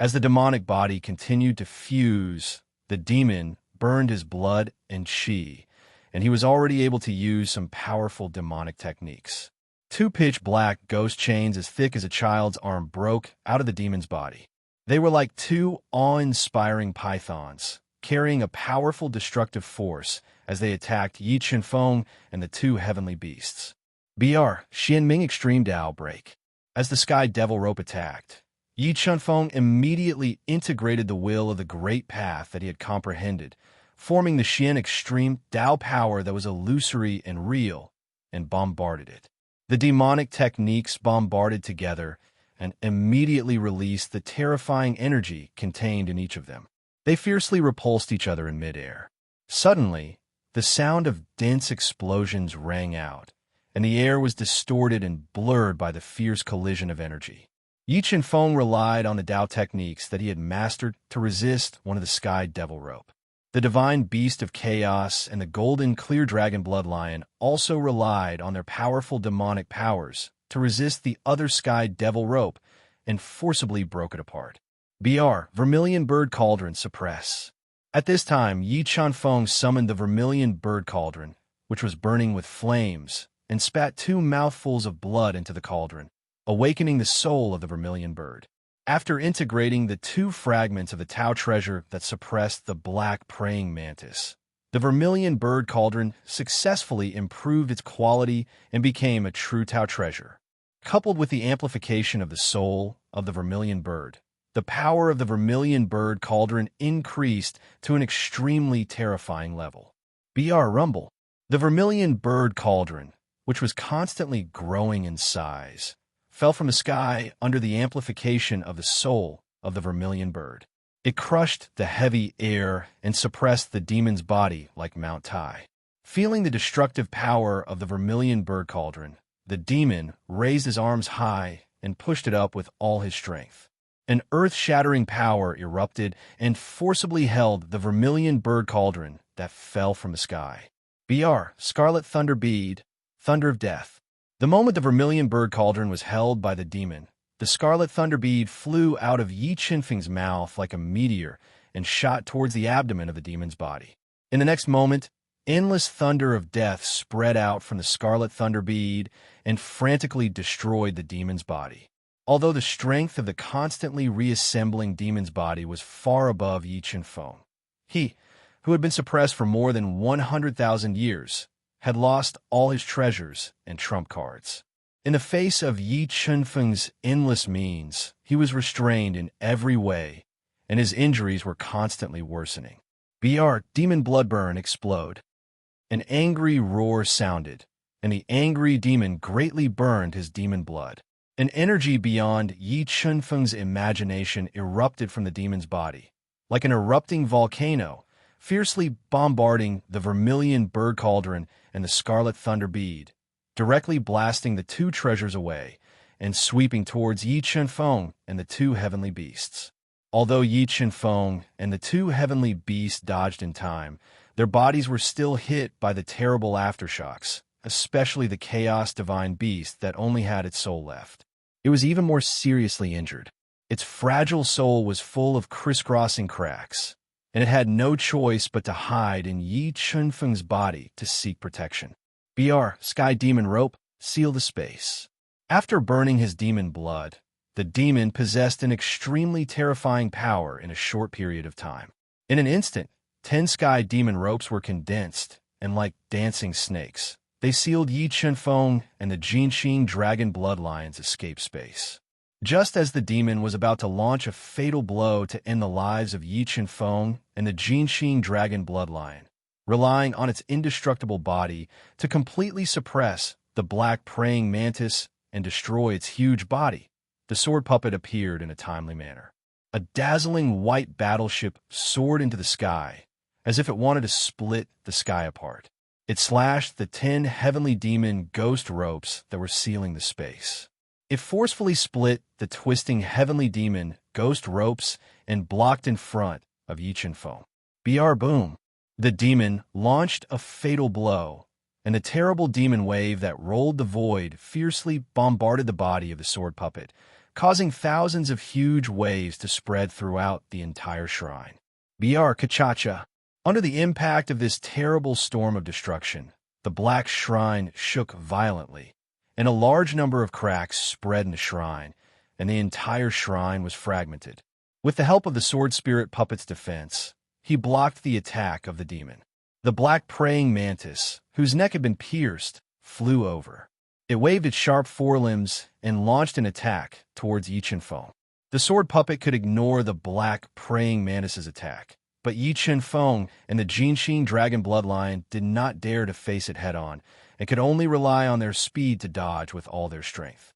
Speaker 1: As the demonic body continued to fuse, the demon burned his blood and chi, and he was already able to use some powerful demonic techniques. 2 pitch-black ghost chains as thick as a child's arm broke out of the demon's body. They were like 2 awe-inspiring pythons, carrying a powerful destructive force as they attacked Yi Chunfeng and the 2 heavenly beasts. BR Xianming Extreme Dao Break. As the Sky Devil Rope attacked, Yi Chunfeng immediately integrated the will of the Great Path that he had comprehended, forming the Xian Extreme Dao power that was illusory and real, and bombarded it. The demonic techniques bombarded together and immediately released the terrifying energy contained in each of them. They fiercely repulsed each other in midair. Suddenly, the sound of dense explosions rang out, and the air was distorted and blurred by the fierce collision of energy. Yi Chunfeng relied on the Dao techniques that he had mastered to resist one of the Sky Devil Rope. The Divine Beast of Chaos and the Golden Clear Dragon Bloodlion also relied on their powerful demonic powers to resist the other Sky Devil Rope and forcibly broke it apart. BR Vermilion Bird Cauldron Suppress. At this time, Yi Chunfeng summoned the Vermilion Bird Cauldron, which was burning with flames, and spat 2 mouthfuls of blood into the cauldron, awakening the soul of the Vermilion Bird. After integrating the 2 fragments of the Tao treasure that suppressed the black praying mantis, the Vermilion Bird Cauldron successfully improved its quality and became a true Tao treasure. Coupled with the amplification of the soul of the Vermilion Bird, the power of the Vermilion Bird Cauldron increased to an extremely terrifying level. BR Rumble. The Vermilion Bird Cauldron, which was constantly growing in size, fell from the sky under the amplification of the soul of the Vermilion Bird. It crushed the heavy air and suppressed the demon's body like Mount Tai. Feeling the destructive power of the Vermilion Bird Cauldron, the demon raised his arms high and pushed it up with all his strength. An earth-shattering power erupted and forcibly held the Vermilion Bird Cauldron that fell from the sky. BR Scarlet Thunder Bead, Thunder of Death. The moment the Vermilion Bird Cauldron was held by the demon, the Scarlet Thunder Bead flew out of Yi Chunfeng's mouth like a meteor and shot towards the abdomen of the demon's body. In the next moment, endless thunder of death spread out from the Scarlet Thunder Bead and frantically destroyed the demon's body. Although the strength of the constantly reassembling demon's body was far above Yi Chunfeng, he, who had been suppressed for more than 100,000 years, had lost all his treasures and trump cards. In the face of Yi Chunfeng's endless means, he was restrained in every way, and his injuries were constantly worsening. BR Demon Bloodburn Explode. An angry roar sounded, and the angry demon greatly burned his demon blood. An energy beyond Yi Chunfeng's imagination erupted from the demon's body, like an erupting volcano, fiercely bombarding the Vermilion Bird Cauldron and the Scarlet Thunder Bead, directly blasting the 2 treasures away and sweeping towards Yi Chunfeng and the 2 heavenly beasts. Although Yi Chunfeng and the 2 heavenly beasts dodged in time, their bodies were still hit by the terrible aftershocks, especially the Chaos Divine Beast that only had its soul left. It was even more seriously injured. Its fragile soul was full of crisscrossing cracks, and it had no choice but to hide in Yi Chunfeng's body to seek protection. BR Sky Demon Rope, Seal the Space. After burning his demon blood, the demon possessed an extremely terrifying power in a short period of time. In an instant, 10 sky demon ropes were condensed, and like dancing snakes, they sealed Yi Chunfeng and the Jinxing dragon bloodline's escape space. Just as the demon was about to launch a fatal blow to end the lives of Yi Chunfeng and the Jinxing dragon bloodline, relying on its indestructible body to completely suppress the black praying mantis and destroy its huge body, the sword puppet appeared in a timely manner. A dazzling white battleship soared into the sky, as if it wanted to split the sky apart. It slashed the 10 heavenly demon ghost ropes that were sealing the space. It forcefully split the twisting heavenly demon ghost ropes and blocked in front of Yi Chunfeng. Boom! The demon launched a fatal blow, and the terrible demon wave that rolled the void fiercely bombarded the body of the sword puppet, causing thousands of huge waves to spread throughout the entire shrine. Kachacha. Under the impact of this terrible storm of destruction, the black shrine shook violently, and a large number of cracks spread in the shrine, and the entire shrine was fragmented. With the help of the sword spirit puppet's defense, he blocked the attack of the demon. The black praying mantis, whose neck had been pierced, flew over. It waved its sharp forelimbs and launched an attack towards Yi Chunfeng. The sword puppet could ignore the black praying mantis's attack, but Yi Chunfeng and the Jinxing dragon bloodline did not dare to face it head-on and could only rely on their speed to dodge with all their strength.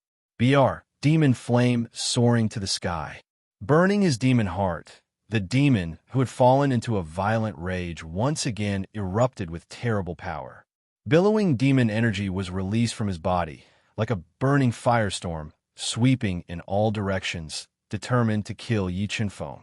Speaker 1: Demon flame soaring to the sky. Burning his demon heart, the demon, who had fallen into a violent rage, once again erupted with terrible power. Billowing demon energy was released from his body, like a burning firestorm, sweeping in all directions, determined to kill Yi Chunfeng.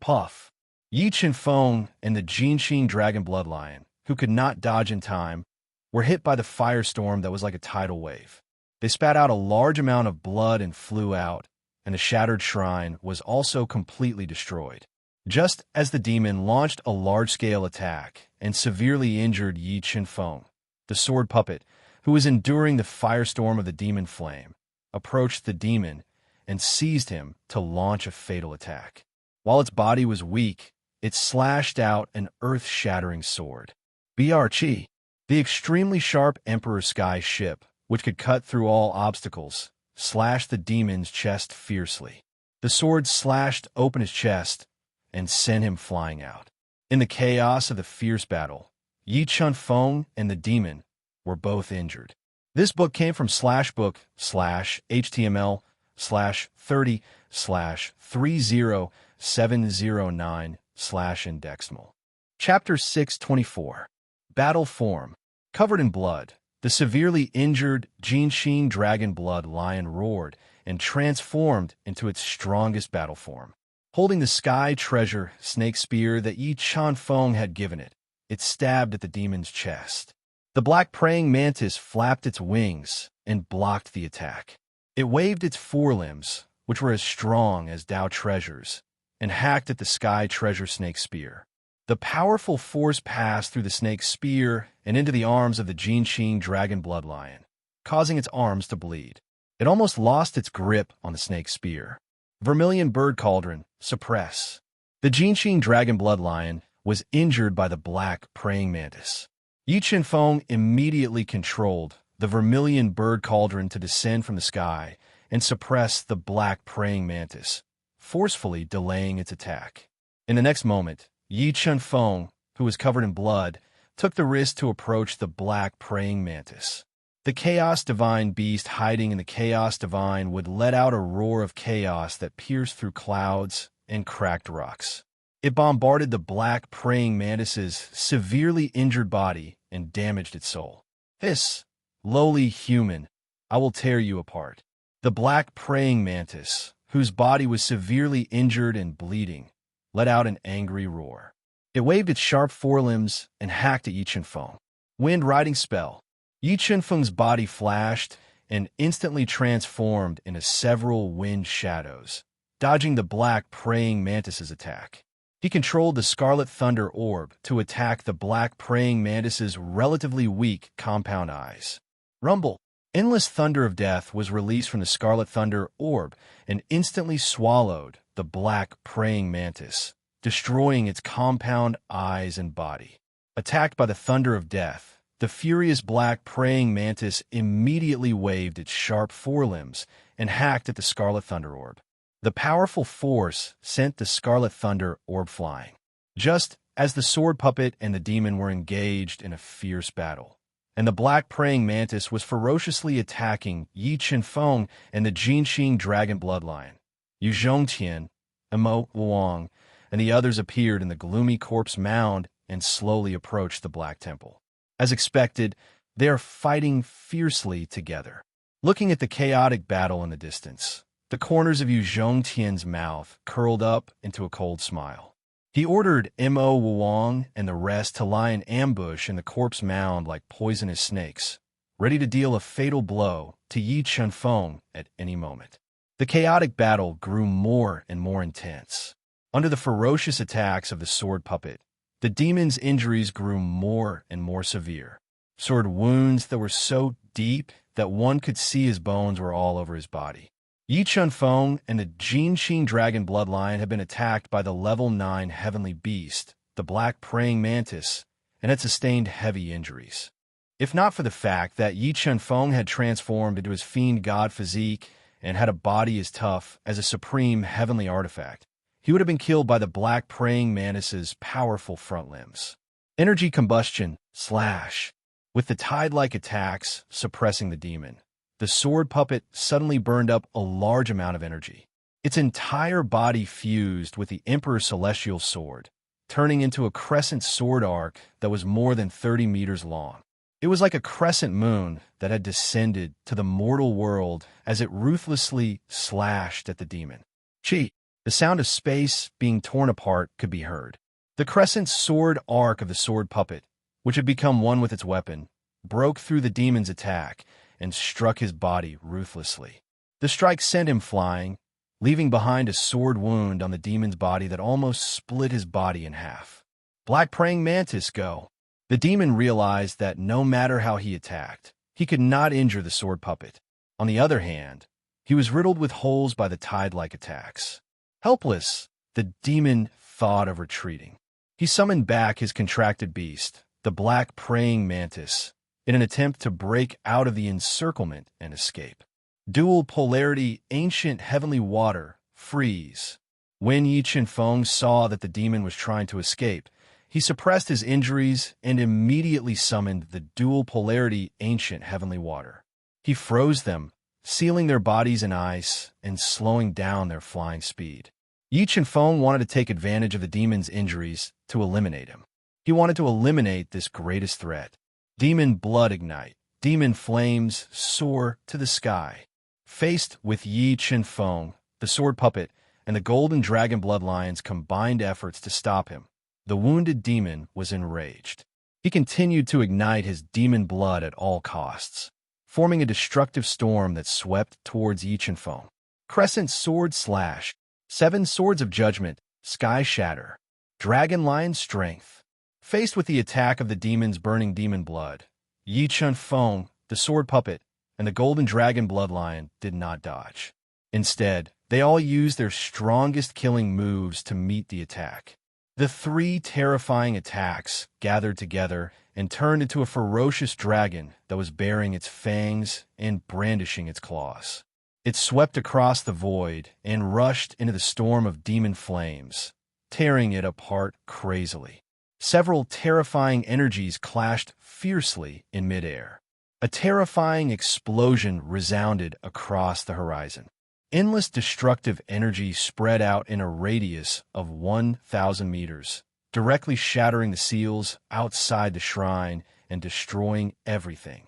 Speaker 1: Puff. Yi Chunfeng and the Jinxing dragon bloodline, who could not dodge in time, were hit by the firestorm that was like a tidal wave. They spat out a large amount of blood and flew out, and the shattered shrine was also completely destroyed. Just as the demon launched a large-scale attack and severely injured Yi Chunfeng, the sword puppet, who was enduring the firestorm of the demon flame, approached the demon and seized him to launch a fatal attack. While its body was weak, it slashed out an earth-shattering sword. Chi. The extremely sharp Emperor Sky ship, which could cut through all obstacles, slashed the demon's chest fiercely. The sword slashed open his chest and sent him flying out. In the chaos of the fierce battle, Yi Chunfeng and the demon were both injured. This book came from /book/HTML/30/30709/indexmal. Chapter 624. Battle Form. Covered in blood, the severely injured Jinxing dragon blood lion roared and transformed into its strongest battle form. Holding the sky treasure snake spear that Yi Chunfeng had given it, it stabbed at the demon's chest. The black praying mantis flapped its wings and blocked the attack. It waved its forelimbs, which were as strong as Tao treasures, and hacked at the sky treasure snake spear. The powerful force passed through the snake's spear and into the arms of the Jinxing dragon bloodlion, causing its arms to bleed. It almost lost its grip on the snake's spear. Vermilion bird cauldron, suppress. The Jinxing dragon bloodlion was injured by the black praying mantis. Yi Chunfeng immediately controlled the vermilion bird cauldron to descend from the sky and suppress the black praying mantis, forcefully delaying its attack. In the next moment, Yi Chunfeng, who was covered in blood, took the risk to approach the black praying mantis. The Chaos Divine beast hiding in the Chaos Divine would let out a roar of chaos that pierced through clouds and cracked rocks. It bombarded the black praying mantis's severely injured body and damaged its soul. Hiss, lowly human, I will tear you apart. The black praying mantis, whose body was severely injured and bleeding, let out an angry roar. It waved its sharp forelimbs and hacked at Yi Chunfeng. Wind riding spell. Yi Chunfeng's body flashed and instantly transformed into several wind shadows, dodging the black praying mantis's attack. He controlled the Scarlet Thunder Orb to attack the black praying mantis's relatively weak compound eyes. Rumble. Endless thunder of death was released from the Scarlet Thunder Orb and instantly swallowed the black praying mantis, destroying its compound eyes and body. Attacked by the thunder of death, the furious black praying mantis immediately waved its sharp forelimbs and hacked at the scarlet thunder orb. The powerful force sent the scarlet thunder orb flying, just as the sword puppet and the demon were engaged in a fierce battle. And the black praying mantis was ferociously attacking Yi Qinfeng and the Jinxing dragon bloodline. Yu Zhongtian, Mo Luang, and the others appeared in the gloomy corpse mound and slowly approached the Black Temple. As expected, they are fighting fiercely together. Looking at the chaotic battle in the distance, the corners of Yu Zhongtian's mouth curled up into a cold smile. He ordered Mo Wuang and the rest to lie in ambush in the corpse mound like poisonous snakes, ready to deal a fatal blow to Yi Qinfeng at any moment. The chaotic battle grew more and more intense. Under the ferocious attacks of the sword puppet, the demon's injuries grew more and more severe. Sword wounds that were so deep that one could see his bones were all over his body. Yi Qinfeng and the Jinxing dragon bloodline had been attacked by the level 9 heavenly beast, the black praying mantis, and had sustained heavy injuries. If not for the fact that Yi Qinfeng had transformed into his fiend god physique and had a body as tough as a supreme heavenly artifact, he would have been killed by the black praying mantis's powerful front limbs. Energy combustion, slash. With the tide-like attacks suppressing the demon, the sword puppet suddenly burned up a large amount of energy. Its entire body fused with the Emperor's celestial sword, turning into a crescent sword arc that was more than 30 meters long. It was like a crescent moon that had descended to the mortal world as it ruthlessly slashed at the demon. Chi! The sound of space being torn apart could be heard. The crescent sword arc of the sword puppet, which had become one with its weapon, broke through the demon's attack and struck his body ruthlessly. The strike sent him flying, leaving behind a sword wound on the demon's body that almost split his body in half. Black praying mantis, go! The demon realized that no matter how he attacked, he could not injure the sword puppet. On the other hand, he was riddled with holes by the tide-like attacks. Helpless, the demon thought of retreating. He summoned back his contracted beast, the black praying mantis, in an attempt to break out of the encirclement and escape. Dual polarity, ancient heavenly water, freeze. When Yi Qinfeng saw that the demon was trying to escape, he suppressed his injuries and immediately summoned the dual polarity, ancient heavenly water. He froze them, sealing their bodies in ice and slowing down their flying speed. Yi Qinfeng wanted to take advantage of the demon's injuries to eliminate him. He wanted to eliminate this greatest threat. Demon blood ignite. Demon flames soar to the sky. Faced with Yi Qinfeng, the sword puppet, and the golden dragon bloodline's combined efforts to stop him, the wounded demon was enraged. He continued to ignite his demon blood at all costs, forming a destructive storm that swept towards Yi Qinfeng. Crescent sword slash. 7 swords of judgment, sky shatter. Dragon lion strength. Faced with the attack of the demon's burning demon blood, Yi Qinfeng, the sword puppet, and the golden dragon bloodline did not dodge. Instead, they all used their strongest killing moves to meet the attack. The 3 terrifying attacks gathered together and turned into a ferocious dragon that was baring its fangs and brandishing its claws. It swept across the void and rushed into the storm of demon flames, tearing it apart crazily. Several terrifying energies clashed fiercely in midair. A terrifying explosion resounded across the horizon. Endless destructive energy spread out in a radius of 1,000 meters, directly shattering the seals outside the shrine and destroying everything.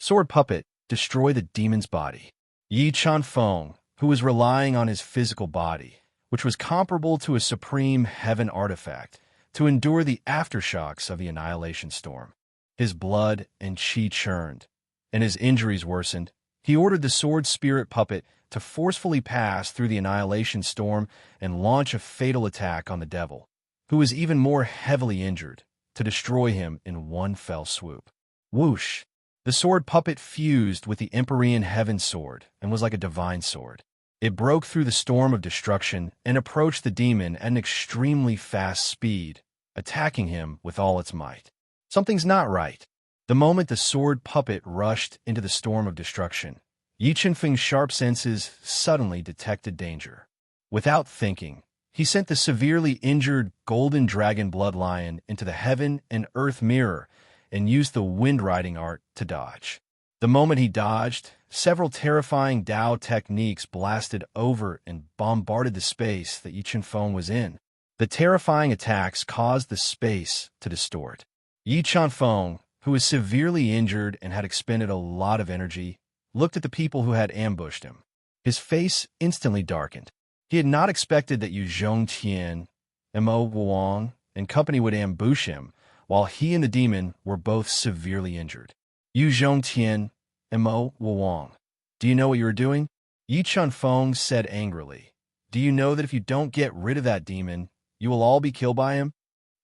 Speaker 1: Sword puppet, destroy the demon's body. Yi Qinfeng, who was relying on his physical body, which was comparable to a supreme heaven artifact, to endure the aftershocks of the annihilation storm. His blood and chi churned, and his injuries worsened. He ordered the sword spirit puppet to forcefully pass through the annihilation storm and launch a fatal attack on the devil, who was even more heavily injured, to destroy him in one fell swoop. Whoosh! The sword puppet fused with the Empyrean heaven sword and was like a divine sword. It broke through the storm of destruction and approached the demon at an extremely fast speed, attacking him with all its might. Something's not right. The moment the sword puppet rushed into the storm of destruction, Yi Chenfeng's sharp senses suddenly detected danger. Without thinking, he sent the severely injured golden dragon blood lion into the heaven and earth mirror and used the wind riding art to dodge. The moment he dodged, several terrifying Dao techniques blasted over and bombarded the space that Yi Chenfeng was in. The terrifying attacks caused the space to distort. Yi Chenfeng, who was severely injured and had expended a lot of energy, looked at the people who had ambushed him. His face instantly darkened. He had not expected that Yu Zhongtian, Mo Wang, and company would ambush him, while he and the demon were both severely injured. Yu Zhongtian, Mo Wang, do you know what you are doing? Yi Chenfeng said angrily. Do you know that if you don't get rid of that demon, you will all be killed by him?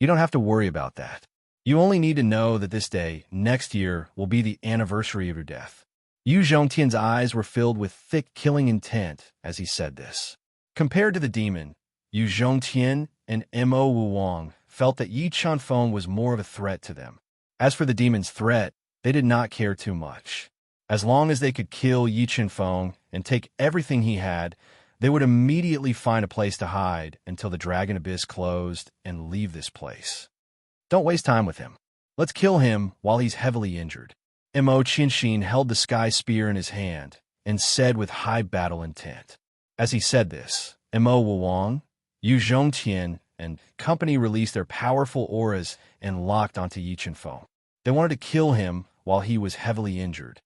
Speaker 1: You don't have to worry about that. You only need to know that this day, next year, will be the anniversary of your death. Yu Zhongtian's eyes were filled with thick killing intent as he said this. Compared to the demon, Yu Zhongtian and Mo Wang felt that Yi Chenfeng was more of a threat to them. As for the demon's threat, they did not care too much. As long as they could kill Yi Chenfeng and take everything he had, they would immediately find a place to hide until the dragon abyss closed and leave this place. Don't waste time with him. Let's kill him while he's heavily injured. Mo Qinshin held the sky spear in his hand and said with high battle intent. As he said this, Mo Wang, Yu Zhongtian, and company released their powerful auras and locked onto Yi Chenfeng. They wanted to kill him while he was heavily injured.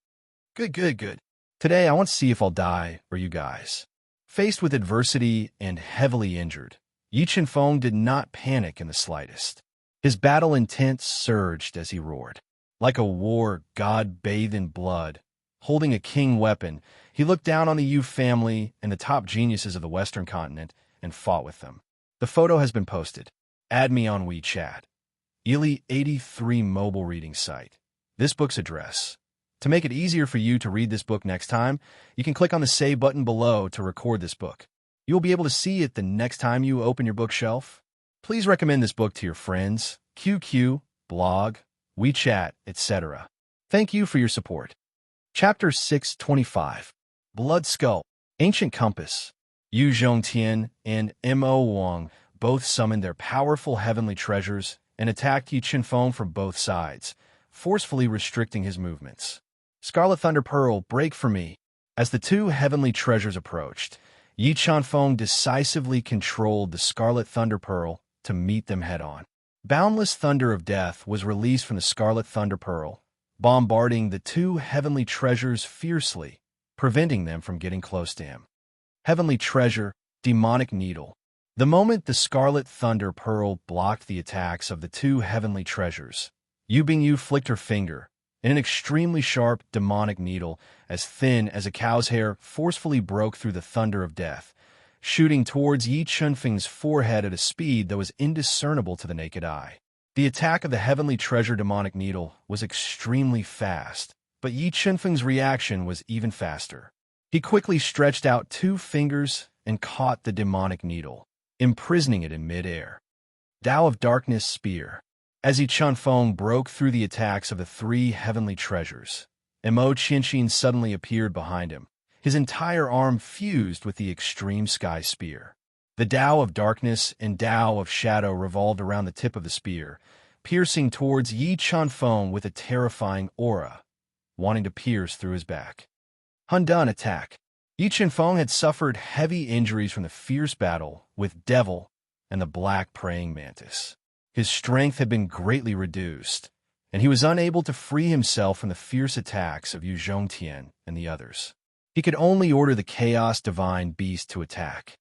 Speaker 1: Good. Today I want to see if I'll die or you guys. Faced with adversity and heavily injured, Yi Chenfeng did not panic in the slightest. His battle intent surged as he roared. Like a war god bathed in blood, holding a king weapon, he looked down on the Yu family and the top geniuses of the Western continent and fought with them. The photo has been posted. Add me on WeChat. Ely83 mobile reading site. This book's address. To make it easier for you to read this book next time, you can click on the Save button below to record this book. You'll be able to see it the next time you open your bookshelf. Please recommend this book to your friends, QQ, blog, WeChat, etc. Thank you for your support. Chapter 625. Blood Skull. Ancient Compass. Yu Zhongtian and Mo Wang both summoned their powerful heavenly treasures and attacked Yi Chenfeng from both sides, forcefully restricting his movements. Scarlet Thunder Pearl, break for me. As the two heavenly treasures approached, Yi Chenfeng decisively controlled the Scarlet Thunder Pearl to meet them head-on. Boundless thunder of death was released from the Scarlet Thunder Pearl, bombarding the two heavenly treasures fiercely, preventing them from getting close to him. Heavenly treasure, demonic needle. The moment the Scarlet Thunder Pearl blocked the attacks of the two heavenly treasures, Yu Bingyu flicked her finger, and an extremely sharp demonic needle, as thin as a cow's hair, forcefully broke through the thunder of death, shooting towards Yi Chenfeng's forehead at a speed that was indiscernible to the naked eye. The attack of the heavenly treasure demonic needle was extremely fast, but Yi Chenfeng's reaction was even faster. He quickly stretched out two fingers and caught the demonic needle, imprisoning it in midair. Tao of Darkness Spear. As Yi Chenfeng broke through the attacks of the three heavenly treasures, Mo Qinshin suddenly appeared behind him, his entire arm fused with the extreme sky spear. The Tao of Darkness and Tao of Shadow revolved around the tip of the spear, piercing towards Yi Chenfeng with a terrifying aura, wanting to pierce through his back. Hundun attack. Yi Chenfeng had suffered heavy injuries from the fierce battle with Devil and the Black Praying Mantis. His strength had been greatly reduced, and he was unable to free himself from the fierce attacks of Yu Zhongtian and the others. He could only order the Chaos Divine Beast to attack.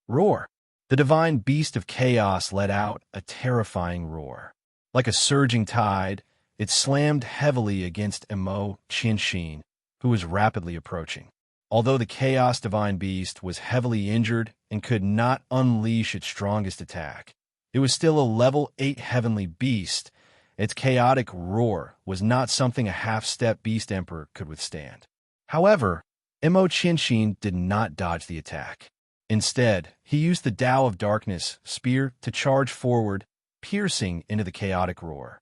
Speaker 1: Roar. The Divine Beast of Chaos let out a terrifying roar. Like a surging tide, it slammed heavily against Mo Qinshin, who was rapidly approaching. Although the Chaos Divine Beast was heavily injured and could not unleash its strongest attack, it was still a level 8 heavenly beast. Its chaotic roar was not something a half-step beast emperor could withstand. However, Mo Qianxin did not dodge the attack. Instead, he used the Tao of Darkness spear to charge forward, piercing into the chaotic roar.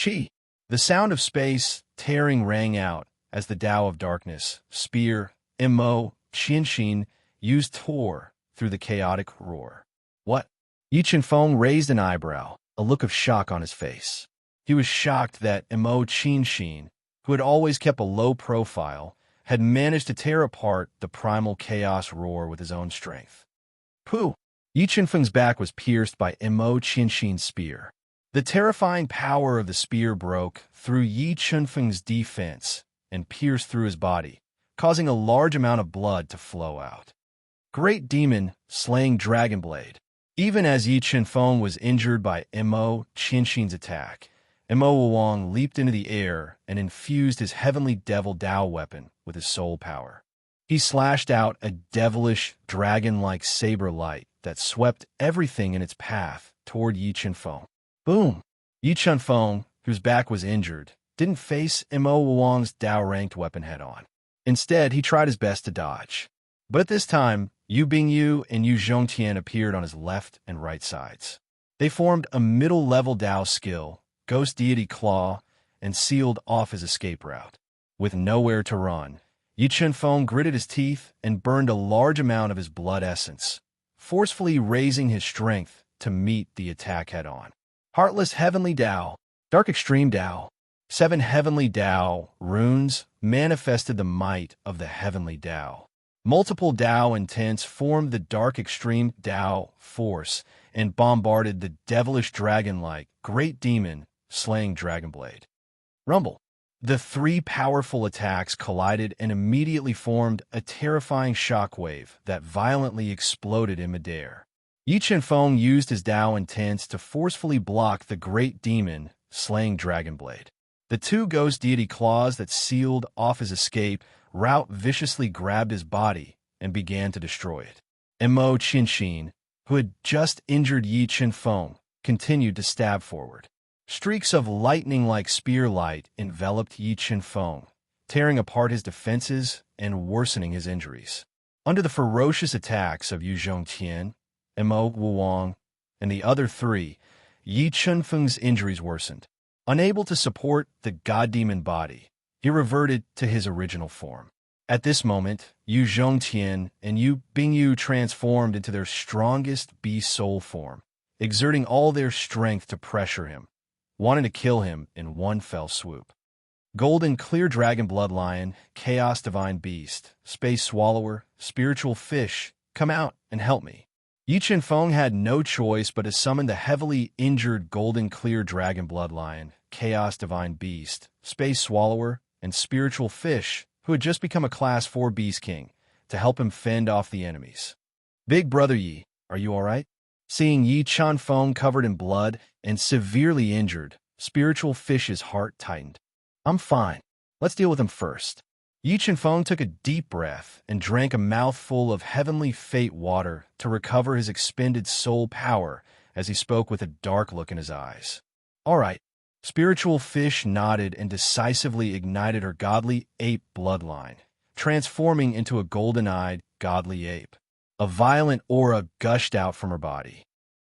Speaker 1: Chi! The sound of space tearing rang out as the Tao of Darkness spear Mo Qianxin used tore through the chaotic roar. What? Yi Chenfeng raised an eyebrow, a look of shock on his face. He was shocked that Mo Qianxin, who had always kept a low profile, had managed to tear apart the primal chaos roar with his own strength. Pooh! Yi Chenfeng's back was pierced by Mo Qianxin's spear. The terrifying power of the spear broke through Yi Chenfeng's defense and pierced through his body, causing a large amount of blood to flow out. Great Demon slaying Dragonblade. Even as Yi Chenfeng was injured by Mo Qianxin's attack, Mo Wuwang leaped into the air and infused his heavenly devil Dao weapon with his soul power. He slashed out a devilish, dragon-like saber light that swept everything in its path toward Yi Chenfeng. Boom! Yi Chenfeng, whose back was injured, didn't face Mo Wuwang's Dao-ranked weapon head-on. Instead, he tried his best to dodge. But at this time, Yu Bingyu and Yu Zhongtian appeared on his left and right sides. They formed a middle-level Dao skill, Ghost Deity Claw, and sealed off his escape route. With nowhere to run, Yi Chenfeng gritted his teeth and burned a large amount of his blood essence, forcefully raising his strength to meet the attack head-on. Heartless Heavenly Dao, Dark Extreme Dao, 7 Heavenly Dao runes manifested the might of the Heavenly Dao. Multiple Dao intents formed the Dark Extreme Dao force and bombarded the devilish dragon-like Great Demon slaying Dragonblade. Rumble. The 3 powerful attacks collided and immediately formed a terrifying shockwave that violently exploded in midair. Yi Chenfeng used his Dao intents to forcefully block the Great Demon slaying Dragonblade. The 2 Ghost Deity Claws that sealed off his escape route viciously grabbed his body and began to destroy it. Mo Qianxin, who had just injured Yi Chenfeng, continued to stab forward. Streaks of lightning-like spear light enveloped Yi Chenfeng, tearing apart his defenses and worsening his injuries. Under the ferocious attacks of Yu Zhongtian, Mo Wuwang, and the other 3, Yi Chenfeng's injuries worsened. Unable to support the god-demon body, he reverted to his original form. At this moment, Yu Zhongtian and Yu Bingyu transformed into their strongest beast soul form, exerting all their strength to pressure him, wanting to kill him in one fell swoop. Golden Clear Dragon Bloodlion, Chaos Divine Beast, Space Swallower, Spiritual Fish, come out and help me. Yi Chenfeng had no choice but to summon the heavily injured Golden Clear Dragon Bloodlion, Chaos Divine Beast, Space Swallower, and Spiritual Fish, who had just become a Class 4 Beast King, to help him fend off the enemies. Big Brother Yi, are you all right? Seeing Yi Chenfeng covered in blood and severely injured, Spiritual Fish's heart tightened. I'm fine. Let's deal with him first. Yi Chenfeng took a deep breath and drank a mouthful of heavenly fate water to recover his expended soul power as he spoke with a dark look in his eyes. All right. Spiritual Fish nodded and decisively ignited her godly ape bloodline, transforming into a golden-eyed, godly ape. A violent aura gushed out from her body.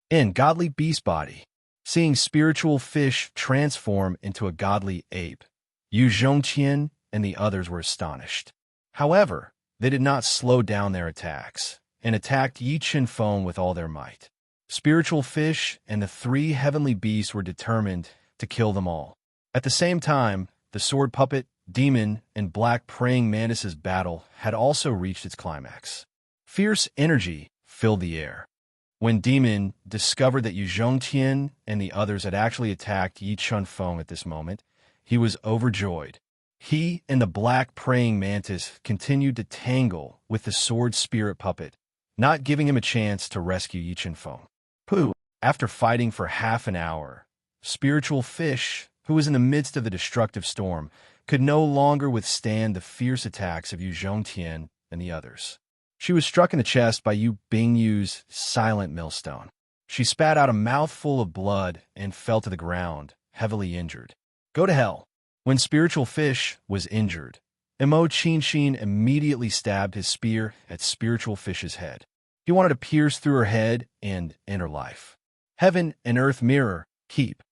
Speaker 1: In godly beast body, seeing Spiritual Fish transform into a godly ape, Yu Zhongtian and the others were astonished. However, they did not slow down their attacks, and attacked Yi Chenfeng with all their might. Spiritual Fish and the 3 heavenly beasts were determined to kill them all. At the same time, the sword puppet, demon, and black praying mantis's battle had also reached its climax. Fierce energy filled the air. When Demon discovered that Yu Zhongtian and the others had actually attacked Yi Chenfeng at this moment, he was overjoyed. He and the black praying mantis continued to tangle with the sword spirit puppet, not giving him a chance to rescue Yi Chenfeng. Pooh! After fighting for half an hour, Spiritual Fish, who was in the midst of the destructive storm, could no longer withstand the fierce attacks of Yu Zhongtian and the others. She was struck in the chest by Yu Bingyu's silent millstone. She spat out a mouthful of blood and fell to the ground, heavily injured. Go to hell. When Spiritual Fish was injured, Mo Qinshin immediately stabbed his spear at Spiritual Fish's head. He wanted to pierce through her head and enter life. Heaven and Earth mirror, keep.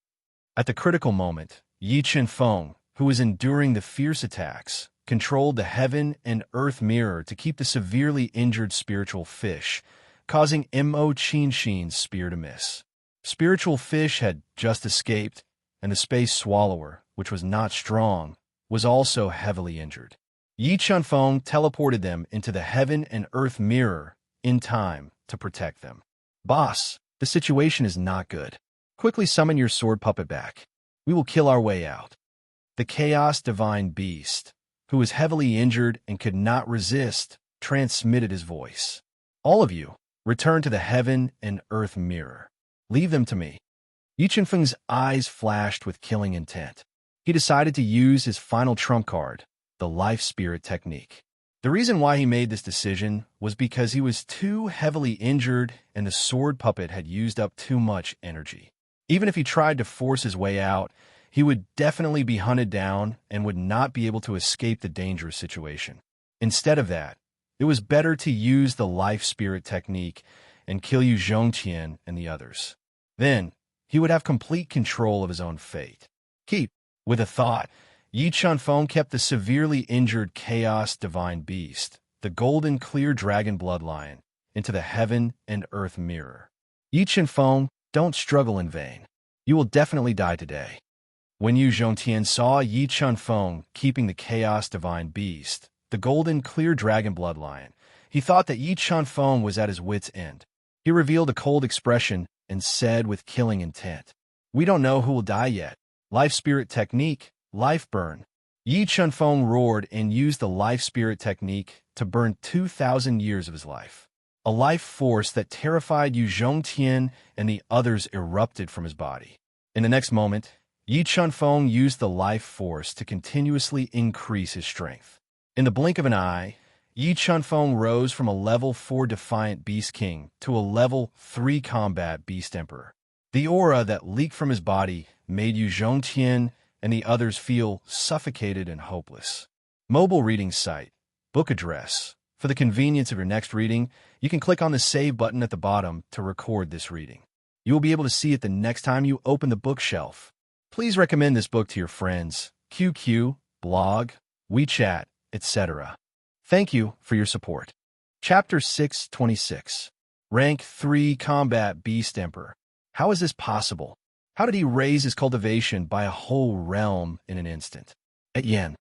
Speaker 1: At the critical moment, Yi Qianfeng, who was enduring the fierce attacks, controlled the Heaven and Earth mirror to keep the severely injured Spiritual Fish, causing Mo Qinshin's spear to miss. Spiritual Fish had just escaped, and the Space Swallower, which was not strong, was also heavily injured. Yi Qianfeng teleported them into the Heaven and Earth mirror in time to protect them. Boss, the situation is not good. Quickly summon your sword puppet back. We will kill our way out. The Chaos Divine Beast, who was heavily injured and could not resist, transmitted his voice. All of you, return to the Heaven and Earth mirror. Leave them to me. Yi Qianfeng's eyes flashed with killing intent. He decided to use his final trump card, the Life Spirit technique. The reason why he made this decision was because he was too heavily injured and the sword puppet had used up too much energy. Even if he tried to force his way out, he would definitely be hunted down and would not be able to escape the dangerous situation. Instead of that, it was better to use the Life Spirit technique and kill Yu Zhongqian and the others. Then, he would have complete control of his own fate. Keep. With a thought, Yi Qianfeng kept the severely injured Chaos Divine Beast, the golden clear dragon bloodline, into the Heaven and Earth mirror. Yi Qianfeng, don't struggle in vain. You will definitely die today. When Yu Zhongqian saw Yi Qianfeng keeping the Chaos Divine Beast, the golden clear dragon bloodline, he thought that Yi Qianfeng was at his wit's end. He revealed a cold expression and said with killing intent, "We don't know who will die yet. Life Spirit technique, life burn." Yi Qianfeng roared and used the Life Spirit technique to burn 2,000 years of his life. A life force that terrified Yu Zhongqian and the others erupted from his body. In the next moment, Yi Qianfeng used the life force to continuously increase his strength. In the blink of an eye, Yi Qianfeng rose from a level 4 Defiant Beast King to a level 3 Combat Beast Emperor. The aura that leaked from his body made Yu Zhongqian and the others feel suffocated and hopeless. Mobile reading site, book address. For the convenience of your next reading, you can click on the Save button at the bottom to record this reading. You will be able to see it the next time you open the bookshelf. Please recommend this book to your friends, QQ, blog, WeChat, etc. Thank you for your support. Chapter 626. Rank 3 Combat Beast Emperor. How is this possible? How did he raise his cultivation by a whole realm in an instant? At Yen,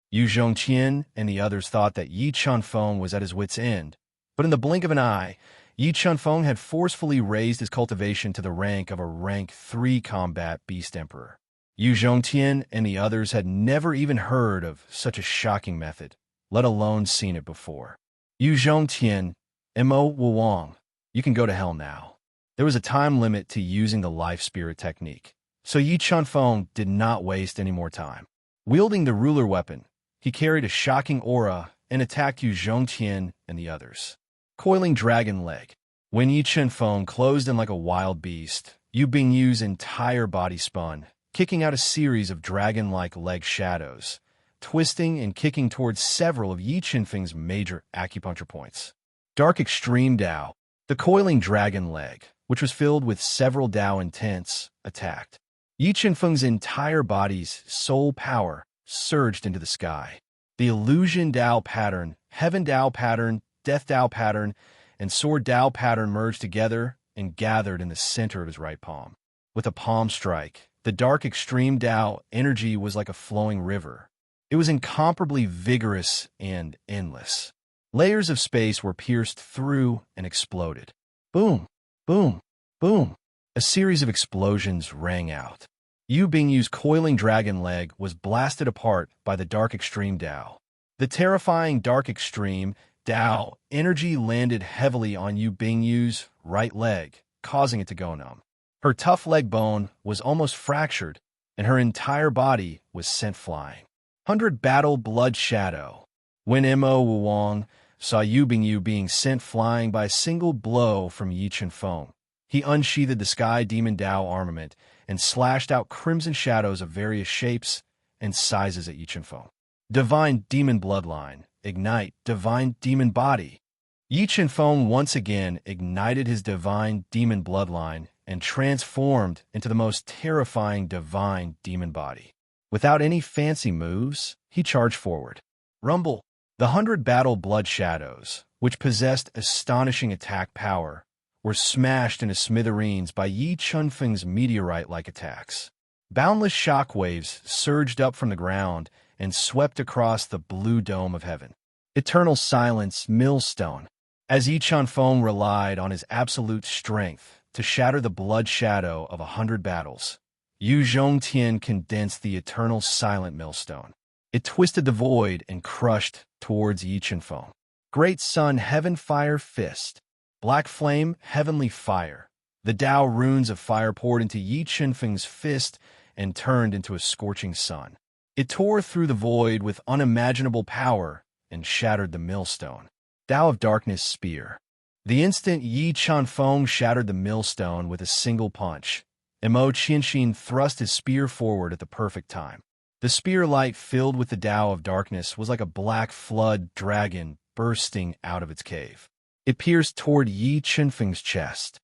Speaker 1: Yu Zhongqian and the others thought that Yi Qianfeng was at his wit's end, but in the blink of an eye, Yi Qianfeng had forcefully raised his cultivation to the rank of a rank 3 Combat Beast Emperor. Yu Zhongqian and the others had never even heard of such a shocking method, let alone seen it before. Yu Zhongqian, Mo Wuwang, you can go to hell now. There was a time limit to using the Life Spirit technique, so Yi Qianfeng did not waste any more time. Wielding the ruler weapon, he carried a shocking aura and attacked Yu Zhongqian and the others. Coiling Dragon Leg. When Yi Qianfeng closed in like a wild beast, Yu Bingyu's entire body spun, kicking out a series of dragon-like leg shadows, twisting and kicking towards several of Yi Qianfeng's major acupuncture points. Dark Extreme Dao. The coiling dragon leg, which was filled with several Dao intents, attacked. Yi Qianfeng's entire body's soul power surged into the sky. The illusion Dao pattern, heaven Dao pattern, death Dao pattern, and sword Dao pattern merged together and gathered in the center of his right palm. With a palm strike, the dark extreme Dao energy was like a flowing river. It was incomparably vigorous and endless. Layers of space were pierced through and exploded. Boom, boom, boom. A series of explosions rang out. Yu Bingyu's coiling dragon leg was blasted apart by the dark extreme Dao. The terrifying dark extreme Dao energy landed heavily on Yu Bingyu's right leg, causing it to go numb. Her tough leg bone was almost fractured, and her entire body was sent flying. 100 Battle Blood Shadow. When Mo Wuwang saw Yu Bingyu being sent flying by a single blow from Yi Qianfeng, he unsheathed the Sky Demon Dao armament and slashed out crimson shadows of various shapes and sizes at Yi Qianfeng. Divine demon bloodline. Ignite divine demon body. Yi Qinfeng once again ignited his divine demon bloodline and transformed into the most terrifying divine demon body. Without any fancy moves, he charged forward. Rumble. The 100 battle blood shadows, which possessed astonishing attack power, were smashed into smithereens by Yi Qinfeng's meteorite-like attacks. Boundless shockwaves surged up from the ground and swept across the blue dome of heaven. Eternal silence, millstone. As Yi Qinfeng relied on his absolute strength to shatter the blood shadow of 100 battles, Yu Zhongtian condensed the eternal silent millstone. It twisted the void and crushed towards Yi Qinfeng. Great Sun, Heaven Fire Fist. Black Flame, Heavenly Fire. The Tao runes of fire poured into Yi Qinfeng's fist and turned into a scorching sun. It tore through the void with unimaginable power and shattered the millstone. Tao of Darkness Spear. The instant Yi Qinfeng shattered the millstone with a single punch, Mo Qianxin thrust his spear forward at the perfect time. The spear light filled with the Tao of Darkness was like a black flood dragon bursting out of its cave. It pierced toward Yi Qinfeng's chest.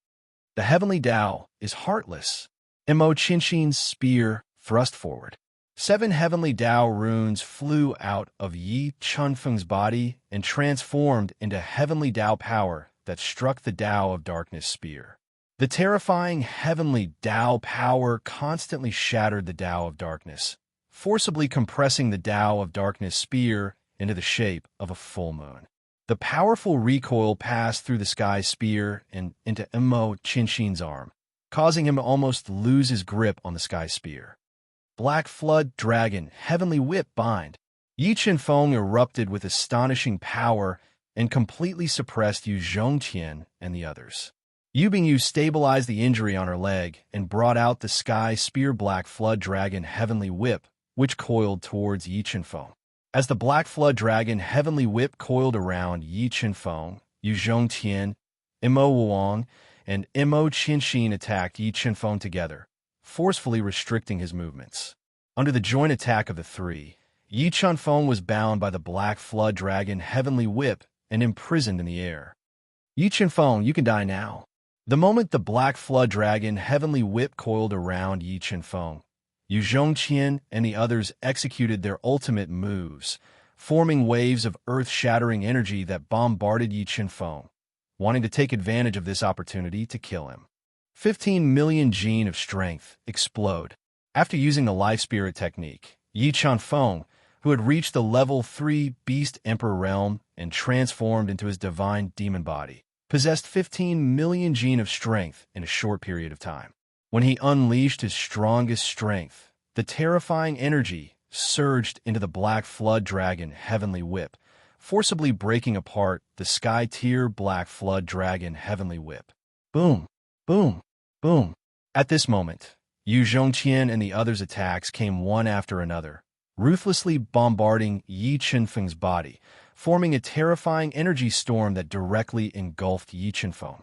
Speaker 1: The heavenly Tao is heartless. Mo Qianxin's spear thrust forward. 7 heavenly Tao runes flew out of Yi Qinfeng's body and transformed into heavenly Tao power that struck the Tao of Darkness spear. The terrifying heavenly Tao power constantly shattered the Tao of Darkness, forcibly compressing the Tao of Darkness spear into the shape of a full moon. The powerful recoil passed through the sky spear and into Mo Qianxin's arm, causing him to almost lose his grip on the sky spear. Black Flood Dragon, Heavenly Whip Bind. Yi Qinfeng erupted with astonishing power and completely suppressed Yu Zhongtian and the others. Yu Bingyu stabilized the injury on her leg and brought out the sky spear Black Flood Dragon Heavenly Whip, which coiled towards Yi Qinfeng. As the Black Flood Dragon Heavenly Whip coiled around Yi Qinfeng, Yu Zhongtian, Mo Wuang, and Mo Qianxin attacked Yi Qinfeng together, forcefully restricting his movements. Under the joint attack of the three, Yi Qinfeng was bound by the Black Flood Dragon Heavenly Whip and imprisoned in the air. Yi Qinfeng, you can die now. The moment the Black Flood Dragon Heavenly Whip coiled around Yi Qinfeng, Yu Zhongtian and the others executed their ultimate moves, forming waves of earth-shattering energy that bombarded Yi Qinfeng, wanting to take advantage of this opportunity to kill him. 15 million gene of strength explode. After using the Life Spirit technique, Yi Qinfeng, who had reached the level 3 Beast Emperor realm and transformed into his divine demon body, possessed 15 million gene of strength in a short period of time. When he unleashed his strongest strength, the terrifying energy surged into the Black Flood Dragon Heavenly Whip, forcibly breaking apart the Sky-tier Black Flood Dragon Heavenly Whip. Boom, boom, boom. At this moment, Yu Zhongtian and the others' attacks came one after another, ruthlessly bombarding Yi Qinfeng's body, forming a terrifying energy storm that directly engulfed Yi Qinfeng.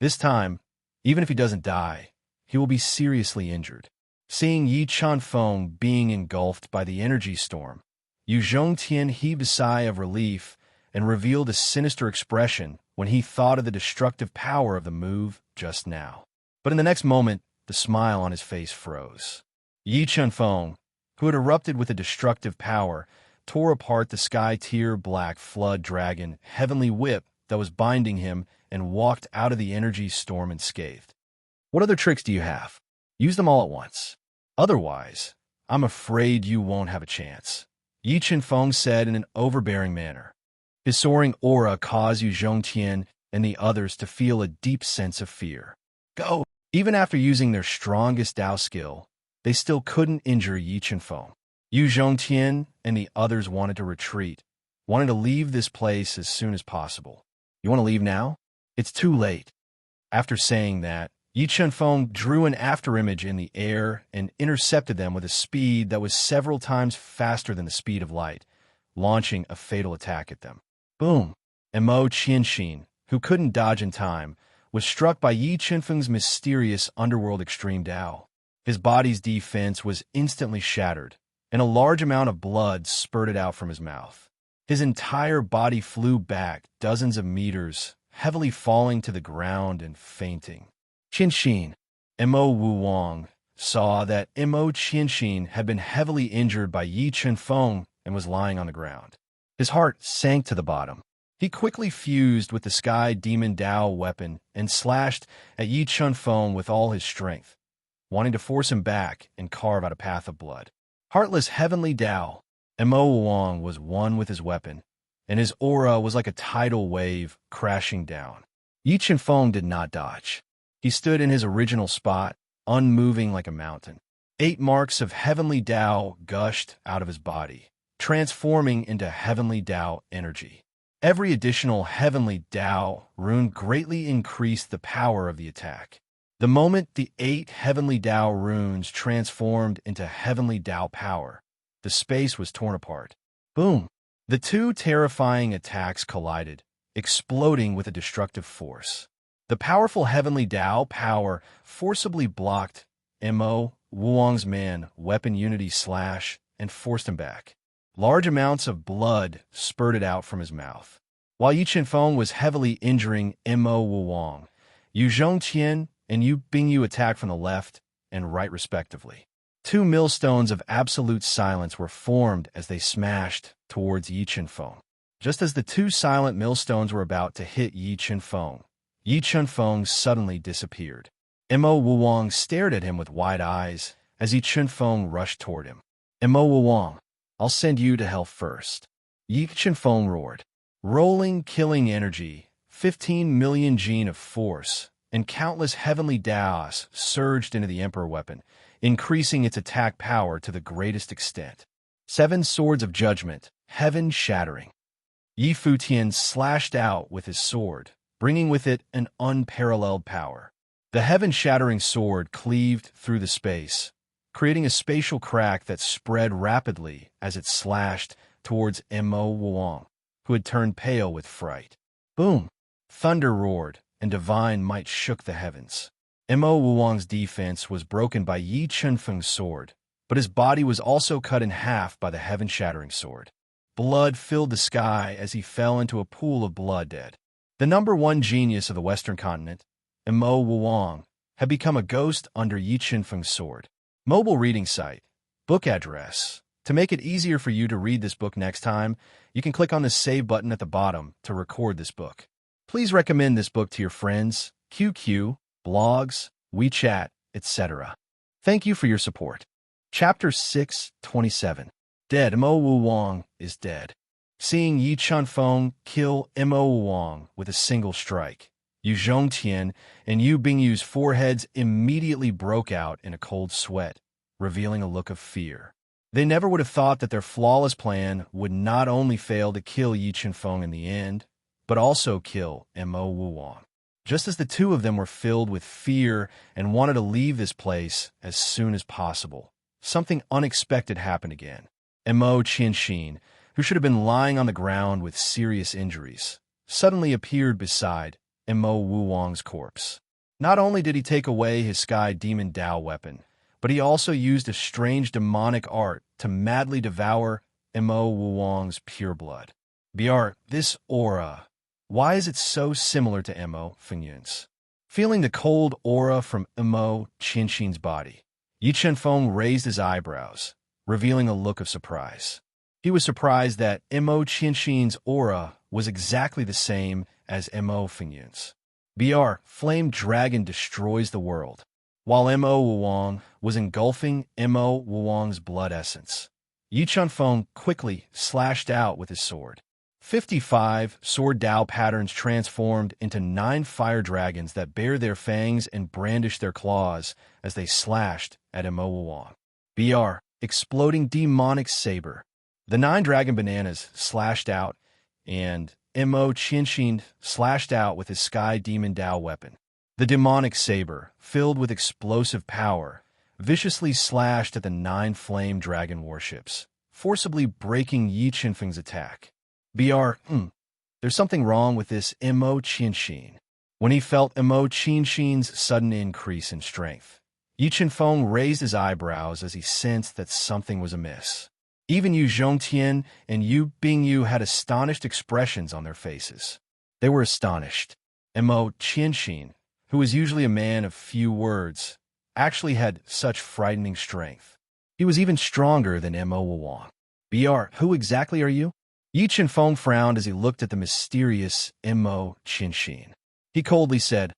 Speaker 1: This time, even if he doesn't die, he will be seriously injured. Seeing Yi Qinfeng being engulfed by the energy storm, Yu Zhongtian heaved a sigh of relief and revealed a sinister expression when he thought of the destructive power of the move just now. But in the next moment, the smile on his face froze. Yi Qinfeng, who had erupted with a destructive power, tore apart the Sky-tier Black Flood Dragon Heavenly Whip that was binding him and walked out of the energy storm unscathed. What other tricks do you have? Use them all at once. Otherwise, I'm afraid you won't have a chance, Yi Qinfeng said in an overbearing manner. His soaring aura caused Yu Zhongtian and the others to feel a deep sense of fear. Go! Even after using their strongest Tao skill, they still couldn't injure Yi Qinfeng. Yu Zhongtian and the others wanted to retreat, wanted to leave this place as soon as possible. You want to leave now? It's too late. After saying that, Yi Qinfeng drew an afterimage in the air and intercepted them with a speed that was several times faster than the speed of light, launching a fatal attack at them. Boom! Mo Qianxin, who couldn't dodge in time, was struck by Yi Qinfeng's mysterious underworld extreme Tao. His body's defense was instantly shattered, and a large amount of blood spurted out from his mouth. His entire body flew back dozens of meters, heavily falling to the ground and fainting. Qianxin, Mo Wuwang, saw that Mo Qianxin had been heavily injured by Yi Chunfeng and was lying on the ground. His heart sank to the bottom. He quickly fused with the Sky Demon Dao weapon and slashed at Yi Chunfeng with all his strength, wanting to force him back and carve out a path of blood. Heartless Heavenly Dao, Mo Wuwang was one with his weapon, and his aura was like a tidal wave crashing down. Yi Chunfeng did not dodge. He stood in his original spot, unmoving like a mountain. 8 marks of Heavenly Dao gushed out of his body, transforming into Heavenly Dao energy. Every additional Heavenly Dao rune greatly increased the power of the attack. The moment the 8 Heavenly Dao runes transformed into Heavenly Dao power, the space was torn apart. Boom! The 2 terrifying attacks collided, exploding with a destructive force. The powerful Heavenly Dao power forcibly blocked Mo Wuwang's man weapon unity slash and forced him back. Large amounts of blood spurted out from his mouth. While Yi Chunfeng was heavily injuring Mo Wuwang, Yu Zhongqian and Yu Bingyu attacked from the left and right respectively. 2 millstones of absolute silence were formed as they smashed towards Yi Chunfeng. Just as the 2 silent millstones were about to hit Yi Chunfeng suddenly disappeared. Mo Wuwang stared at him with wide eyes as Yi Chunfeng rushed toward him. Mo Wuwang, I'll send you to hell first. Yi Chunfeng roared. Rolling killing energy, 15 million gene of force, and countless heavenly daos surged into the Emperor weapon, increasing its attack power to the greatest extent. 7 swords of judgment, heaven shattering. Yi Futian slashed out with his sword, bringing with it an unparalleled power. The heaven-shattering sword cleaved through the space, creating a spatial crack that spread rapidly as it slashed towards Mo Wuwang, who had turned pale with fright. Boom! Thunder roared, and divine might shook the heavens. Mo Wuwang's defense was broken by Yi Chunfeng's sword, but his body was also cut in half by the heaven-shattering sword. Blood filled the sky as he fell into a pool of blood dead. The #1 genius of the Western continent, Mo Wuwang, had become a ghost under Yi Chunfeng's sword. Mobile reading site. Book address. To make it easier for you to read this book next time, you can click on the save button at the bottom to record this book. Please recommend this book to your friends, QQ, blogs, WeChat, etc. Thank you for your support. Chapter 627. Dead. Mo Wuwang is dead. Seeing Yi Chunfeng kill Mo Wuwang with a single strike, Yu Zhongqian and Yu Bingyu's foreheads immediately broke out in a cold sweat, revealing a look of fear. They never would have thought that their flawless plan would not only fail to kill Yi Chunfeng in the end, but also kill Mo Wuwang. Just as the 2 of them were filled with fear and wanted to leave this place as soon as possible, something unexpected happened again. Mo Qianxin, who should have been lying on the ground with serious injuries, suddenly appeared beside Mo Wuwang's corpse. Not only did he take away his Sky Demon Dao weapon, but he also used a strange demonic art to madly devour Mo Wuwang's pure blood. Br, this aura, why is it so similar to Mo Fengyun's? Feeling the cold aura from Mo Qianxin's body, Yi Chunfeng raised his eyebrows, revealing a look of surprise. He was surprised that Mo Qianxin's aura was exactly the same as Mo Fengyun's. Br, Flame Dragon destroys the world. While Mo Wuwang was engulfing Mo Wuwang's blood essence, Yi Chunfeng quickly slashed out with his sword. 55 sword Dao patterns transformed into 9 fire dragons that bare their fangs and brandished their claws as they slashed at Mo Wuwang. Br, Exploding Demonic Saber. The 9 dragon bananas slashed out, and Mo Qianxin slashed out with his Sky Demon Dao weapon. The demonic saber, filled with explosive power, viciously slashed at the 9 flame dragon warships, forcibly breaking Yi Chunfeng's attack. Br, There's something wrong with this Mo Qianxin. When he felt Mo Qianxin's sudden increase in strength, Yi Chenfeng raised his eyebrows as he sensed that something was amiss. Even Yu Zhongtian and Yu Bingyu had astonished expressions on their faces. They were astonished. Mo Qianxin, who was usually a man of few words, actually had such frightening strength. He was even stronger than Mo Wang. "Br, who exactly are you?" Yi Chenfeng frowned as he looked at the mysterious Mo Qianxin. He coldly said,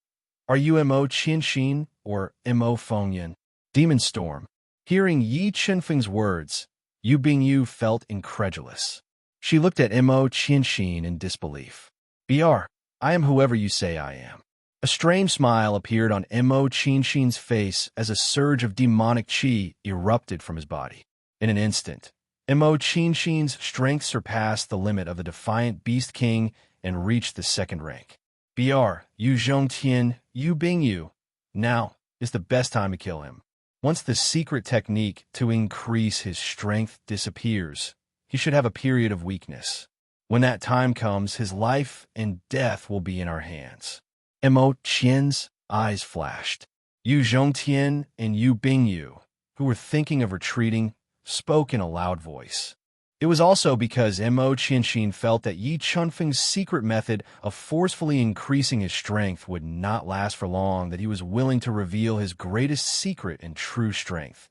Speaker 1: "Are you Mo Qianxin or Mo Fengyan?" Demon Storm. Hearing Yi Chenfeng's words, Yu Bingyu felt incredulous. She looked at Mo Qianxin in disbelief. "Br, I am whoever you say I am." A strange smile appeared on Mo Qianxin's face as a surge of demonic qi erupted from his body. In an instant, Mo Qianxin's strength surpassed the limit of the defiant Beast King and reached the second rank. "Br, Yu Zhongtian, Yu Bingyu. Now is the best time to kill him. Once the secret technique to increase his strength disappears, he should have a period of weakness. When that time comes, his life and death will be in our hands." Mo Qian's eyes flashed. Yu Zhongtian and Yu Bingyu, who were thinking of retreating, spoke in a loud voice. It was also because Mo Qianxin felt that Yi Chenfeng's secret method of forcefully increasing his strength would not last for long that he was willing to reveal his greatest secret and true strength,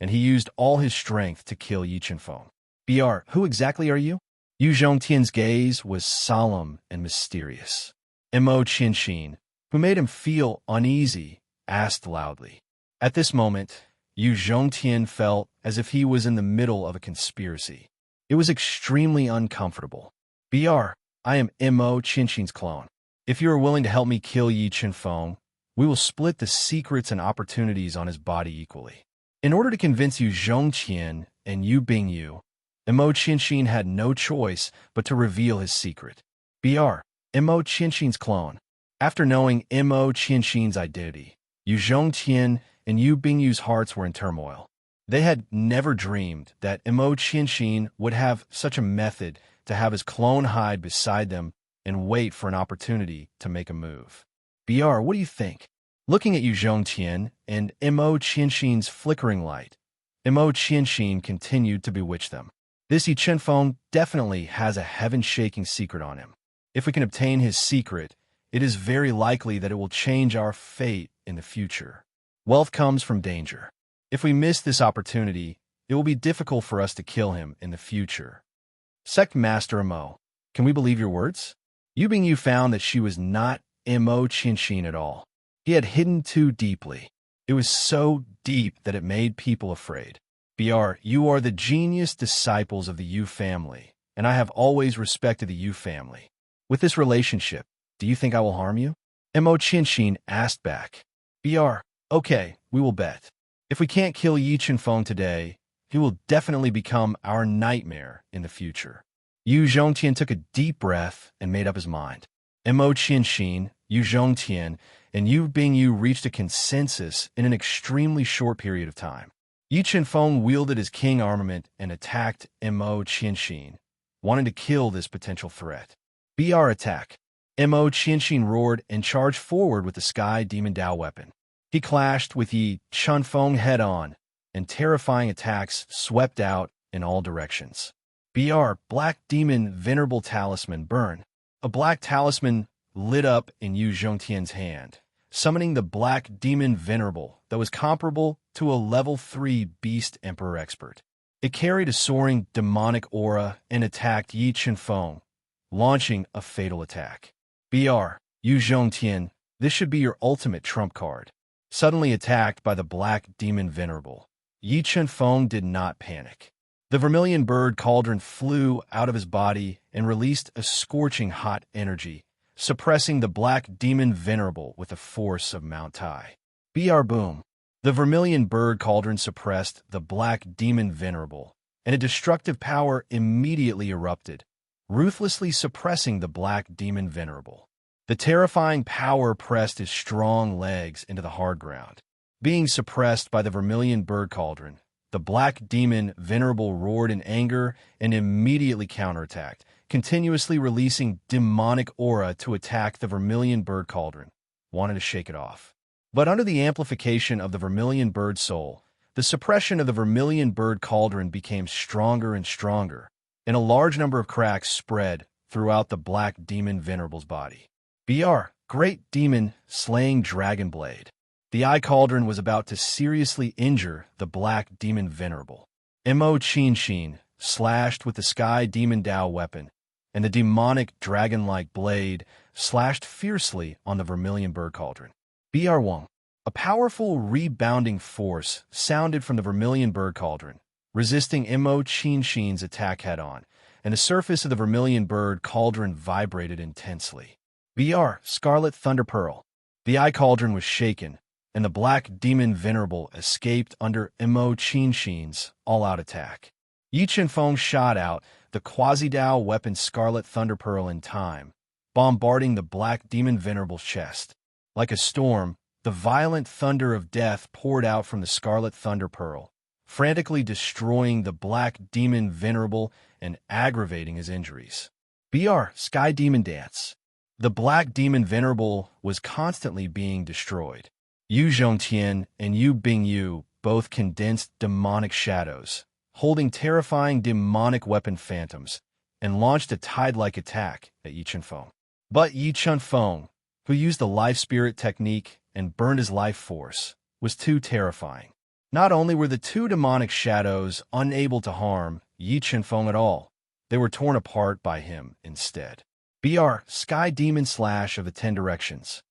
Speaker 1: and he used all his strength to kill Yi Chenfeng. "Br, who exactly are you?" Yu Zhongtian's gaze was solemn and mysterious. Mo Qianxin, who made him feel uneasy, asked loudly. At this moment, Yu Zhongtian felt as if he was in the middle of a conspiracy. It was extremely uncomfortable. "Br, I am Mo Qianxin's clone. If you are willing to help me kill Yi Chenfeng, we will split the secrets and opportunities on his body equally." In order to convince Yu Zhongtian and Yu Bingyu, Mo Qianxin had no choice but to reveal his secret. "Br, Mo Qianxin's clone." After knowing Mo Qianxin's identity, Yu Zhongtian and Yu Bingyu's hearts were in turmoil. They had never dreamed that Mo Qianxin would have such a method to have his clone hide beside them and wait for an opportunity to make a move. "Br, what do you think?" Looking at Yu Zhongtian and Mo Qianxin's flickering light, Mo Qianxin continued to bewitch them. "This Yi Chenfeng definitely has a heaven-shaking secret on him. If we can obtain his secret, it is very likely that it will change our fate in the future. Wealth comes from danger. If we miss this opportunity, it will be difficult for us to kill him in the future." Sect Master Mo, can we believe your words? Yu Bingyu found that she was not Mo Qianxin at all. He had hidden too deeply. It was so deep that it made people afraid. "Br, you are the genius disciples of the Yu family, and I have always respected the Yu family. With this relationship, do you think I will harm you?" Mo Qianxin asked back. "Br, okay, we will bet. If we can't kill Yi Chenfeng today, he will definitely become our nightmare in the future." Yu Zhongtian took a deep breath and made up his mind. Mo Qianxin, Yu Zhongtian, and Yu Bingyu reached a consensus in an extremely short period of time. Yi Chenfeng wielded his king armament and attacked Mo Qianxin, wanting to kill this potential threat. "Br, attack!" Mo Qianxin roared and charged forward with the Sky Demon Dao weapon. He clashed with Yi Chenfeng head-on, and terrifying attacks swept out in all directions. "Br, Black Demon Venerable Talisman, burn!" A black talisman lit up in Yu Zhongtian's hand, summoning the Black Demon Venerable that was comparable to a level 3 Beast Emperor expert. It carried a soaring demonic aura and attacked Yi Chenfeng, launching a fatal attack. "Br, Yu Zhongtian, this should be your ultimate trump card." Suddenly attacked by the Black Demon Venerable, Yi Chenfeng did not panic. The vermilion bird cauldron flew out of his body and released a scorching hot energy, suppressing the Black Demon Venerable with the force of Mount Tai. "Br, boom!" The vermilion bird cauldron suppressed the Black Demon Venerable, and a destructive power immediately erupted, ruthlessly suppressing the Black Demon Venerable. The terrifying power pressed his strong legs into the hard ground. Being suppressed by the vermilion bird cauldron, the Black Demon Venerable roared in anger and immediately counterattacked, continuously releasing demonic aura to attack the vermilion bird cauldron, wanted to shake it off. But under the amplification of the vermilion bird soul, the suppression of the vermilion bird cauldron became stronger and stronger, and a large number of cracks spread throughout the black demon venerable's body. Great demon slaying dragon blade. The eye cauldron was about to seriously injure the black demon venerable. Mo Chin Shin slashed with the sky demon Dao weapon, and the demonic dragon-like blade slashed fiercely on the vermilion bird cauldron. Wong. A powerful rebounding force sounded from the vermilion bird cauldron, resisting Mo Chin Shin's attack head-on, and the surface of the vermilion bird cauldron vibrated intensely. Scarlet Thunder Pearl. The eye cauldron was shaken, and the black demon venerable escaped under Mo Chin Shin's all-out attack. Yi Chen-feng shot out the quasi-Dao weapon Scarlet Thunder Pearl in time, bombarding the black demon venerable's chest. Like a storm, the violent thunder of death poured out from the Scarlet Thunder Pearl, frantically destroying the black demon venerable and aggravating his injuries. Sky Demon Dance. The black demon venerable was constantly being destroyed. Yu Zhongtian and Yu Bingyu both condensed demonic shadows, holding terrifying demonic weapon phantoms, and launched a tide-like attack at Yi Chen-feng. But Yi Chen-feng, who used the life spirit technique and burned his life force, was too terrifying. Not only were the two demonic shadows unable to harm Yi Chen-feng at all, they were torn apart by him instead. Sky Demon Slash of the 10 Directions.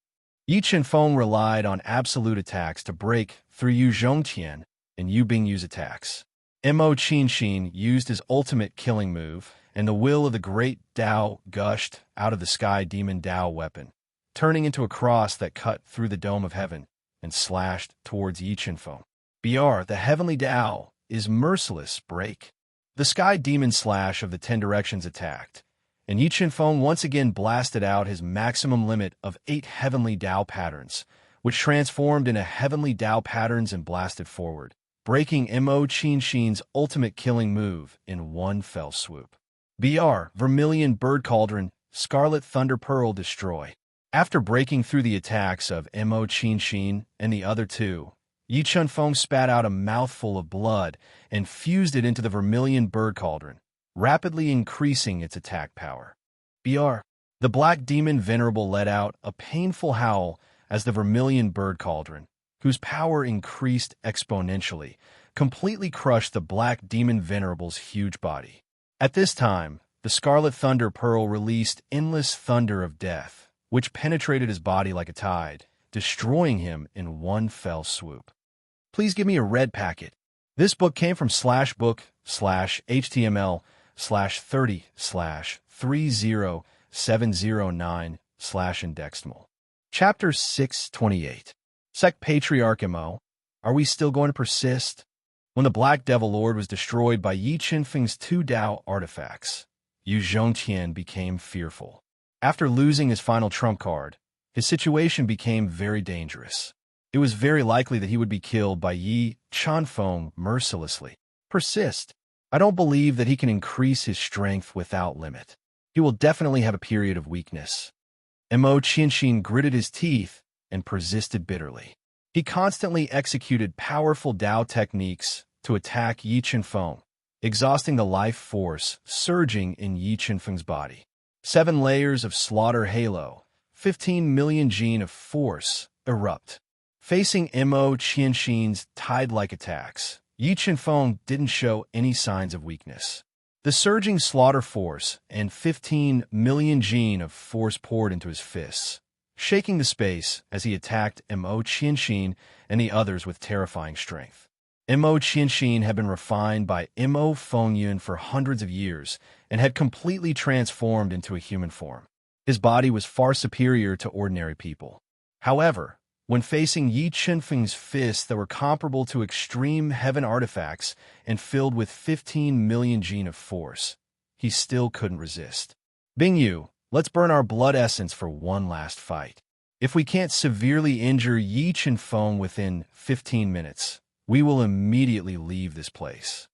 Speaker 1: Yi Chen-feng relied on absolute attacks to break through Yu Zhongtian and Yu Bingyu's attacks. Mo Chin Shin used his ultimate killing move, and the will of the great Dao gushed out of the Sky Demon Dao weapon, turning into a cross that cut through the dome of heaven and slashed towards Yi Chen-feng. The Heavenly Dao is merciless break. The Sky Demon Slash of the 10 Directions attacked, and Yi Chen-feng once again blasted out his maximum limit of 8 Heavenly Dao patterns, which transformed into Heavenly Dao patterns and blasted forward, breaking Mo Chin Shin's ultimate killing move in one fell swoop. Vermilion Bird Cauldron, Scarlet Thunder Pearl Destroy. After breaking through the attacks of Mo Chin Shin and the other two, Yi Chen-feng spat out a mouthful of blood and fused it into the Vermilion Bird Cauldron, rapidly increasing its attack power. The Black Demon Venerable let out a painful howl as the Vermilion Bird Cauldron, whose power increased exponentially, completely crushed the Black Demon Venerable's huge body. At this time, the Scarlet Thunder Pearl released endless thunder of death, which penetrated his body like a tide, destroying him in one fell swoop. Please give me a red packet. This book came from /book/html/30/30709/indexedmal. Chapter 628. Sect Patriarch Mo. Are we still going to persist? When the Black Devil Lord was destroyed by Yi Chen-feng's 2 Dao artifacts, Yu Zhongtian became fearful. After losing his final trump card, his situation became very dangerous. It was very likely that he would be killed by Yi Chen-feng mercilessly. Persist. I don't believe that he can increase his strength without limit. He will definitely have a period of weakness. Mo Chin Shin gritted his teeth and persisted bitterly. He constantly executed powerful Dao techniques to attack Yi Chen-feng, exhausting the life force surging in Yi Chen-feng's body. 7 layers of slaughter halo, 15 million gene of force erupt. Facing Mo Chin Shin's tide-like attacks, Yi Chen-feng didn't show any signs of weakness. The surging slaughter force and 15 million gene of force poured into his fists, shaking the space as he attacked Mo Chin Shin and the others with terrifying strength. Mo Chin Shin had been refined by Mo Fengyun for hundreds of years and had completely transformed into a human form. His body was far superior to ordinary people. However, when facing Yi Chen-feng's fists that were comparable to extreme heaven artifacts and filled with 15 million gene of force, he still couldn't resist. Bingyu, let's burn our blood essence for one last fight. If we can't severely injure Yi Chen-feng within 15 minutes, we will immediately leave this place.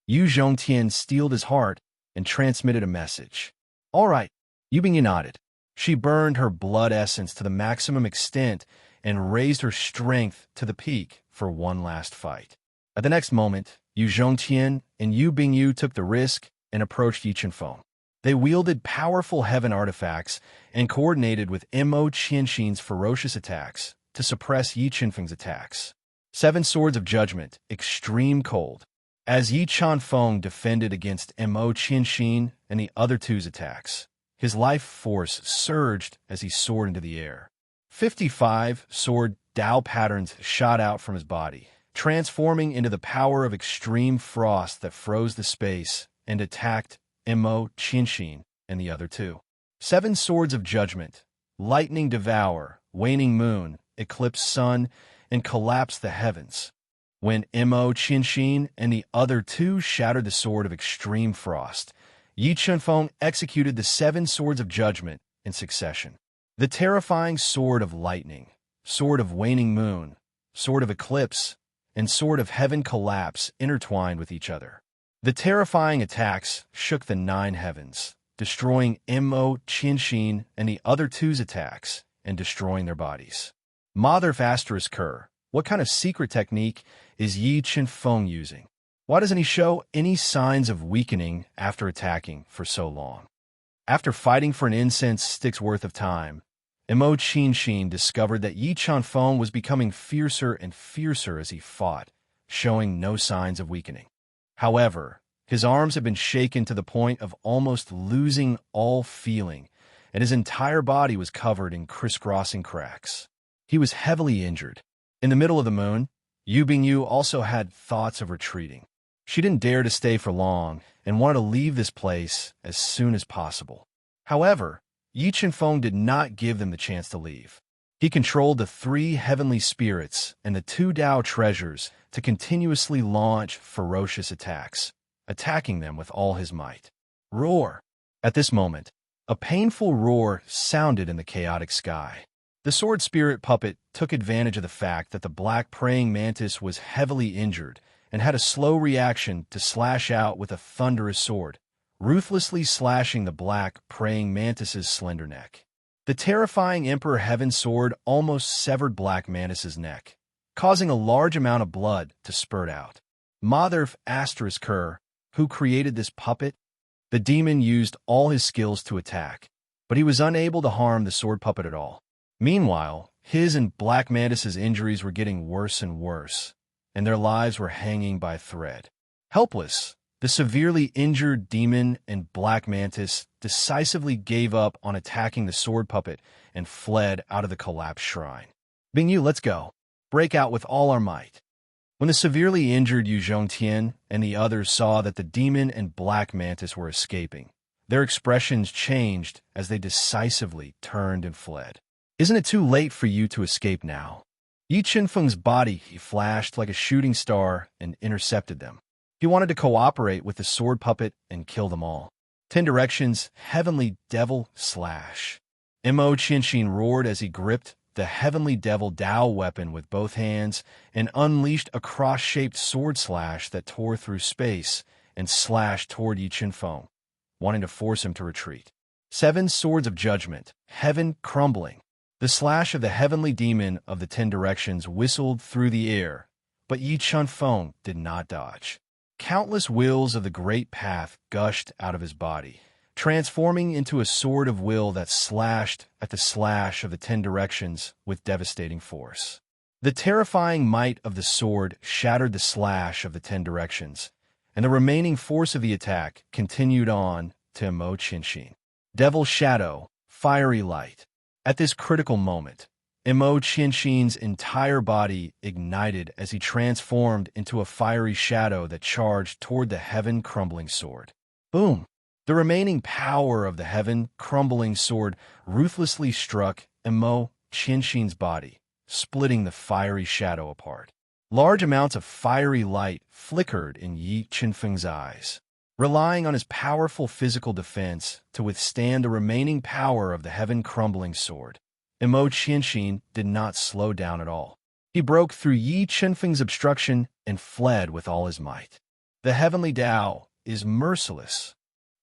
Speaker 1: Yu Zhongtian steeled his heart and transmitted a message. All right, Yu Bingyu nodded. She burned her blood essence to the maximum extent and raised her strength to the peak for one last fight. At the next moment, Yu Zhongtian and Yu Bingyu took the risk and approached Yi Chenfeng. They wielded powerful heaven artifacts and coordinated with Mo Qianxin's ferocious attacks to suppress Yi Chenfeng's attacks. 7 Swords of Judgment, Extreme Cold. As Yi Chenfeng defended against Mo Qianxin and the other two's attacks, his life force surged as he soared into the air. 55 sword Dao patterns shot out from his body, transforming into the power of extreme frost that froze the space and attacked Mo Qianxin and the other two. 7 Swords of Judgment, Lightning Devour, Waning Moon, Eclipse Sun, and collapsed the heavens. When Mo Qianxin and the other two shattered the Sword of Extreme Frost, Yi Chenfeng executed the 7 Swords of Judgment in succession. The terrifying Sword of Lightning, Sword of Waning Moon, Sword of Eclipse, and Sword of Heaven collapse intertwined with each other. The terrifying attacks shook the 9 heavens, destroying Mo Qianxin and the other two's attacks and destroying their bodies. Mother Asterisk Kerr, what kind of secret technique is Yi Chenfeng using? Why doesn't he show any signs of weakening after attacking for so long? After fighting for an incense stick's worth of time, Mo Qianxin discovered that Yi Chenfeng was becoming fiercer and fiercer as he fought, showing no signs of weakening. However, his arms had been shaken to the point of almost losing all feeling, and his entire body was covered in crisscrossing cracks. He was heavily injured. In the middle of the moon, Yu Bingyu also had thoughts of retreating. She didn't dare to stay for long and wanted to leave this place as soon as possible. However, Yi Chenfeng did not give them the chance to leave. He controlled the 3 heavenly spirits and the 2 Dao treasures to continuously launch ferocious attacks, attacking them with all his might. Roar! At this moment, a painful roar sounded in the chaotic sky. The sword spirit puppet took advantage of the fact that the black praying mantis was heavily injured and had a slow reaction to slash out with a thunderous sword, ruthlessly slashing the black praying mantis's slender neck. The terrifying Emperor Heaven sword almost severed Black Mantis's neck, causing a large amount of blood to spurt out. Mother Asterisk Kerr, who created this puppet, the demon used all his skills to attack, but he was unable to harm the sword puppet at all. Meanwhile, his and Black Mantis's injuries were getting worse and worse, and their lives were hanging by a thread. Helpless, the severely injured demon and Black Mantis decisively gave up on attacking the sword puppet and fled out of the collapsed shrine. Bingyu, let's go. Break out with all our might. When the severely injured Yu Zhongtian and the others saw that the demon and Black Mantis were escaping, their expressions changed as they decisively turned and fled. Isn't it too late for you to escape now? Yi Chenfeng's body flashed like a shooting star and intercepted them. He wanted to cooperate with the sword puppet and kill them all. 10 Directions, Heavenly Devil Slash. Mo Qianxin roared as he gripped the Heavenly Devil Dao weapon with both hands and unleashed a cross-shaped sword slash that tore through space and slashed toward Yi Chenfeng, wanting to force him to retreat. 7 Swords of Judgment, Heaven Crumbling. The slash of the heavenly demon of the 10 Directions whistled through the air, but Yi Chenfeng did not dodge. Countless wills of the Great Path gushed out of his body, transforming into a sword of will that slashed at the slash of the 10 Directions with devastating force. The terrifying might of the sword shattered the slash of the 10 Directions, and the remaining force of the attack continued on to Mo Qianxin. Devil Shadow, Fiery Light. At this critical moment, Mo Qianxin's entire body ignited as he transformed into a fiery shadow that charged toward the heaven-crumbling sword. Boom! The remaining power of the heaven-crumbling sword ruthlessly struck Mo Qianxin's body, splitting the fiery shadow apart. Large amounts of fiery light flickered in Yi Chenfeng's eyes. Relying on his powerful physical defense to withstand the remaining power of the heaven-crumbling sword, Mo Qianxin did not slow down at all. He broke through Yi Chenfeng's obstruction and fled with all his might. The heavenly Dao is merciless.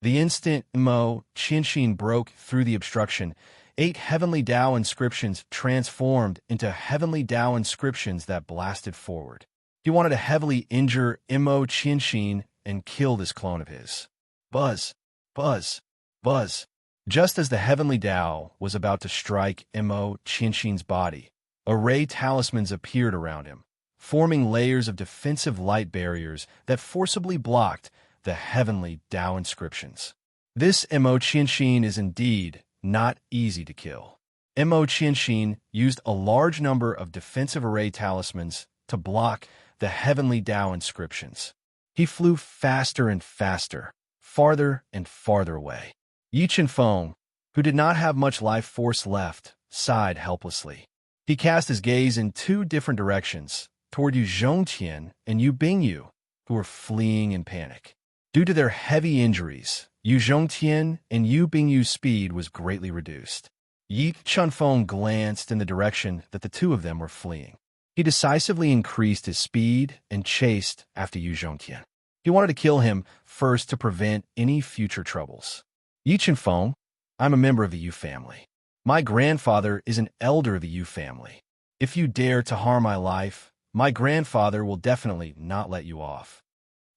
Speaker 1: The instant Mo Qianxin broke through the obstruction, 8 heavenly Tao inscriptions transformed into heavenly Tao inscriptions that blasted forward. He wanted to heavily injure Mo Qianxin and kill this clone of his. Buzz, buzz, buzz. Just as the heavenly Tao was about to strike Mo Qianxin's body, array talismans appeared around him, forming layers of defensive light barriers that forcibly blocked the heavenly Tao inscriptions. This Mo Qianxin is indeed not easy to kill. Mo Qianxin used a large number of defensive array talismans to block the heavenly Tao inscriptions. He flew faster and faster, farther and farther away. Yi Chenfeng, who did not have much life force left, sighed helplessly. He cast his gaze in 2 different directions, toward Yu Zhongtian and Yu Bingyu, who were fleeing in panic. Due to their heavy injuries, Yu Zhongtian and Yu Bingyu's speed was greatly reduced. Yi Chenfeng glanced in the direction that the 2 of them were fleeing. He decisively increased his speed and chased after Yu Zhongtian. He wanted to kill him first to prevent any future troubles. Yi Chenfeng, I'm a member of the Yu family. My grandfather is an elder of the Yu family. If you dare to harm my life, my grandfather will definitely not let you off.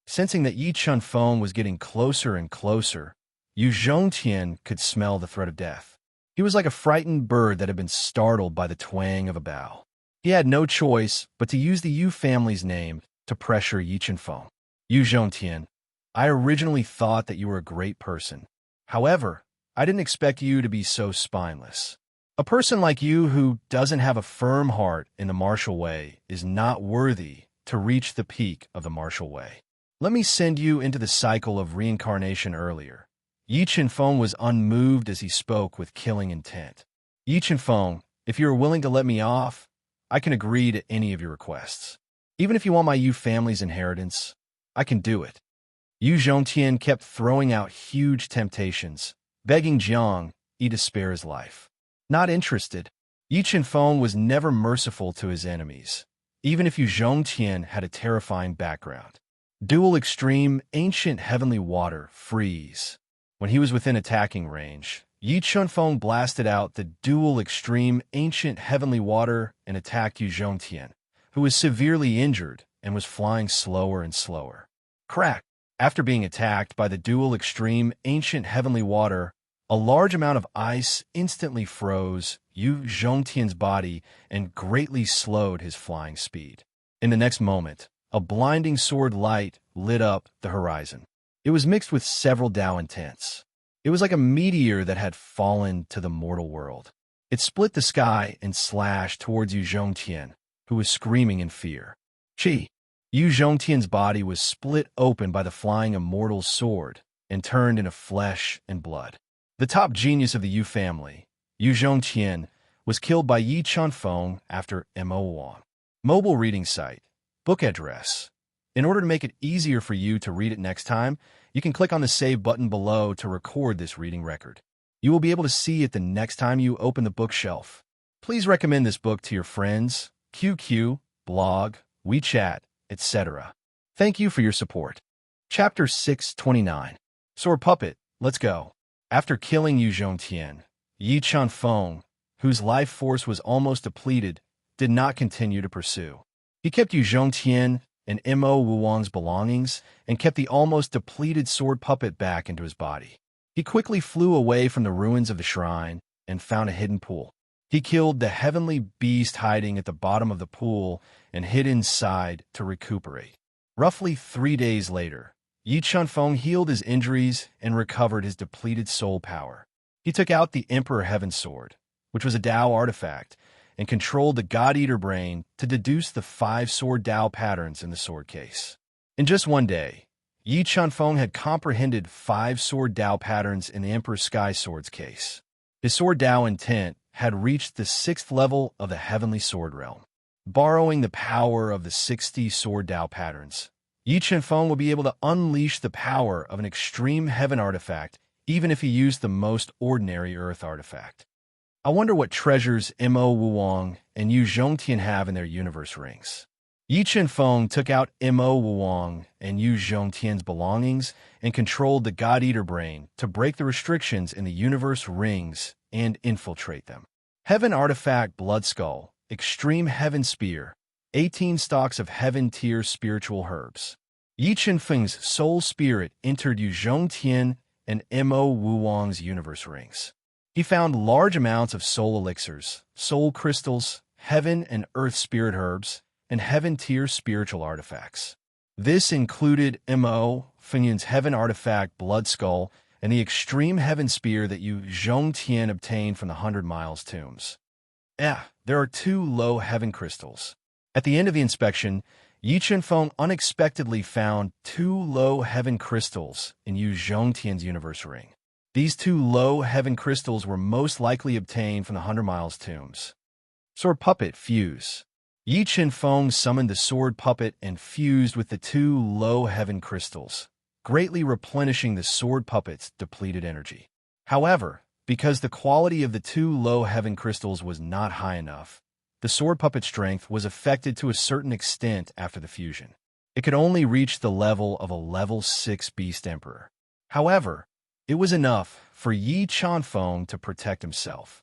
Speaker 1: Sensing that Yi Chenfeng was getting closer and closer, Yu Zhongtian could smell the threat of death. He was like a frightened bird that had been startled by the twang of a bow. He had no choice but to use the Yu family's name to pressure Yi Chenfeng. Yu Zhongtian, I originally thought that you were a great person. However, I didn't expect you to be so spineless. A person like you who doesn't have a firm heart in the martial way is not worthy to reach the peak of the martial way. Let me send you into the cycle of reincarnation earlier. Yi Chenfeng was unmoved as he spoke with killing intent. Yi Chenfeng, if you are willing to let me off, I can agree to any of your requests. Even if you want my Yu family's inheritance, I can do it. Yu Zhongtian kept throwing out huge temptations, begging Jiang Yi to spare his life. Not interested, Yi Chenfeng was never merciful to his enemies, even if Yu Zhongtian had a terrifying background. Dual extreme ancient heavenly water freeze. When he was within attacking range, Yi Chenfeng blasted out the dual extreme ancient heavenly water and attacked Yu Zhongtian, who was severely injured and was flying slower and slower. Crack! After being attacked by the dual extreme ancient heavenly water, a large amount of ice instantly froze Yu Zhongtian's body and greatly slowed his flying speed. In the next moment, a blinding sword light lit up the horizon. It was mixed with several Tao intents. It was like a meteor that had fallen to the mortal world. It split the sky and slashed towards Yu Zhongtian, who was screaming in fear. Chi! Yu Zhongtian's body was split open by the flying immortal sword and turned into flesh and blood. The top genius of the Yu family, Yu Zhongtian, was killed by Yi Chenfeng after Mo Wang. Mobile reading site. Book address. In order to make it easier for you to read it next time, you can click on the Save button below to record this reading record. You will be able to see it the next time you open the bookshelf. Please recommend this book to your friends, QQ, blog, WeChat, etc. Thank you for your support. Chapter 629. Sword Puppet, let's go. After killing Yu Zhongtian, Yi Chenfeng, whose life force was almost depleted, did not continue to pursue. He kept Yu Zhongtian and Mo Wuwang's belongings and kept the almost depleted sword puppet back into his body. He quickly flew away from the ruins of the shrine and found a hidden pool. He killed the heavenly beast hiding at the bottom of the pool and hid inside to recuperate. Roughly 3 days later, Yi Chenfeng healed his injuries and recovered his depleted soul power. He took out the Emperor Heaven Sword, which was a Tao artifact, and controlled the God-Eater brain to deduce the 5 sword Tao patterns in the sword case. In just one day, Yi Chenfeng had comprehended 5 sword Tao patterns in the Emperor Sky Sword's case. His sword Tao intent had reached the 6th level of the Heavenly Sword Realm. Borrowing the power of the 60 sword Tao patterns, Yi Chenfeng will be able to unleash the power of an extreme heaven artifact even if he used the most ordinary earth artifact. I wonder what treasures Mo Wuwang and Yu Zhongtian have in their universe rings. Yi Chen-feng took out Mo Wuong and Yu Zhongtian's belongings and controlled the God-Eater brain to break the restrictions in the universe rings and infiltrate them. Heaven Artifact Blood Skull, Extreme Heaven Spear, 18 stalks of Heaven Tier Spiritual Herbs. Yi Chen-feng's soul spirit entered Yu Zhongtian and Mo Wuong's universe rings. He found large amounts of soul elixirs, soul crystals, heaven and earth spirit herbs, and heaven-tier spiritual artifacts. This included Mo Funyun's heaven artifact Blood Skull and the extreme heaven spear that Yu Zhongtian obtained from the 100 Miles tombs. There are 2 low heaven crystals. At the end of the inspection, Yi Chen-feng unexpectedly found 2 low heaven crystals in Yu Zhongtian's universe ring. These 2 low heaven crystals were most likely obtained from the 100 Miles tombs. Sword Puppet Fuse. Yi Chen-feng summoned the sword puppet and fused with the 2 low heaven crystals, greatly replenishing the sword puppet's depleted energy. However, because the quality of the 2 low heaven crystals was not high enough, the sword puppet's strength was affected to a certain extent after the fusion. It could only reach the level of a level 6 Beast Emperor. However, it was enough for Yi Chen-feng to protect himself.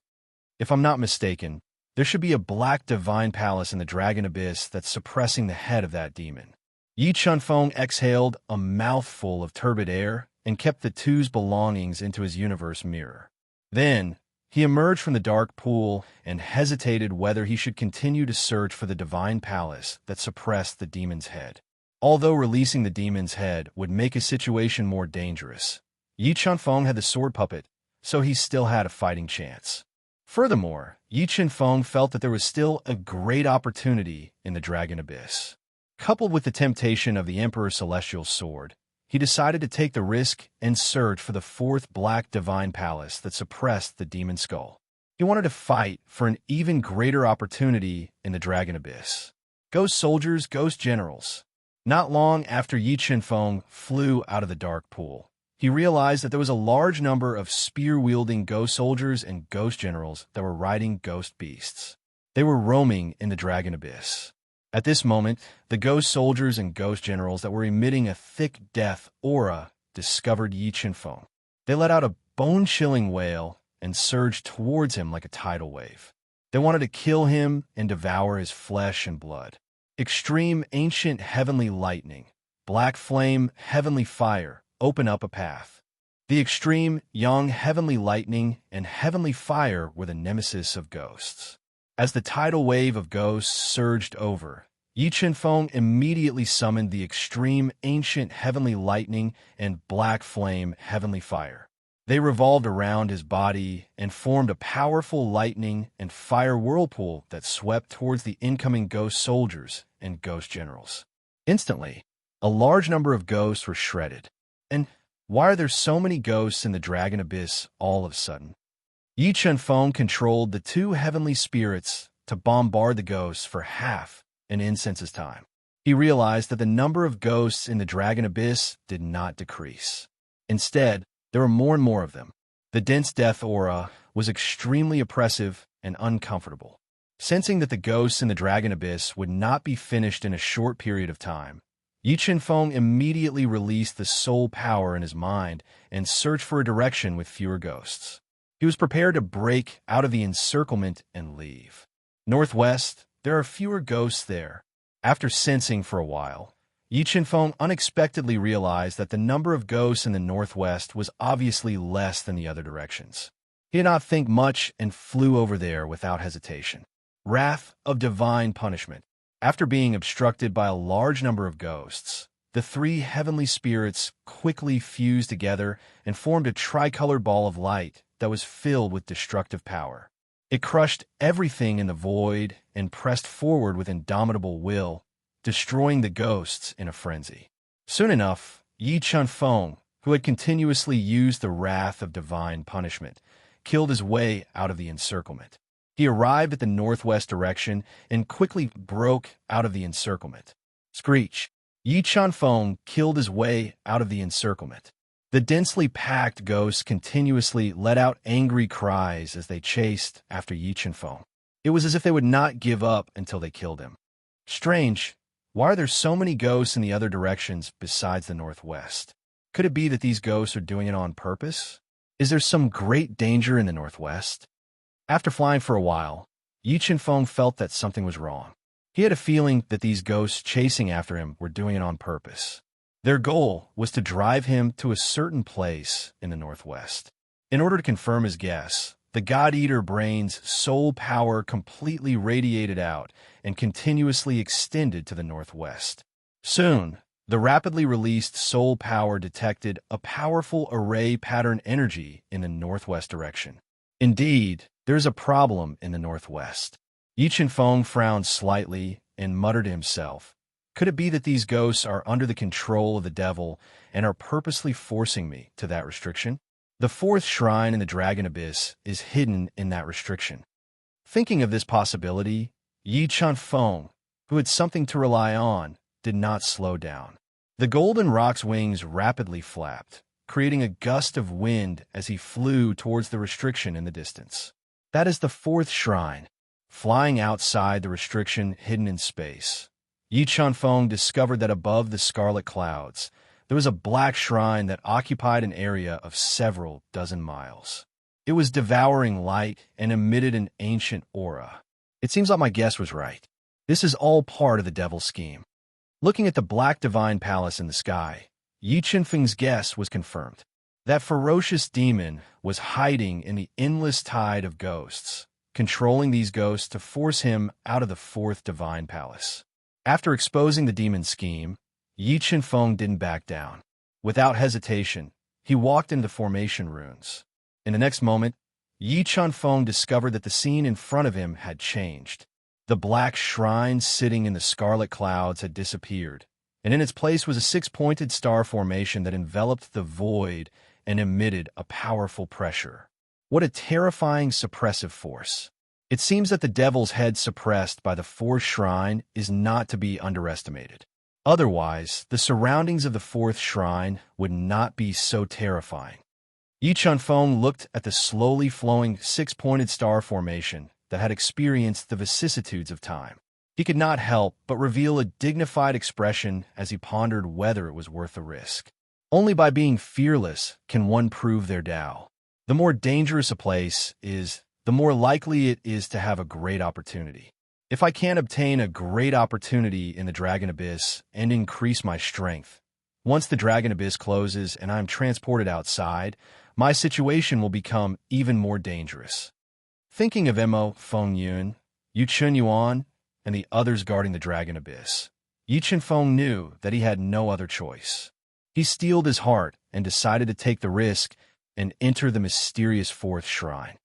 Speaker 1: If I'm not mistaken, there should be a black divine palace in the Dragon Abyss that's suppressing the head of that demon. Yi Chen-feng exhaled a mouthful of turbid air and kept the 2's belongings into his universe mirror. Then, he emerged from the dark pool and hesitated whether he should continue to search for the divine palace that suppressed the demon's head. Although releasing the demon's head would make his situation more dangerous, Yi Chen-feng had the sword puppet, so he still had a fighting chance. Furthermore, Yi Chen-feng felt that there was still a great opportunity in the Dragon Abyss. Coupled with the temptation of the Emperor's Celestial Sword, he decided to take the risk and search for the 4th Black Divine Palace that suppressed the Demon Skull. He wanted to fight for an even greater opportunity in the Dragon Abyss. Ghost soldiers, ghost generals. Not long after Yi Chen-feng flew out of the dark pool, he realized that there was a large number of spear-wielding ghost soldiers and ghost generals that were riding ghost beasts. They were roaming in the Dragon Abyss. At this moment, the ghost soldiers and ghost generals that were emitting a thick death aura discovered Yi Chen-feng. They let out a bone-chilling wail and surged towards him like a tidal wave. They wanted to kill him and devour his flesh and blood. Extreme ancient heavenly lightning, black flame, heavenly fire, open up a path. The extreme, young, heavenly lightning and heavenly fire were the nemesis of ghosts. As the tidal wave of ghosts surged over, Yi Chen-feng immediately summoned the extreme, ancient, heavenly lightning and black flame, heavenly fire. They revolved around his body and formed a powerful lightning and fire whirlpool that swept towards the incoming ghost soldiers and ghost generals. Instantly, a large number of ghosts were shredded. And why are there so many ghosts in the Dragon Abyss all of a sudden? Yi Chen-feng controlled the 2 heavenly spirits to bombard the ghosts for half an incense's time. He realized that the number of ghosts in the Dragon Abyss did not decrease. Instead, there were more and more of them. The dense death aura was extremely oppressive and uncomfortable. Sensing that the ghosts in the Dragon Abyss would not be finished in a short period of time, Yi Chen-feng immediately released the soul power in his mind and searched for a direction with fewer ghosts. He was prepared to break out of the encirclement and leave. Northwest, there are fewer ghosts there. After sensing for a while, Yi Chen-feng unexpectedly realized that the number of ghosts in the northwest was obviously less than the other directions. He did not think much and flew over there without hesitation. Wrath of Divine Punishment. After being obstructed by a large number of ghosts, the 3 heavenly spirits quickly fused together and formed a tricolored ball of light that was filled with destructive power. It crushed everything in the void and pressed forward with indomitable will, destroying the ghosts in a frenzy. Soon enough, Yi Chen-feng, who had continuously used the wrath of divine punishment, killed his way out of the encirclement. He arrived at the northwest direction and quickly broke out of the encirclement. Screech! Yi Chen-feng killed his way out of the encirclement. The densely packed ghosts continuously let out angry cries as they chased after Yi Chen-feng. It was as if they would not give up until they killed him. Strange, Why are there so many ghosts in the other directions besides the northwest? Could it be that these ghosts are doing it on purpose? Is there some great danger in the northwest? After flying for a while, Yi Qianfeng felt that something was wrong. He had a feeling that these ghosts chasing after him were doing it on purpose. Their goal was to drive him to a certain place in the northwest. In order to confirm his guess, the God-Eater brain's soul power completely radiated out and continuously extended to the northwest. Soon, the rapidly released soul power detected a powerful array pattern energy in the northwest direction. Indeed, there's a problem in the northwest. Yi Qianfeng frowned slightly and muttered to himself, could it be that these ghosts are under the control of the devil and are purposely forcing me to that restriction? The fourth shrine in the Dragon Abyss is hidden in that restriction. Thinking of this possibility, Yi Qianfeng, who had something to rely on, did not slow down. The golden rock's wings rapidly flapped, creating a gust of wind as he flew towards the restriction in the distance. That is the fourth shrine. Flying outside the restriction hidden in space, Yi Qianfeng discovered that above the scarlet clouds, there was a black shrine that occupied an area of several dozen miles. It was devouring light and emitted an ancient aura. It seems like my guess was right. This is all part of the devil's scheme. Looking at the black divine palace in the sky, Yi Qianfeng's guess was confirmed. That ferocious demon was hiding in the endless tide of ghosts, controlling these ghosts to force him out of the fourth divine palace. After exposing the demon's scheme, Yi Qianfeng didn't back down. Without hesitation, he walked into the formation runes. In the next moment, Yi Qianfeng discovered that the scene in front of him had changed. The black shrine sitting in the scarlet clouds had disappeared, and in its place was a six-pointed star formation that enveloped the void and emitted a powerful pressure. What a terrifying suppressive force. It seems that the devil's head suppressed by the fourth shrine is not to be underestimated. Otherwise, the surroundings of the fourth shrine would not be so terrifying. Yi Qianfeng looked at the slowly flowing six-pointed star formation that had experienced the vicissitudes of time. He could not help but reveal a dignified expression as he pondered whether it was worth the risk. Only by being fearless can one prove their Tao. The more dangerous a place is, the more likely it is to have a great opportunity. If I can't obtain a great opportunity in the Dragon Abyss and increase my strength, once the Dragon Abyss closes and I am transported outside, my situation will become even more dangerous. Thinking of Mo Fengyun, Yu Chunyuan, and the others guarding the Dragon Abyss, Yi Qianfeng knew that he had no other choice. He steeled his heart and decided to take the risk and enter the mysterious fourth shrine.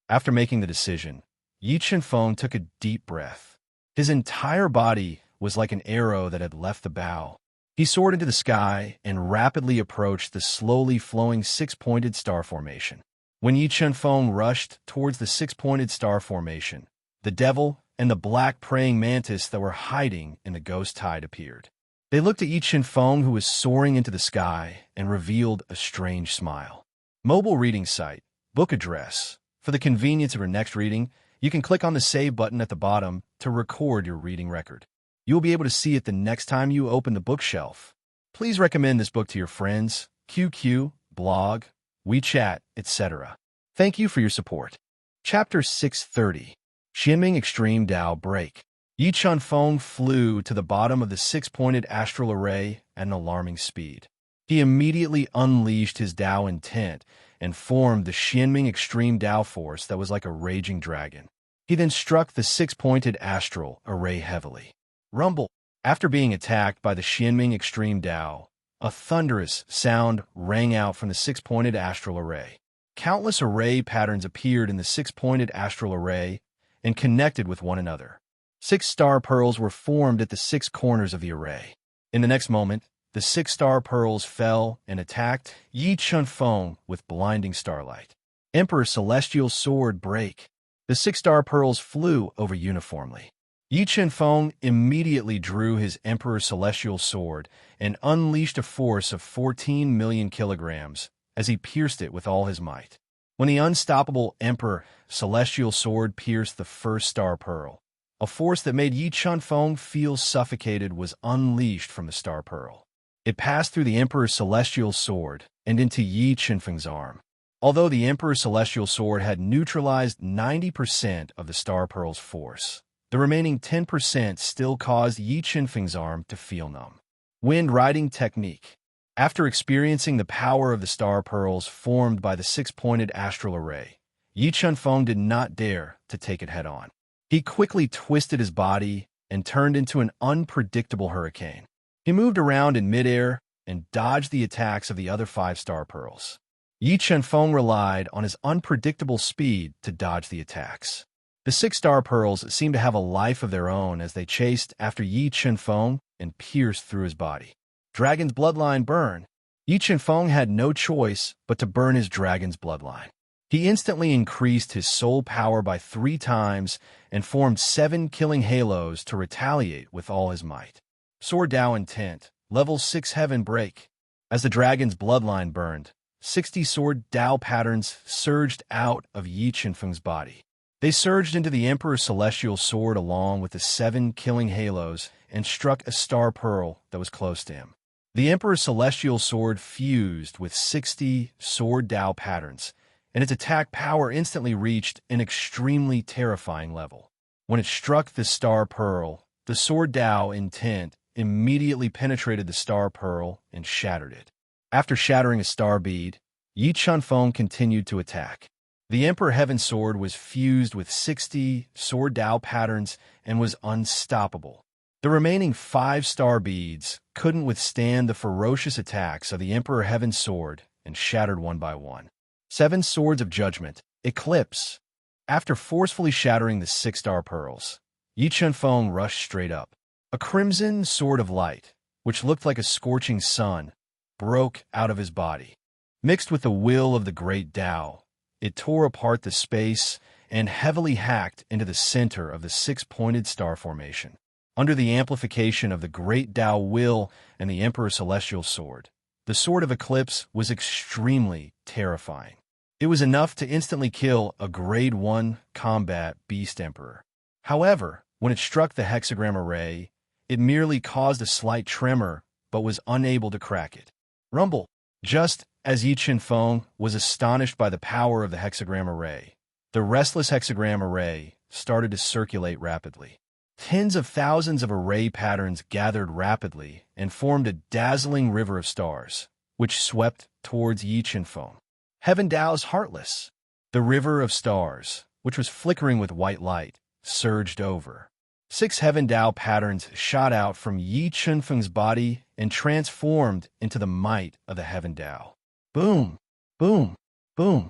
Speaker 1: After making the decision, Yi Qianfeng took a deep breath. His entire body was like an arrow that had left the bow. He soared into the sky and rapidly approached the slowly flowing six-pointed star formation. When Yi Qianfeng rushed towards the six-pointed star formation, the devil and the black praying mantis that were hiding in the ghost tide appeared. They looked at Yi Qianfeng, who was soaring into the sky, and revealed a strange smile. Mobile reading site, book address. For the convenience of your next reading, you can click on the Save button at the bottom to record your reading record. You will be able to see it the next time you open the bookshelf. Please recommend this book to your friends, QQ, blog, WeChat, etc. Thank you for your support. Chapter 630, Xianming Extreme Tao Break. Yi Qianfeng flew to the bottom of the six-pointed astral array at an alarming speed. He immediately unleashed his Tao intent and formed the Xianming Extreme Tao Force that was like a raging dragon. He then struck the six-pointed astral array heavily. Rumble! After being attacked by the Xianming Extreme Tao, a thunderous sound rang out from the six-pointed astral array. Countless array patterns appeared in the six-pointed astral array and connected with one another. 6 star pearls were formed at the 6 corners of the array. In the next moment, the 6 star pearls fell and attacked Yi Qianfeng with blinding starlight. Emperor Celestial Sword Break. The 6 star pearls flew over uniformly. Yi Qianfeng immediately drew his Emperor Celestial Sword and unleashed a force of 14 million kilograms as he pierced it with all his might. When the unstoppable Emperor Celestial Sword pierced the first star pearl, A force that made Yi Chunfeng feel suffocated was unleashed from the Star Pearl. It passed through the Emperor's celestial sword and into Yi Chunfeng's arm. Although the Emperor's celestial sword had neutralized 90% of the Star Pearl's force, the remaining 10% still caused Yi Chunfeng's arm to feel numb. Wind riding technique. After experiencing the power of the Star Pearls formed by the six-pointed astral array, Yi Chunfeng did not dare to take it head-on. He quickly twisted his body and turned into an unpredictable hurricane. He moved around in midair and dodged the attacks of the other 5 Star Pearls. Yi Chunfeng relied on his unpredictable speed to dodge the attacks. The 6 Star Pearls seemed to have a life of their own as they chased after Yi Chunfeng and pierced through his body. Dragon's bloodline burn. Yi Chunfeng had no choice but to burn his dragon's bloodline. He instantly increased his soul power by 3 times and formed 7 killing halos to retaliate with all his might. Sword Dao Intent, Level 6 Heaven Break. As the dragon's bloodline burned, 60 sword Dao patterns surged out of Yi Chunfeng's body. They surged into the Emperor's celestial sword along with the 7 killing halos and struck a Star Pearl that was close to him. The Emperor's celestial sword fused with 60 sword Dao patterns, and its attack power instantly reached an extremely terrifying level. When it struck the Star Pearl, the Sword Dao Intent immediately penetrated the Star Pearl and shattered it. After shattering a star bead, Yi Chunfeng continued to attack. The Emperor Heaven Sword was fused with 60 Sword Dao patterns and was unstoppable. The remaining 5 star beads couldn't withstand the ferocious attacks of the Emperor Heaven Sword and shattered one by one. 7 Swords of Judgment, Eclipse. After forcefully shattering the 6 Star Pearls, Yi Chunfeng rushed straight up. A crimson sword of light, which looked like a scorching sun, broke out of his body. Mixed with the will of the great Tao, it tore apart the space and heavily hacked into the center of the 6-pointed star formation. Under the amplification of the great Tao will and the Emperor's celestial sword, the Sword of Eclipse was extremely terrifying. It was enough to instantly kill a Grade 1 combat Beast Emperor. However, when it struck the hexagram array, it merely caused a slight tremor but was unable to crack it. Rumble. Just as Yi Chunfeng was astonished by the power of the hexagram array, the restless hexagram array started to circulate rapidly. Tens of thousands of array patterns gathered rapidly and formed a dazzling river of stars, which swept towards Yi Chunfeng. Heaven Dao's Heartless. The river of stars, which was flickering with white light, surged over. 6 Heaven Dao patterns shot out from Yi Chunfeng's body and transformed into the might of the Heaven Dao. Boom! Boom! Boom!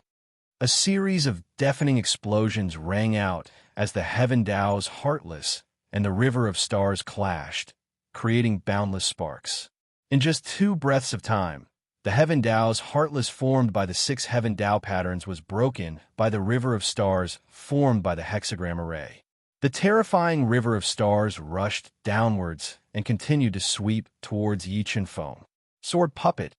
Speaker 1: A series of deafening explosions rang out as the Heaven Dao's Heartless and the river of stars clashed, creating boundless sparks. In just 2 breaths of time, the Heaven Dao's Heartless formed by the 6 Heaven Dao patterns was broken by the river of stars formed by the hexagram array. The terrifying river of stars rushed downwards and continued to sweep towards Yi Chunfeng. Sword Puppet.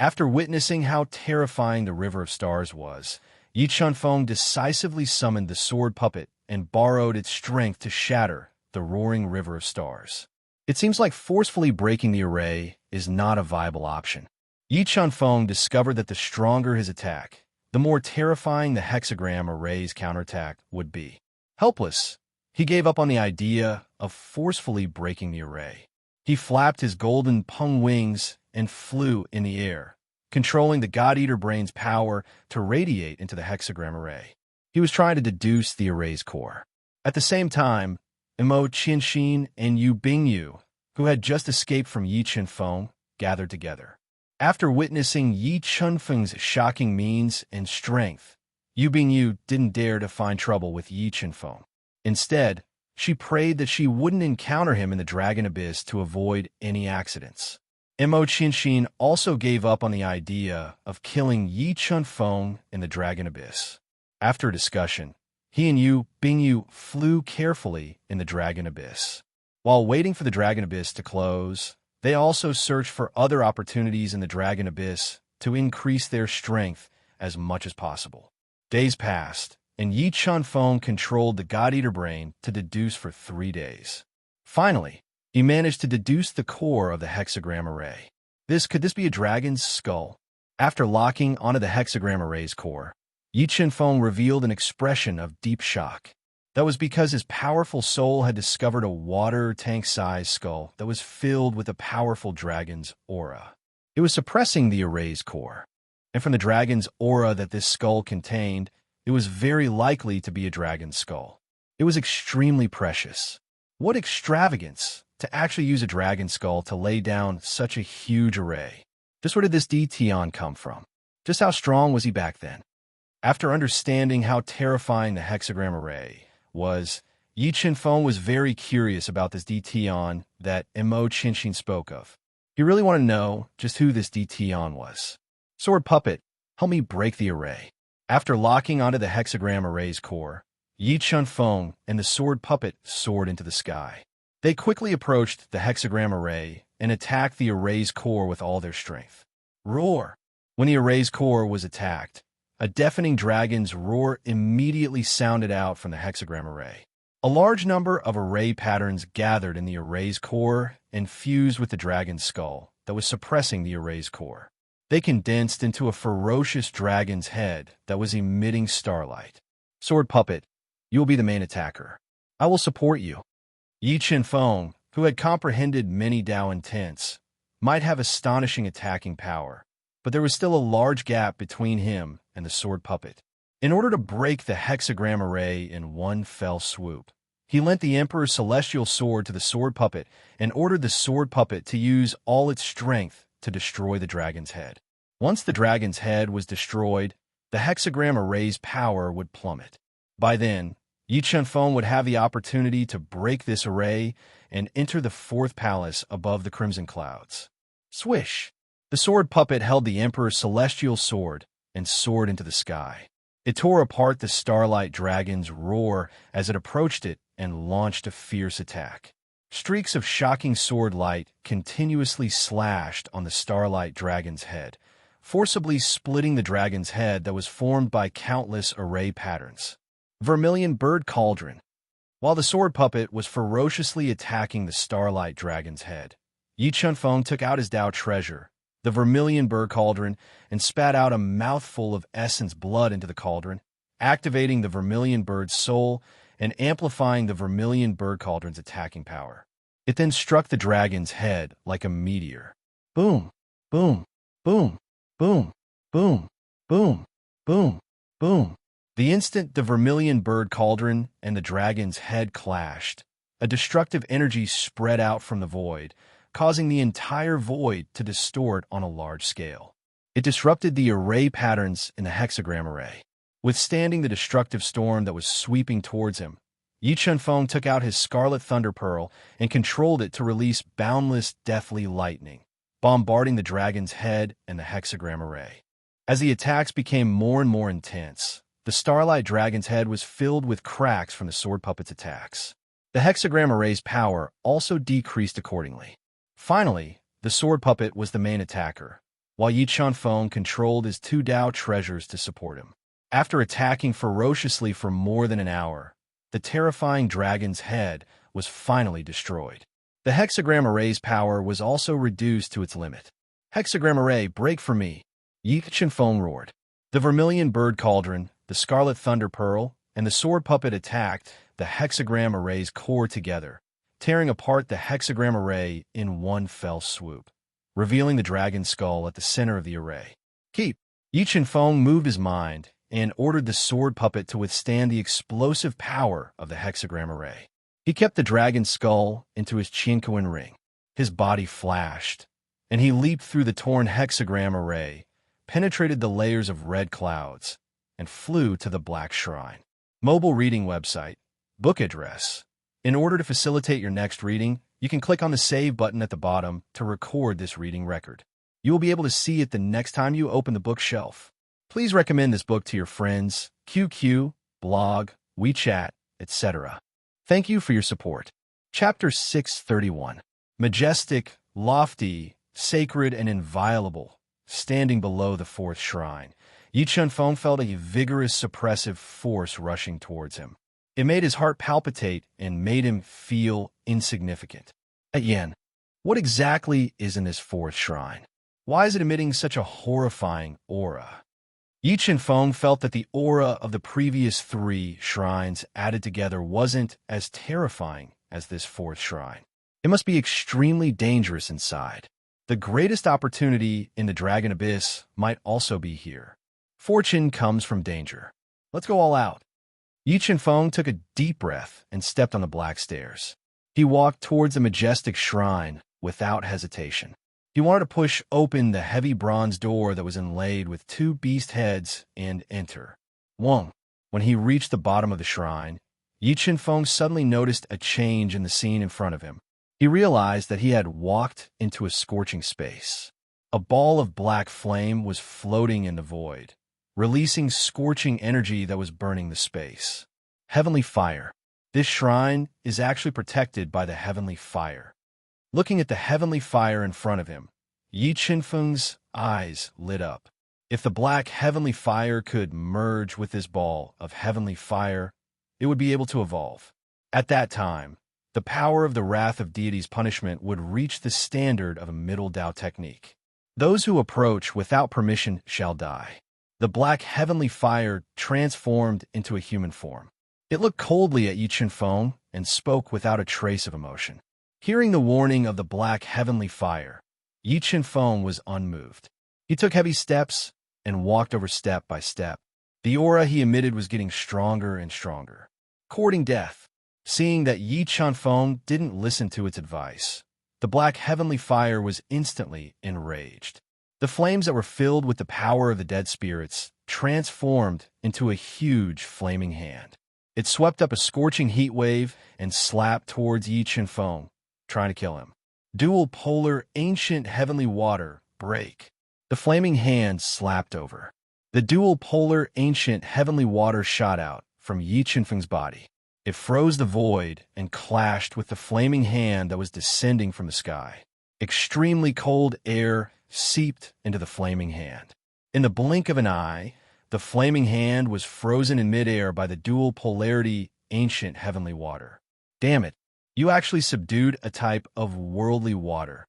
Speaker 1: After witnessing how terrifying the river of stars was, Yi Chunfeng decisively summoned the Sword Puppet and borrowed its strength to shatter the roaring river of stars. It seems like forcefully breaking the array is not a viable option. Yi Chunfeng discovered that the stronger his attack, the more terrifying the hexagram array's counterattack would be. Helpless, he gave up on the idea of forcefully breaking the array. He flapped his golden pung wings and flew in the air, controlling the God-Eater brain's power to radiate into the hexagram array. He was trying to deduce the array's core. At the same time, Mo Qianxin and Yu Bingyu, who had just escaped from Yi Chunfeng, gathered together. After witnessing Yi Chunfeng's shocking means and strength, Yu Bingyu didn't dare to find trouble with Yi Chunfeng. Instead, she prayed that she wouldn't encounter him in the Dragon Abyss to avoid any accidents. Mo Qianxin also gave up on the idea of killing Yi Chunfeng in the Dragon Abyss. After a discussion, he and Yu Bingyu flew carefully in the Dragon Abyss. While waiting for the Dragon Abyss to close, they also searched for other opportunities in the Dragon Abyss to increase their strength as much as possible. Days passed, and Yi Chunfeng controlled the God-Eater brain to deduce for 3 days. Finally, he managed to deduce the core of the hexagram array. Could this be a dragon's skull? After locking onto the hexagram array's core, Yi Chunfeng revealed an expression of deep shock. That was because his powerful soul had discovered a water tank-sized skull that was filled with a powerful dragon's aura. It was suppressing the array's core, and from the dragon's aura that this skull contained, it was very likely to be a dragon's skull. It was extremely precious. What extravagance to actually use a dragon skull to lay down such a huge array. Just where did this Detion come from? Just how strong was he back then? After understanding how terrifying the hexagram array was, Yi Chunfeng was very curious about this Detion that Emo Qinshin spoke of. He really wanted to know just who this Detion was. Sword Puppet, help me break the array. After locking onto the hexagram array's core, Yi Chunfeng and the Sword Puppet soared into the sky. They quickly approached the hexagram array and attacked the array's core with all their strength. Roar! When the array's core was attacked, a deafening dragon's roar immediately sounded out from the hexagram array. A large number of array patterns gathered in the array's core and fused with the dragon's skull that was suppressing the array's core. They condensed into a ferocious dragon's head that was emitting starlight. Sword Puppet, you will be the main attacker. I will support you. Yi Chunfeng, who had comprehended many Dao intents, might have astonishing attacking power, but there was still a large gap between him and the Sword Puppet. In order to break the hexagram array in one fell swoop, he lent the Emperor's celestial sword to the Sword Puppet and ordered the Sword Puppet to use all its strength to destroy the dragon's head. Once the dragon's head was destroyed, the hexagram array's power would plummet. By then, Yi Chunfeng would have the opportunity to break this array and enter the fourth palace above the crimson clouds. Swish! The Sword Puppet held the Emperor's celestial sword and soared into the sky. It tore apart the starlight dragon's roar as it approached it and launched a fierce attack. Streaks of shocking sword light continuously slashed on the starlight dragon's head, forcibly splitting the dragon's head that was formed by countless array patterns. Vermilion Bird Cauldron. While the Sword Puppet was ferociously attacking the starlight dragon's head, Yi Chunfeng took out his Dao treasure, the Vermilion Bird Cauldron, and spat out a mouthful of essence blood into the cauldron, activating the Vermilion Bird's soul and amplifying the Vermilion Bird Cauldron's attacking power. It then struck the dragon's head like a meteor. Boom, boom, boom, boom, boom, boom, boom, boom. The instant the Vermilion Bird Cauldron and the dragon's head clashed, a destructive energy spread out from the void, causing the entire void to distort on a large scale. It disrupted the array patterns in the hexagram array. Withstanding the destructive storm that was sweeping towards him, Yi Chunfeng took out his Scarlet Thunder Pearl and controlled it to release boundless deathly lightning, bombarding the dragon's head and the hexagram array. As the attacks became more and more intense, the Starlight Dragon's head was filled with cracks from the Sword Puppet's attacks. The hexagram array's power also decreased accordingly. Finally, the Sword Puppet was the main attacker, while Yi Chunfeng controlled his 2 Dao treasures to support him. After attacking ferociously for more than an hour, the terrifying dragon's head was finally destroyed. The hexagram array's power was also reduced to its limit. Hexagram array, break for me! Yi Chunfeng roared. The Vermilion Bird Cauldron, the Scarlet Thunder Pearl, and the Sword Puppet attacked the hexagram array's core together, tearing apart the hexagram array in one fell swoop, revealing the dragon's skull at the center of the array. Keep! Yi Chunfeng moved his mind and ordered the Sword Puppet to withstand the explosive power of the hexagram array. He kept the dragon's skull into his Qianquan ring. His body flashed, and he leaped through the torn hexagram array, penetrated the layers of red clouds, and flew to the Black Shrine. Mobile reading website. Book address. In order to facilitate your next reading, you can click on the Save button at the bottom to record this reading record. You will be able to see it the next time you open the bookshelf. Please recommend this book to your friends, QQ, blog, WeChat, etc. Thank you for your support. Chapter 631. Majestic, lofty, sacred, and inviolable, standing below the fourth shrine, Yi Chunfeng felt a vigorous suppressive force rushing towards him. It made his heart palpitate and made him feel insignificant. Yan, what exactly is in this fourth shrine? Why is it emitting such a horrifying aura? Yi Chunfeng felt that the aura of the previous three shrines added together wasn't as terrifying as this fourth shrine. It must be extremely dangerous inside. The greatest opportunity in the Dragon Abyss might also be here. Fortune comes from danger. Let's go all out. Yi Chunfeng took a deep breath and stepped on the black stairs. He walked towards the majestic shrine without hesitation. He wanted to push open the heavy bronze door that was inlaid with two beast heads and enter. When he reached the bottom of the shrine, Yi Chunfeng suddenly noticed a change in the scene in front of him. He realized that he had walked into a scorching space. A ball of black flame was floating in the void, releasing scorching energy that was burning the space. Heavenly fire. This shrine is actually protected by the heavenly fire. Looking at the heavenly fire in front of him, Yi Chunfeng's eyes lit up. If the black heavenly fire could merge with this ball of heavenly fire, it would be able to evolve. At that time, the power of the wrath of deity's punishment would reach the standard of a middle Dao technique. Those who approach without permission shall die. The black heavenly fire transformed into a human form. It looked coldly at Yi Chunfeng and spoke without a trace of emotion. Hearing the warning of the black heavenly fire, Yi Chunfeng was unmoved. He took heavy steps and walked over step by step. The aura he emitted was getting stronger and stronger. Courting death. Seeing that Yi Chunfeng didn't listen to its advice, the black heavenly fire was instantly enraged. The flames that were filled with the power of the dead spirits transformed into a huge flaming hand. It swept up a scorching heat wave and slapped towards Yi Chunfeng, trying to kill him. Dual polar ancient heavenly water, break. The flaming hand slapped over. The dual polar ancient heavenly water shot out from Yi Chunfeng's body. It froze the void and clashed with the flaming hand that was descending from the sky. Extremely cold air seeped into the flaming hand. In the blink of an eye, the flaming hand was frozen in midair by the dual polarity ancient heavenly water. Damn it, you actually subdued a type of worldly water.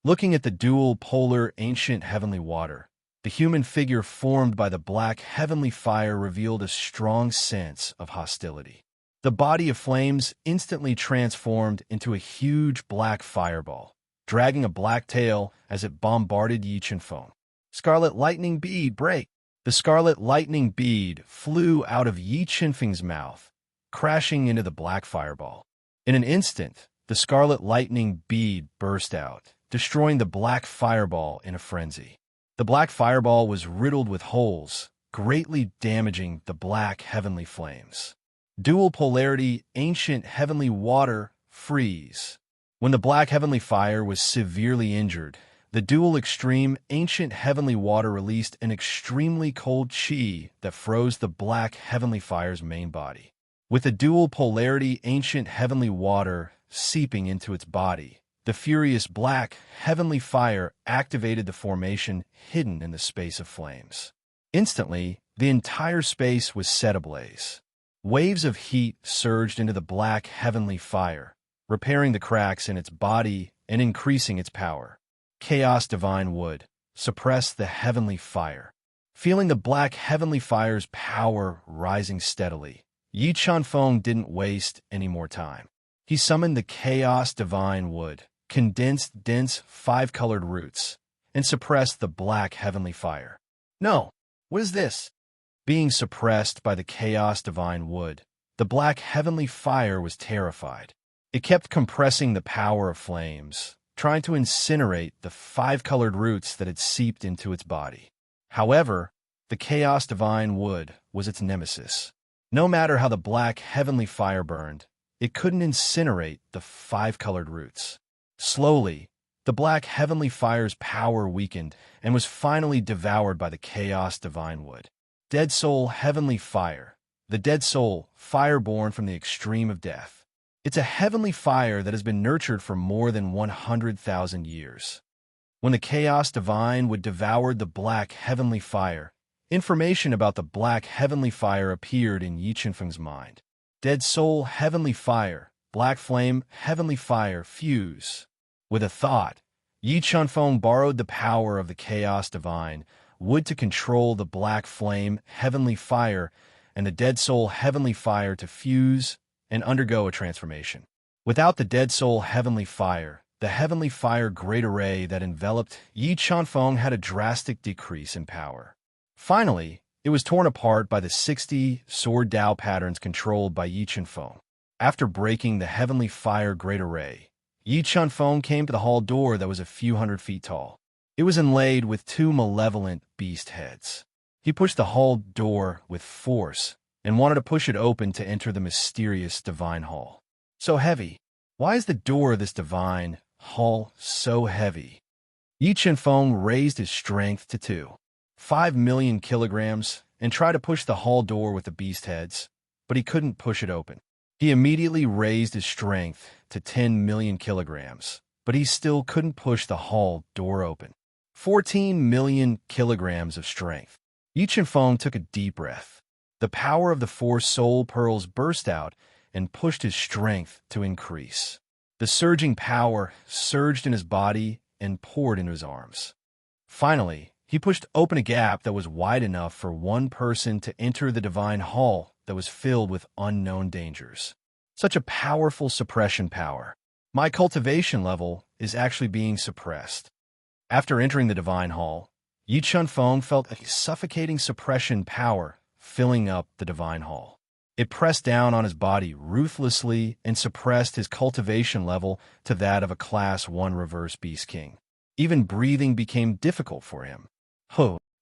Speaker 1: Looking at the dual polar ancient heavenly water, the human figure formed by the black heavenly fire revealed a strong sense of hostility. The body of flames instantly transformed into a huge black fireball, dragging a black tail as it bombarded Yi Chunfeng. Scarlet lightning bead, break! The scarlet lightning bead flew out of Yi Chunfeng's mouth, crashing into the black fireball. In an instant, the scarlet lightning bead burst out, destroying the black fireball in a frenzy. The black fireball was riddled with holes, greatly damaging the black heavenly flames. Dual polarity ancient heavenly water, freeze. When the black heavenly fire was severely injured, the dual extreme ancient heavenly water released an extremely cold chi that froze the black heavenly fire's main body. With the dual polarity ancient heavenly water seeping into its body, the furious black heavenly fire activated the formation hidden in the space of flames. Instantly, the entire space was set ablaze. Waves of heat surged into the black heavenly fire, repairing the cracks in its body and increasing its power. Chaos divine wood suppressed the heavenly fire. Feeling the black heavenly fire's power rising steadily, Yi Chunfeng didn't waste any more time. He summoned the chaos divine wood, condensed dense five-colored roots, and suppressed the black heavenly fire. No, what is this? Being suppressed by the chaos divine wood, the black heavenly fire was terrified. It kept compressing the power of flames, trying to incinerate the five-colored roots that had seeped into its body. However, the chaos divine wood was its nemesis. No matter how the black heavenly fire burned, it couldn't incinerate the five-colored roots. Slowly, the black heavenly fire's power weakened and was finally devoured by the chaos divine wood. Dead soul heavenly fire. The dead soul, fire born from the extreme of death. It's a heavenly fire that has been nurtured for more than 100,000 years. When the chaos divine would devour the black heavenly fire, Information about the black heavenly fire appeared in Yi Qianfeng's mind. Dead soul, heavenly fire, black flame, heavenly fire, fuse. With a thought, Yi Qianfeng borrowed the power of the chaos divine, wood to control the black flame, heavenly fire, and the dead soul, heavenly fire to fuse and undergo a transformation. Without the dead soul, heavenly fire, the heavenly fire great array that enveloped Yi Qianfeng had a drastic decrease in power. Finally, it was torn apart by the 60 sword Dao patterns controlled by Yi Qianfeng. After breaking the heavenly fire great array, Yi Qianfeng came to the hall door that was a few hundred feet tall. It was inlaid with two malevolent beast heads. He pushed the hall door with force and wanted to push it open to enter the mysterious divine hall. So heavy. Why is the door of this divine hall so heavy? Yi Qianfeng raised his strength to 5 million kilograms and tried to push the hall door with the beast heads, but he couldn't push it open. He immediately raised his strength to 10 million kilograms, but he still couldn't push the hall door open. 14 million kilograms of strength. Yi Qianfeng took a deep breath. The power of the four soul pearls burst out and pushed his strength to increase. The surging power surged in his body and poured into his arms. Finally, he pushed open a gap that was wide enough for one person to enter the divine hall that was filled with unknown dangers. Such a powerful suppression power. My cultivation level is actually being suppressed. After entering the divine hall, Yi Qianfeng felt a suffocating suppression power filling up the divine hall. It pressed down on his body ruthlessly and suppressed his cultivation level to that of a Class 1 reverse beast king. Even breathing became difficult for him.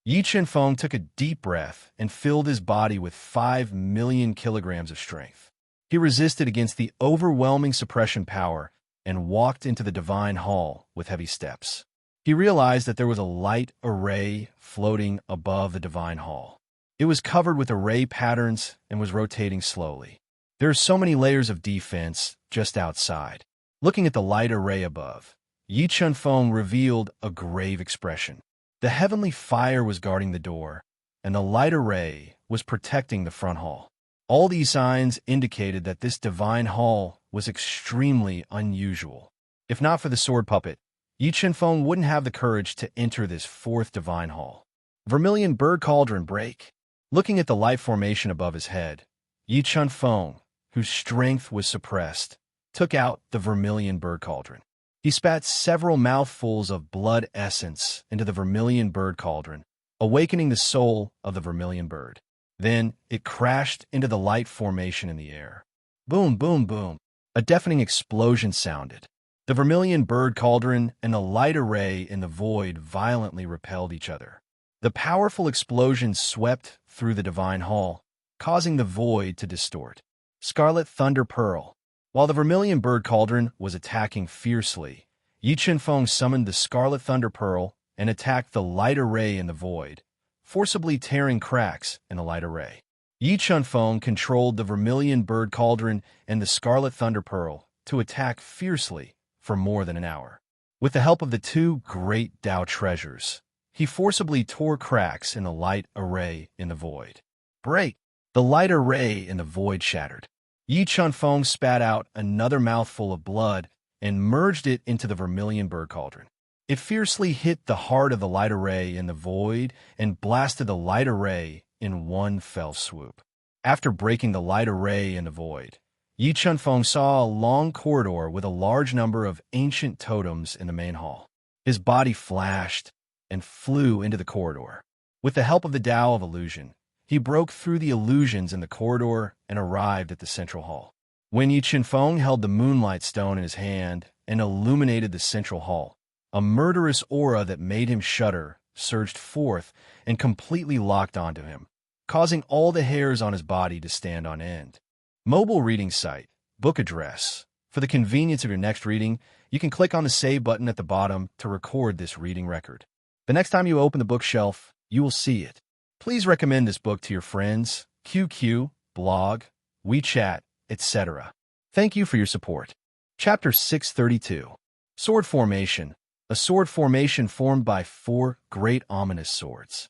Speaker 1: Yi Qianfeng took a deep breath and filled his body with 5 million kilograms of strength. He resisted against the overwhelming suppression power and walked into the divine hall with heavy steps. He realized that there was a light array floating above the divine hall. It was covered with array patterns and was rotating slowly. There are so many layers of defense just outside. Looking at the light array above, Yi Qianfeng revealed a grave expression. The heavenly fire was guarding the door, and the light array was protecting the front hall. All these signs indicated that this divine hall was extremely unusual. If not for the sword puppet, Yi Qianfeng wouldn't have the courage to enter this fourth divine hall. Vermilion bird cauldron break. Looking at the light formation above his head, Yi Qianfeng, whose strength was suppressed, took out the vermilion bird cauldron. He spat several mouthfuls of blood essence into the vermilion bird cauldron, awakening the soul of the vermilion bird. Then it crashed into the light formation in the air. Boom, boom, boom. A deafening explosion sounded. The vermilion bird cauldron and the light array in the void violently repelled each other. The powerful explosion swept through the divine hall, causing the void to distort. Scarlet Thunder Pearl. While the vermilion bird cauldron was attacking fiercely, Yi Qianfeng summoned the Scarlet Thunder Pearl and attacked the light array in the void, forcibly tearing cracks in the light array. Yi Qianfeng controlled the vermilion bird cauldron and the Scarlet Thunder Pearl to attack fiercely for more than an hour. With the help of the two great Dao treasures, he forcibly tore cracks in the light array in the void. Break! The light array in the void shattered. Yi Qianfeng spat out another mouthful of blood and merged it into the vermilion bird cauldron. It fiercely hit the heart of the light array in the void and blasted the light array in one fell swoop. After breaking the light array in the void, Yi Qianfeng saw a long corridor with a large number of ancient totems in the main hall. His body flashed and flew into the corridor. With the help of the Tao of Illusion, he broke through the illusions in the corridor and arrived at the central hall. When Yi Qianfeng held the moonlight stone in his hand and illuminated the central hall, a murderous aura that made him shudder surged forth and completely locked onto him, causing all the hairs on his body to stand on end. Mobile reading site, book address. For the convenience of your next reading, you can click on the Save button at the bottom to record this reading record. The next time you open the bookshelf, you will see it. Please recommend this book to your friends, QQ, blog, WeChat, etc. Thank you for your support. Chapter 632. Sword Formation. A sword formation formed by 4 great ominous swords.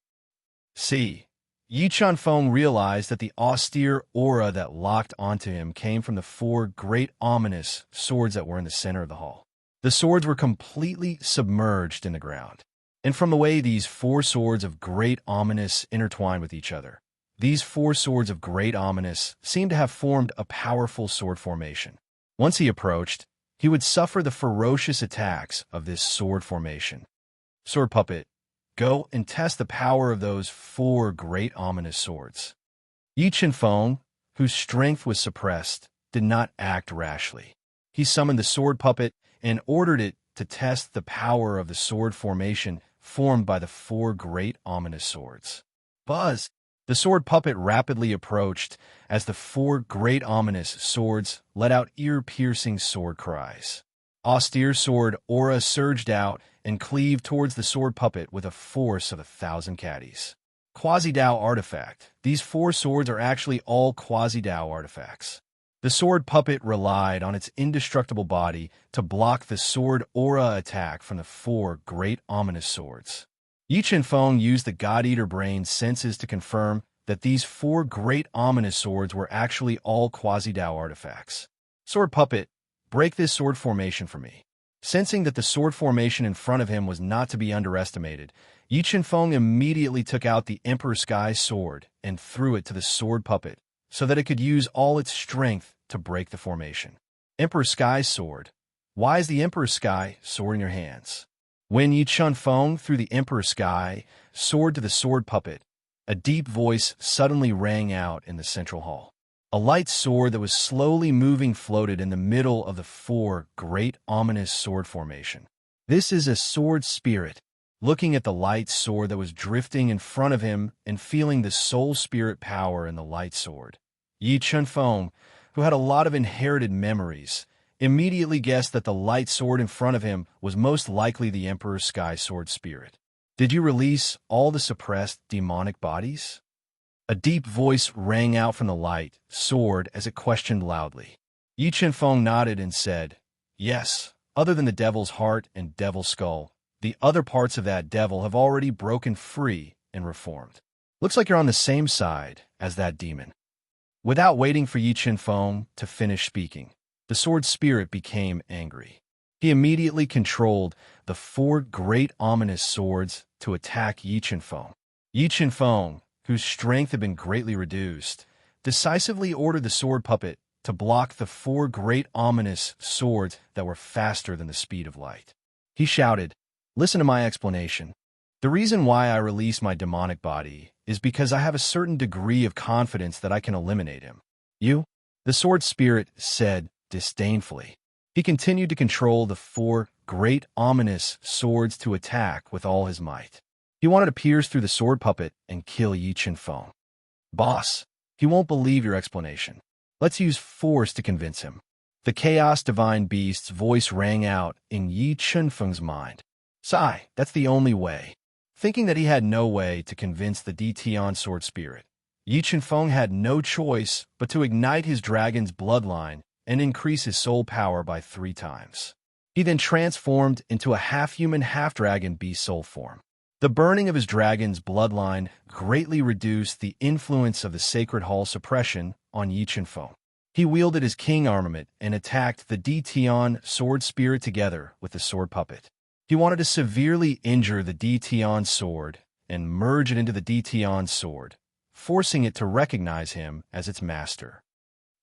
Speaker 1: C. Yi Chunfeng realized that the austere aura that locked onto him came from the four great ominous swords that were in the center of the hall. The swords were completely submerged in the ground. And from the way these four swords of great ominous intertwined with each other, these four swords of great ominous seemed to have formed a powerful sword formation. Once he approached, he would suffer the ferocious attacks of this sword formation. Sword puppet, go and test the power of those four great ominous swords. Yi Chunfeng, whose strength was suppressed, did not act rashly. He summoned the sword puppet and ordered it to test the power of the sword formation formed by the four great ominous swords. Buzz! The sword puppet rapidly approached as the four great ominous swords let out ear-piercing sword cries. Austere sword aura surged out and cleaved towards the sword puppet with a force of 1,000 caddies. Quasi-Dao artifact. These four swords are actually all Quasi-Dao artifacts. The sword puppet relied on its indestructible body to block the sword aura attack from the four great ominous swords. Yi Chunfeng used the God-Eater brain's senses to confirm that these four great ominous swords were actually all Quasi-Dao artifacts. Sword puppet, break this sword formation for me. Sensing that the sword formation in front of him was not to be underestimated, Yi Chunfeng immediately took out the Emperor Sky's sword and threw it to the sword puppet so that it could use all its strength to break the formation. Emperor Sky's sword. Why is the Emperor Sky sword in your hands? When Yi Chunfeng threw the Emperor Sky sword to the sword puppet, a deep voice suddenly rang out in the central hall. A light sword that was slowly moving floated in the middle of the four great ominous sword formation. This is a sword spirit. Looking at the light sword that was drifting in front of him and feeling the soul spirit power in the light sword, Yi Chunfeng, who had a lot of inherited memories, immediately guessed that the light sword in front of him was most likely the Emperor's Sky Sword spirit. Did you release all the suppressed demonic bodies? A deep voice rang out from the light sword as it questioned loudly. Yi Chunfeng nodded and said, yes, other than the devil's heart and devil's skull, the other parts of that devil have already broken free and reformed. Looks like you're on the same side as that demon. Without waiting for Yi Chunfeng to finish speaking, the sword spirit became angry. He immediately controlled the four great ominous swords to attack Yi Chunfeng. Yi Chunfeng, whose strength had been greatly reduced, decisively ordered the sword puppet to block the four great ominous swords that were faster than the speed of light. He shouted, listen to my explanation. The reason why I release my demonic body is because I have a certain degree of confidence that I can eliminate him. You? The sword spirit said disdainfully. He continued to control the four great ominous swords to attack with all his might. He wanted to pierce through the sword puppet and kill Yi Chunfeng. Boss, he won't believe your explanation. Let's use force to convince him. The Chaos Divine Beast's voice rang out in Yi Chunfeng's mind. Sigh, that's the only way. Thinking that he had no way to convince the Detion sword spirit, Yi Chunfeng had no choice but to ignite his dragon's bloodline and increase his soul power by 3 times. He then transformed into a half-human, half-dragon beast soul form. The burning of his dragon's bloodline greatly reduced the influence of the Sacred Hall suppression on Yi Chunfeng. He wielded his king armament and attacked the Detion sword spirit together with the sword puppet. He wanted to severely injure the Detion sword and merge it into the Detion sword, forcing it to recognize him as its master.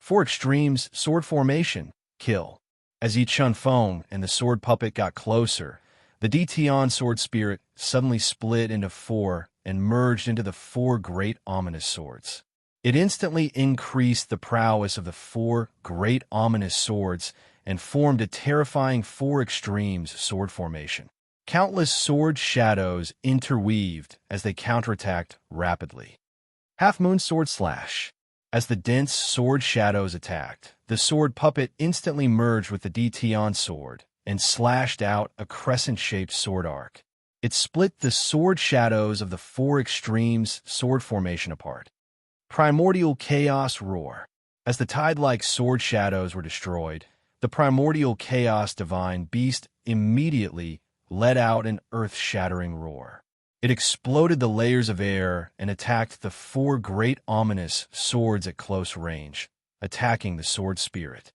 Speaker 1: 4 extremes sword formation, kill. As Yi Chunfeng and the sword puppet got closer, the Detion sword spirit suddenly split into 4 and merged into the 4 great ominous swords. It instantly increased the prowess of the 4 great ominous swords and formed a terrifying 4 extremes sword formation. Countless sword shadows interweaved as they counterattacked rapidly. Half-moon sword slash. As the dense sword shadows attacked, the sword puppet instantly merged with the Detion sword and slashed out a crescent-shaped sword arc. It split the sword shadows of the 4 extremes sword formation apart. Primordial Chaos Roar. As the tide-like sword shadows were destroyed, the primordial Chaos Divine Beast immediately let out an earth-shattering roar. It exploded the layers of air and attacked the four great ominous swords at close range, attacking the sword spirit.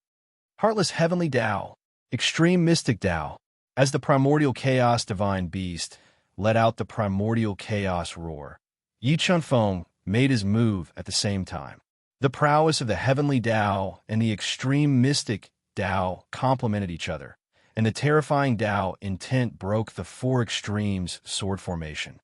Speaker 1: Heartless heavenly Tao, extreme mystic Tao, as the primordial chaos divine beast let out the primordial chaos roar. Yi Chunfeng made his move at the same time. The prowess of the heavenly Tao and the extreme mystic Tao complemented each other, and the terrifying Tao intent broke the four extremes sword formation.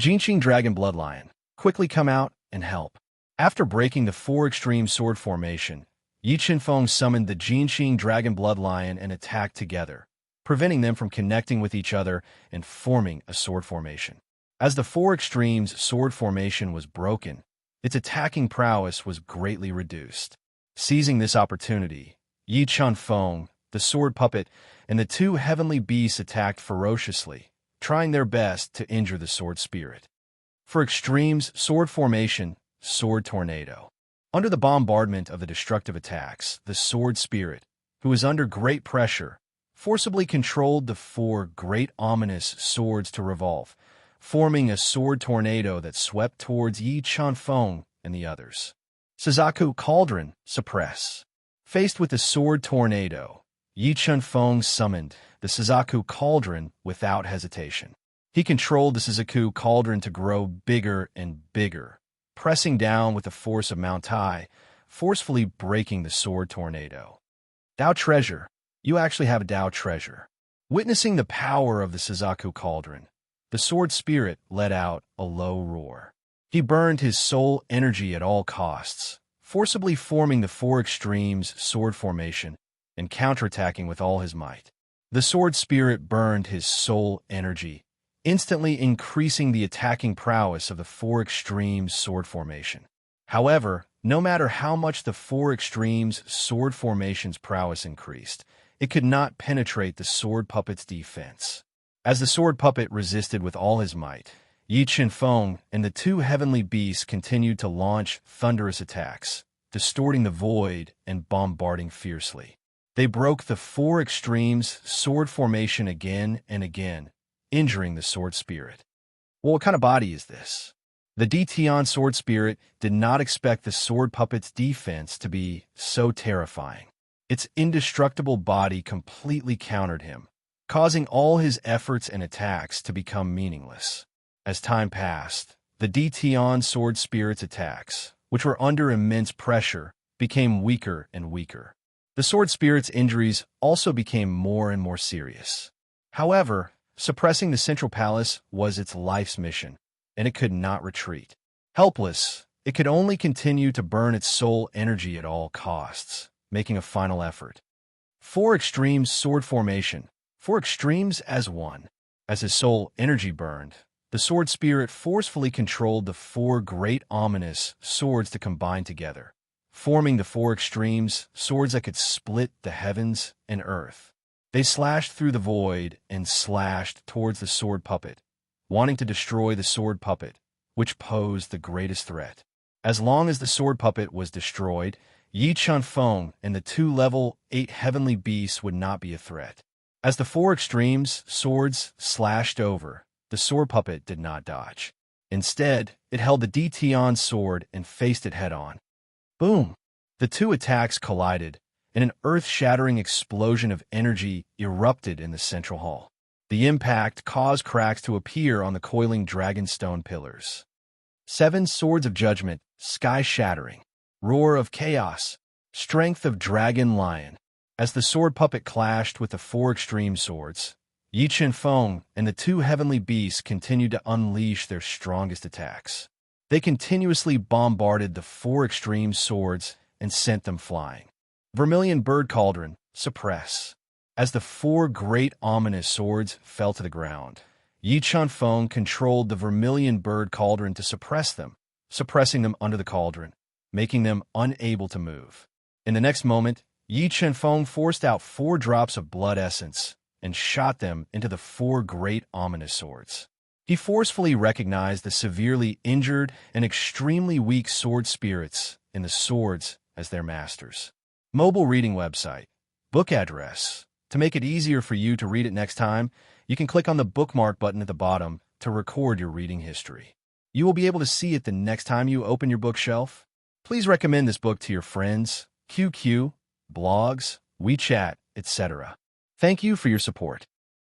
Speaker 1: Jinqing Dragon Bloodlion, quickly come out and help. After breaking the four extreme sword formation, Yi Chunfeng summoned the Jinqing Dragon Bloodlion and attacked together, preventing them from connecting with each other and forming a sword formation. As the four extremes sword formation was broken, its attacking prowess was greatly reduced. Seizing this opportunity, Yi Chunfeng, the sword puppet, and the two heavenly beasts attacked ferociously, trying their best to injure the sword spirit. For extremes, sword formation, sword tornado. Under the bombardment of the destructive attacks, the sword spirit, who was under great pressure, forcibly controlled the four great ominous swords to revolve, forming a sword tornado that swept towards Yi Chunfeng and the others. Suzaku Cauldron, suppress. Faced with the sword tornado, Yi Chunfeng summoned the Suzaku Cauldron without hesitation. He controlled the Suzaku Cauldron to grow bigger and bigger, pressing down with the force of Mount Tai, forcefully breaking the sword tornado. Dao Treasure. You actually have a Dao Treasure. Witnessing the power of the Suzaku Cauldron, the sword spirit let out a low roar. He burned his soul energy at all costs, forcibly forming the four extremes sword formation and counterattacking with all his might. The sword spirit burned his soul energy, instantly increasing the attacking prowess of the four extremes sword formation. However, no matter how much the four extremes sword formation's prowess increased, it could not penetrate the sword puppet's defense. As the sword puppet resisted with all his might, Yi Chunfeng and the two heavenly beasts continued to launch thunderous attacks, distorting the void and bombarding fiercely. They broke the four extremes sword formation again and again, injuring the sword spirit. Well, what kind of body is this? The Dtion sword spirit did not expect the sword puppet's defense to be so terrifying. Its indestructible body completely countered him, causing all his efforts and attacks to become meaningless. As time passed, the Dtion sword spirit's attacks, which were under immense pressure, became weaker and weaker. The sword spirit's injuries also became more and more serious. However, suppressing the Central Palace was its life's mission, and it could not retreat. Helpless, it could only continue to burn its soul energy at all costs, making a final effort. Four extremes sword formation, four extremes as one. As his soul energy burned, the sword spirit forcefully controlled the four great ominous swords to combine together, forming the four extremes swords that could split the heavens and earth. They slashed through the void and slashed towards the sword puppet, wanting to destroy the sword puppet, which posed the greatest threat. As long as the sword puppet was destroyed, Yi Chunfeng and the two level 8 heavenly beasts would not be a threat. As the four extremes swords slashed over, the sword puppet did not dodge. Instead, it held the Dtion sword and faced it head-on. Boom! The two attacks collided, and an earth-shattering explosion of energy erupted in the central hall. The impact caused cracks to appear on the coiling dragonstone pillars. 7 swords of judgment, sky-shattering. Roar of chaos, strength of dragon lion. As the sword puppet clashed with the four extreme swords, Yi Chunfeng and the two heavenly beasts continued to unleash their strongest attacks. They continuously bombarded the four extreme swords and sent them flying. Vermilion Bird Cauldron, suppress. As the four great ominous swords fell to the ground, Yi Chunfeng controlled the Vermilion Bird Cauldron to suppress them, suppressing them under the cauldron, making them unable to move. In the next moment, Yi Chunfeng forced out 4 drops of blood essence and shot them into the four great ominous swords. He forcefully recognized the severely injured and extremely weak sword spirits in the swords as their masters. Mobile reading website. Book address. To make it easier for you to read it next time, you can click on the bookmark button at the bottom to record your reading history. You will be able to see it the next time you open your bookshelf. Please recommend this book to your friends, QQ, blogs, WeChat, etc. Thank you for your support.